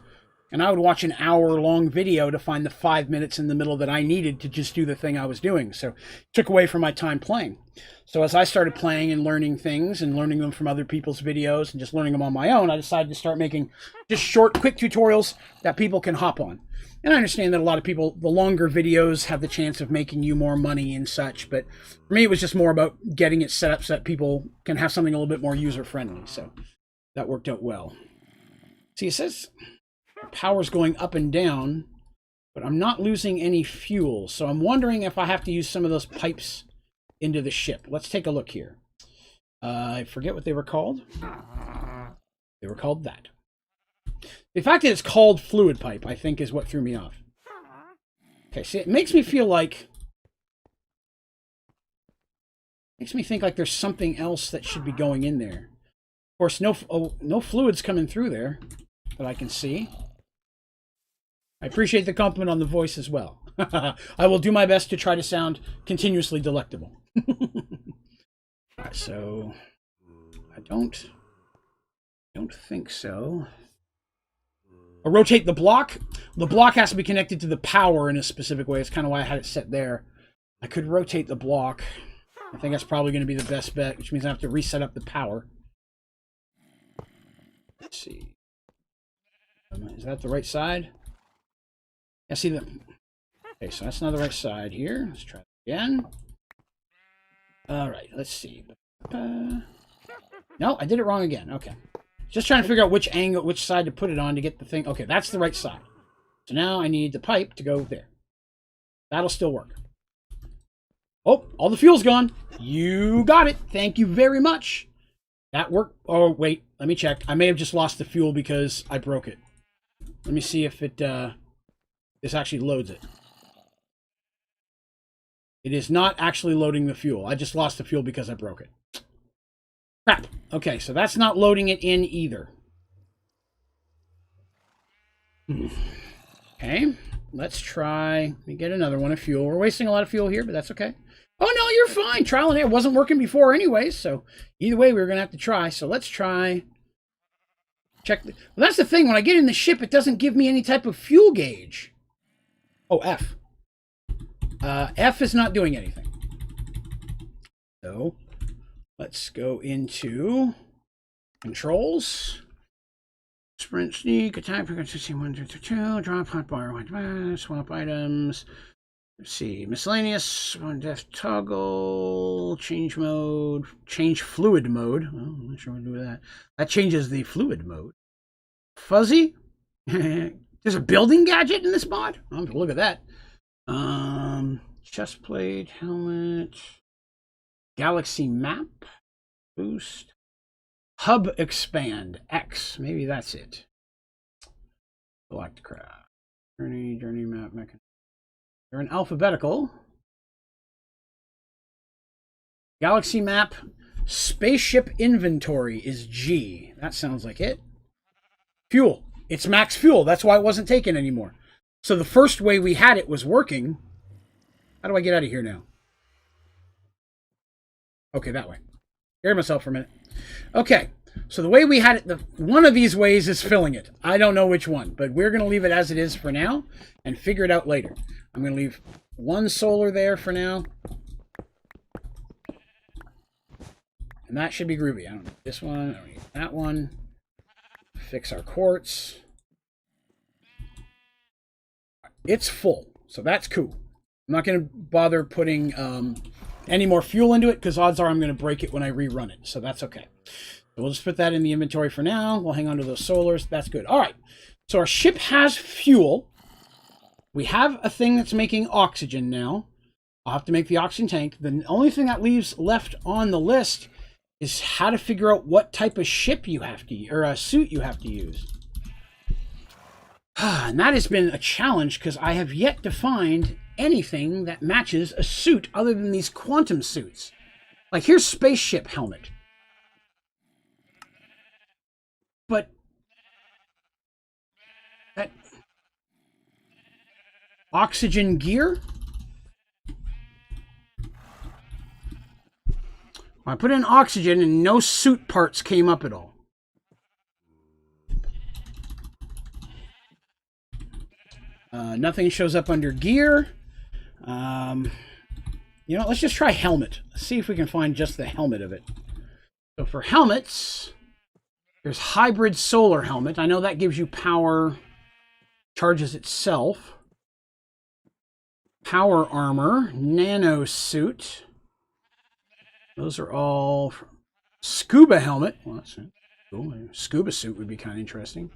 A: And I would watch an hour-long video to find the 5 minutes in the middle that I needed to just do the thing I was doing. So it took away from my time playing. So as I started playing and learning things and learning them from other people's videos and just learning them on my own, I decided to start making just short, quick tutorials that people can hop on. And I understand that a lot of people, the longer videos have the chance of making you more money and such. But for me, it was just more about getting it set up so that people can have something a little bit more user-friendly. So that worked out well. See, it says power's going up and down, but I'm not losing any fuel. So I'm wondering if I have to use some of those pipes into the ship. Let's take a look here. I forget what they were called. They were called that. The fact that it's called fluid pipe, I think, is what threw me off. Okay, see, it makes me feel like... Makes me think like there's something else that should be going in there. Of course, no fluids coming through there that I can see. I appreciate the compliment on the voice as well. I will do my best to try to sound continuously delectable. Alright, so I don't think so. I'll rotate the block. The block has to be connected to the power in a specific way. It's kind of why I had it set there. I could rotate the block. I think that's probably going to be the best bet, which means I have to reset up the power. Let's see. Is that the right side? Yeah, see the... Okay, so that's not the right side here. Let's try it again. Alright, let's see. No, I did it wrong again. Okay. Just trying to figure out which angle, which side to put it on to get the thing. Okay, that's the right side. So now I need the pipe to go there. That'll still work. Oh, all the fuel's gone. You got it. Thank you very much. That worked. Oh, wait. Let me check. I may have just lost the fuel because I broke it. Let me see if it... this actually loads it. It is not actually loading the fuel. I just lost the fuel because I broke it. Crap. Okay, so that's not loading it in either. Okay, let's try. Let me get another one of fuel. We're wasting a lot of fuel here, but that's okay. Oh, no, you're fine. Trial and error. It wasn't working before anyways, so either way, we were going to have to try. So let's try. Check. Well, that's the thing. When I get in the ship, it doesn't give me any type of fuel gauge. Oh, F. F is not doing anything. So let's go into controls. Sprint, sneak, attack, frequency 1, 2, 2, drop, hotbar, swap items. Let's see, miscellaneous, one def toggle, change mode, change fluid mode. Oh, I'm not sure what to do with that. That changes the fluid mode. Fuzzy. There's a building gadget in this mod. Oh, look at that. Chest plate, helmet, galaxy map, boost, hub expand X. Maybe that's it. Galacticraft. Journey map mechanism. They're in alphabetical. Galaxy map. Spaceship inventory is G. That sounds like it. Fuel. It's max fuel. That's why it wasn't taken anymore. So the first way we had it was working. How do I get out of here now? Okay, that way. Scared myself for a minute. Okay, so the way we had it, one of these ways is filling it. I don't know which one, but we're going to leave it as it is for now and figure it out later. I'm going to leave one solar there for now. And that should be groovy. I don't need this one. I don't need that one. Fix our quartz. It's full, so that's cool. I'm not going to bother putting any more fuel into it because odds are I'm going to break it when I rerun it, so that's okay. So we'll just put that in the inventory for now. We'll hang on to those solars. That's good. All right, so our ship has fuel. We have a thing that's making oxygen now. I'll have to make the oxygen tank. The only thing that leaves left on the list is how to figure out what type of ship you have to, or a suit you have to use. And that has been a challenge because I have yet to find anything that matches a suit other than these quantum suits. Like here's spaceship helmet. But that oxygen gear? I put in oxygen and no suit parts came up at all. Nothing shows up under gear. You know, let's just try helmet. Let's see if we can find just the helmet of it. So for helmets, there's hybrid solar helmet. I know that gives you power, charges itself. Power armor, nano suit. Those are all scuba helmet. Well, that's cool. Scuba suit would be kind of interesting.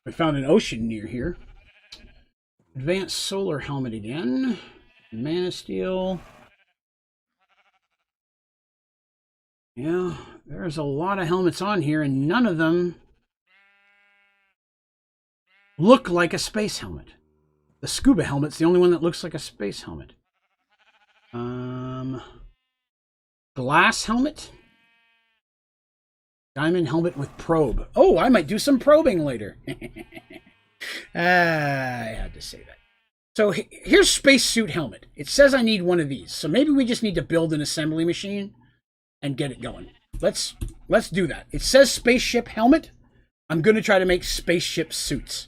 A: We found an ocean near here. Advanced solar helmet again. Mana steel. Yeah, there's a lot of helmets on here, and none of them look like a space helmet. The scuba helmet's the only one that looks like a space helmet. Glass helmet. Diamond helmet with probe. Oh, I might do some probing later. I had to say that. So here's spacesuit helmet. It says I need one of these. So maybe we just need to build an assembly machine and get it going. Let's do that. It says spaceship helmet. I'm going to try to make spaceship suits.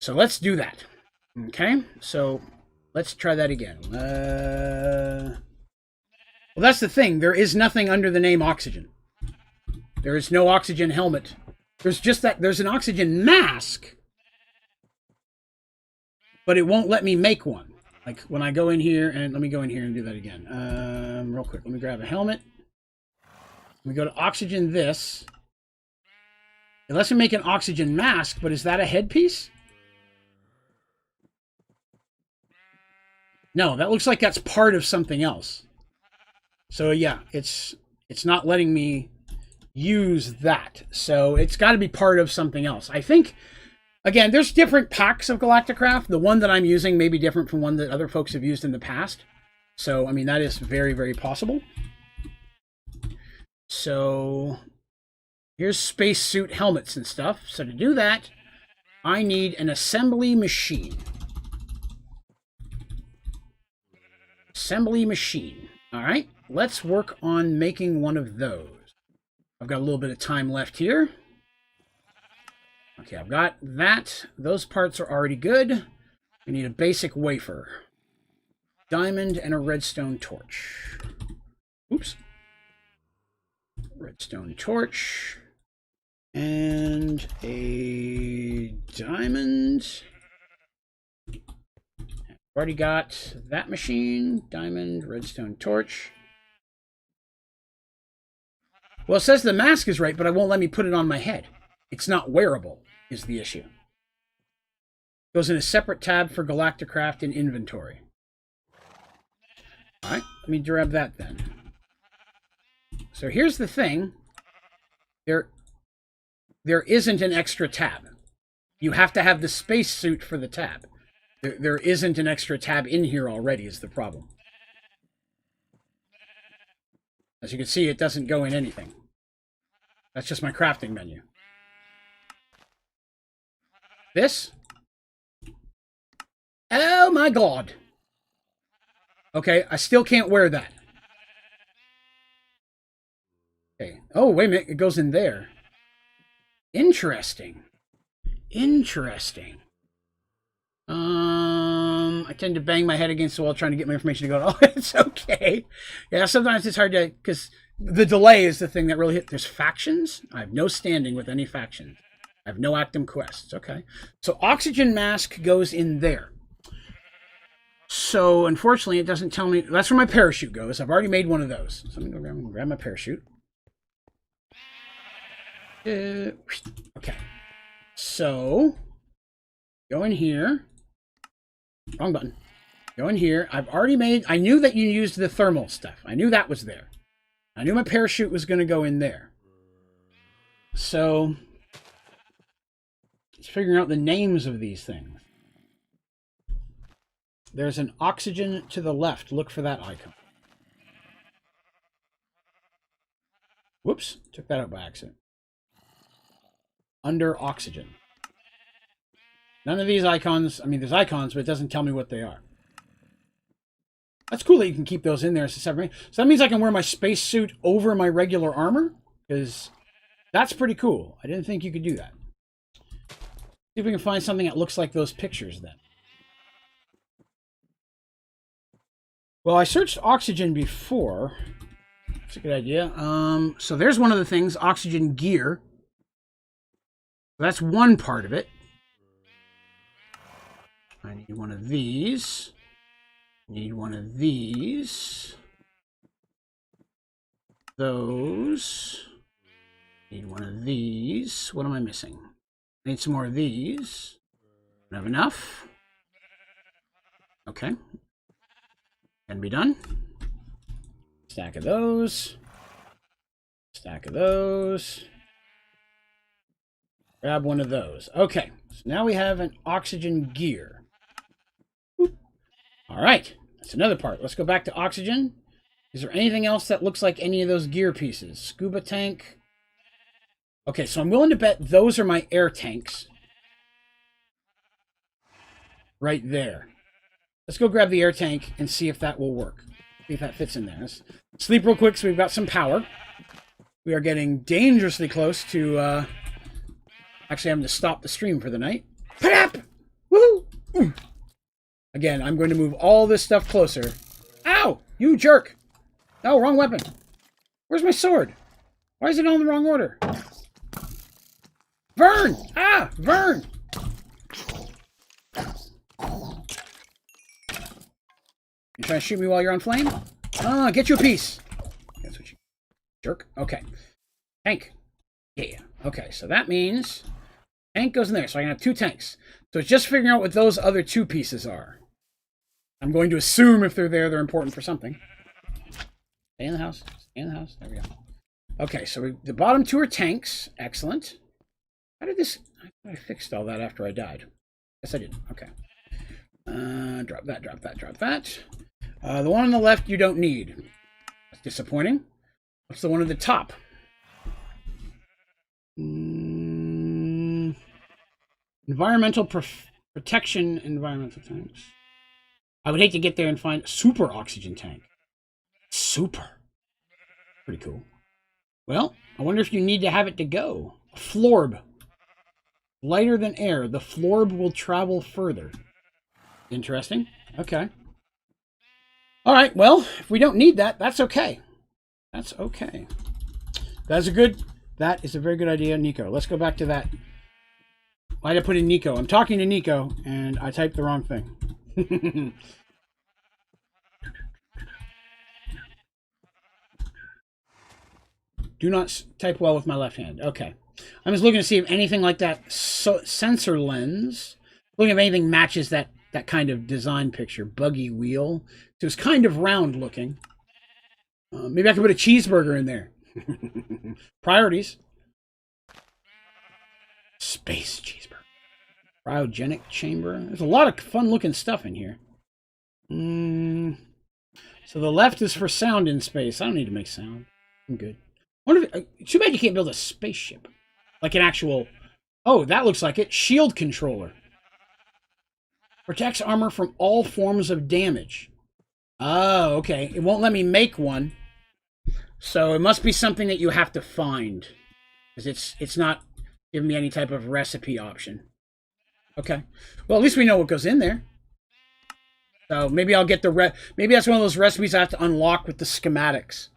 A: So let's do that. Okay, so let's try that again. Well, that's the thing. There is nothing under the name oxygen. There is no oxygen helmet. There's just that. There's an oxygen mask. But it won't let me make one. Like when I go in here, and let me go in here and do that again. Real quick, let me grab a helmet. We go to oxygen this. It lets me make an oxygen mask, but is that a headpiece? No, that looks like that's part of something else. So yeah, it's not letting me use that. So it's got to be part of something else. I think, again, there's different packs of Galacticraft. The one that I'm using may be different from one that other folks have used in the past. So, I mean, that is very, very possible. So here's spacesuit helmets and stuff. So to do that, I need an assembly machine. Assembly machine. All right, let's work on making one of those. I've got a little bit of time left here. Okay, I've got that. Those parts are already good. We need a basic wafer. Diamond and a redstone torch. Oops. Redstone torch. And a diamond. Already got that machine. Diamond, redstone torch. Well, it says the mask is right, but it won't let me put it on my head. It's not wearable, is the issue. Goes in a separate tab for Galacticraft in inventory. All right, let me grab that then. So here's the thing. There isn't an extra tab. You have to have the spacesuit for the tab. There isn't an extra tab in here already is the problem. As you can see, it doesn't go in anything. That's just my crafting menu. This? Oh my god. Okay, I still can't wear that. Okay. Oh, wait a minute. It goes in there. Interesting. Interesting. I tend to bang my head against the wall trying to get my information to go. Oh, it's okay. Yeah, sometimes it's hard to, because the delay is the thing that really hit. There's factions. I have no standing with any factions. I have no active quests. Okay. So oxygen mask goes in there. So unfortunately, it doesn't tell me. That's where my parachute goes. I've already made one of those. So I'm going to grab my parachute. Okay. So go in here. Wrong button. Go in here. I've already made... I knew that you used the thermal stuff. I knew that was there. I knew my parachute was going to go in there. So... just figuring out the names of these things. There's an oxygen to the left. Look for that icon. Whoops. Took that out by accident. Under oxygen. None of these icons, I mean, there's icons, but it doesn't tell me what they are. That's cool that you can keep those in there as a separate. So that means I can wear my spacesuit over my regular armor, because that's pretty cool. I didn't think you could do that. See if we can find something that looks like those pictures then. Well, I searched oxygen before. That's a good idea. So there's one of the things, oxygen gear. That's one part of it. I need one of these. Need one of these. Those. Need one of these. What am I missing? I need some more of these. Don't have enough. Okay. Can be done. Stack of those. Stack of those. Grab one of those. Okay. So now we have an oxygen gear. All right, that's another part. Let's go back to oxygen. Is there anything else that looks like any of those gear pieces? Scuba tank. Okay, so I'm willing to bet those are my air tanks. Right there. Let's go grab the air tank and see if that will work. See if that fits in there. Let's sleep real quick so we've got some power. We are getting dangerously close to actually having to stop the stream for the night. Pap! Woohoo! Again, I'm going to move all this stuff closer. Ow! You jerk! No, wrong weapon. Where's my sword? Why is it all in the wrong order? Vern! Ah! Vern! You trying to shoot me while you're on flame? Ah, get you a piece. That's what you... jerk. Okay. Tank. Yeah. Okay, so that means... tank goes in there, so I can have two tanks. So it's just figuring out what those other two pieces are. I'm going to assume if they're there, they're important for something. Stay in the house. Stay in the house. There we go. Okay, so the bottom two are tanks. Excellent. How did this... I fixed all that after I died. Yes, I did. Okay. Drop that, drop that, drop that. The one on the left you don't need. That's disappointing. What's the one at the top? Environmental protection, environmental tanks. I would hate to get there and find a super oxygen tank. Super. Pretty cool. Well, I wonder if you need to have it to go. A florb. Lighter than air. The florb will travel further. Interesting. Okay. All right, well, if we don't need that, that's okay. That's okay. That is a very good idea, Nico. Let's go back to that. Why did I put in Nico? I'm talking to Nico, and I typed the wrong thing. Do not type well with my left hand. Okay. I'm just looking to see if anything like that sensor lens, looking if anything matches that kind of design picture. Buggy wheel. So it's kind of round looking. Maybe I could put a cheeseburger in there. Priorities. Space cheeseburger. Cryogenic chamber. There's a lot of fun-looking stuff in here. So the left is for sound in space. I don't need to make sound. I'm good. Too bad you can't build a spaceship. Like an actual... Oh, that looks like it. Shield controller. Protects armor from all forms of damage. Oh, okay. It won't let me make one. So it must be something that you have to find. Because it's not giving me any type of recipe option. Okay. Well, at least we know what goes in there. So maybe I'll get the... Maybe that's one of those recipes I have to unlock with the schematics.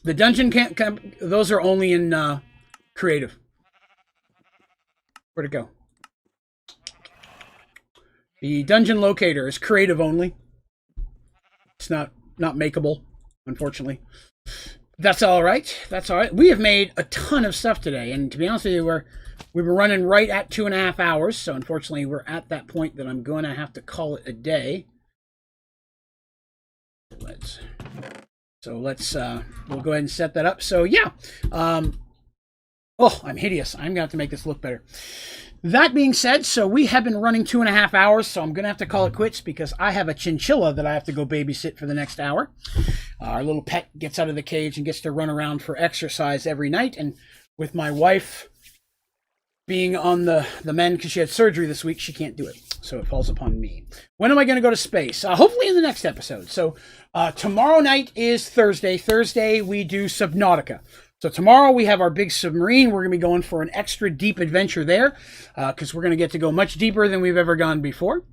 A: The dungeon can't... Those are only in creative. Where'd it go? The dungeon locator is creative only. It's not makeable, unfortunately. That's all right. That's all right. We have made a ton of stuff today, and to be honest with you, we were running right at 2.5 hours. So unfortunately, we're at that point that I'm going to have to call it a day. Let's we'll go ahead and set that up. So yeah. Oh, I'm hideous. I'm going to have to make this look better. That being said, so we have been running 2.5 hours, so I'm going to have to call it quits because I have a chinchilla that I have to go babysit for the next hour. Our little pet gets out of the cage and gets to run around for exercise every night. And with my wife being on the mend because she had surgery this week, she can't do it. So it falls upon me. When am I going to go to space? Hopefully in the next episode. So tomorrow night is Thursday. Thursday we do Subnautica. So tomorrow we have our big submarine. We're going to be going for an extra deep adventure there because we're going to get to go much deeper than we've ever gone before,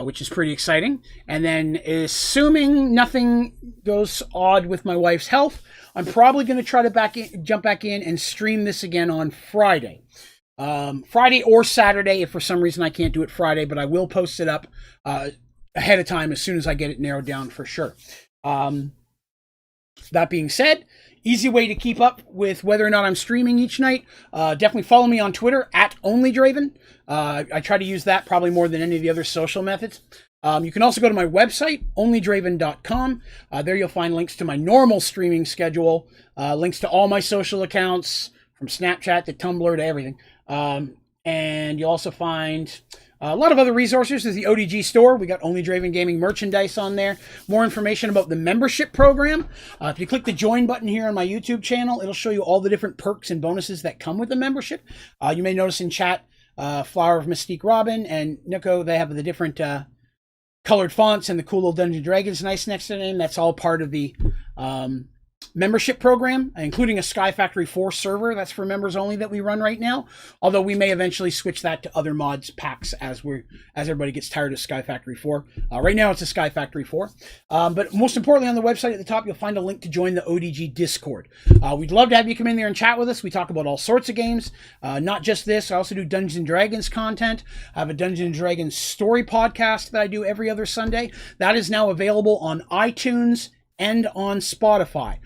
A: which is pretty exciting. And then assuming nothing goes odd with my wife's health, I'm probably going to try to jump back in and stream this again on Friday. Friday or Saturday if for some reason I can't do it Friday, but I will post it up ahead of time as soon as I get it narrowed down for sure. That being said, easy way to keep up with whether or not I'm streaming each night. Definitely follow me on Twitter at Onlydraven. I try to use that probably more than any of the other social methods. You can also go to my website, onlydraven.com. There you'll find links to my normal streaming schedule, links to all my social accounts, from Snapchat to Tumblr to everything. And you'll also find a lot of other resources. There's the ODG store. We got Onlydraven Gaming merchandise on there. More information about the membership program. If you click the join button here on my YouTube channel, it'll show you all the different perks and bonuses that come with the membership. You may notice in chat, Flower of Mystique Robin and Nico, they have the different colored fonts and the cool little Dungeon Dragons nice next to their name. That's all part of the membership program, including a Sky Factory 4 server that's for members only that we run right now, although we may eventually switch that to other mods packs as everybody gets tired of Sky Factory 4. Right now it's a Sky Factory 4, but most importantly on the website at the top you'll find a link to join the ODG Discord. We'd love to have you come in there and chat with us. We talk about all sorts of games, not just this. I also do Dungeons and Dragons content. I have a Dungeons and Dragons story podcast that I do every other Sunday. That is now available on iTunes and on Spotify.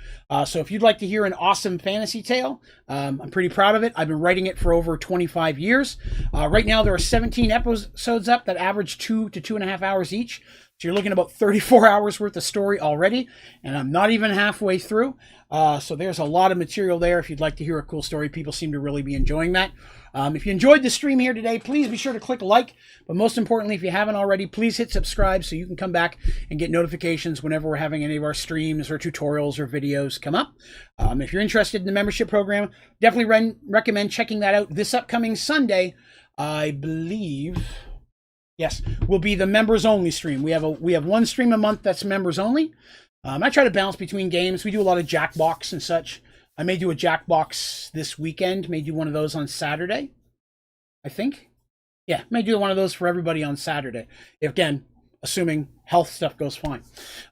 A: So if you'd like to hear an awesome fantasy tale, I'm pretty proud of it. I've been writing it for over 25 years. Right now there are 17 episodes up that average 2 to 2.5 hours each. So you're looking at about 34 hours worth of story already, and I'm not even halfway through. So there's a lot of material there if you'd like to hear a cool story. People seem to really be enjoying that. If you enjoyed the stream here today, please be sure to click like. But most importantly, if you haven't already, please hit subscribe so you can come back and get notifications whenever we're having any of our streams or tutorials or videos come up. If you're interested in the membership program, definitely recommend checking that out. This upcoming Sunday, I believe, yes, will be the members only stream. We have one stream a month that's members only. I try to balance between games. We do a lot of Jackbox and such. I may do a Jackbox this weekend. May do one of those on Saturday, I think. Yeah, may do one of those for everybody on Saturday. Again, assuming health stuff goes fine.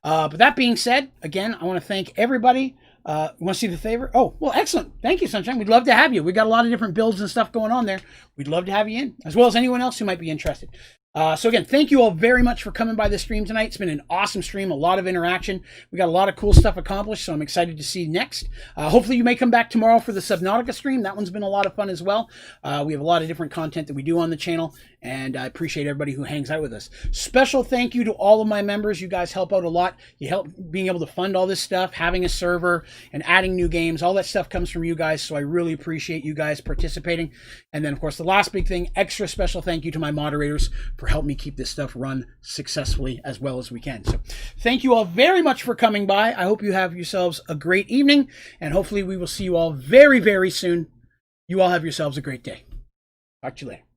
A: But that being said, again, I want to thank everybody. You want to see the favor? Oh, well, excellent. Thank you, Sunshine. We'd love to have you. We got a lot of different builds and stuff going on there. We'd love to have you in, as well as anyone else who might be interested. So again, thank you all very much for coming by the stream tonight. It's been an awesome stream, a lot of interaction. We got a lot of cool stuff accomplished, so I'm excited to see next. Hopefully you may come back tomorrow for the Subnautica stream. That one's been a lot of fun as well. We have a lot of different content that we do on the channel, And I appreciate everybody who hangs out with us. Special thank you to all of my members. You guys help out a lot. You help being able to fund all this stuff, having a server, and adding new games. All that stuff comes from you guys, so I really appreciate you guys participating. And then, of course, the last big thing, extra special thank you to my moderators for helping me keep this stuff run successfully as well as we can. So thank you all very much for coming by. I hope you have yourselves a great evening, and hopefully we will see you all very, very soon. You all have yourselves a great day. Talk to you later.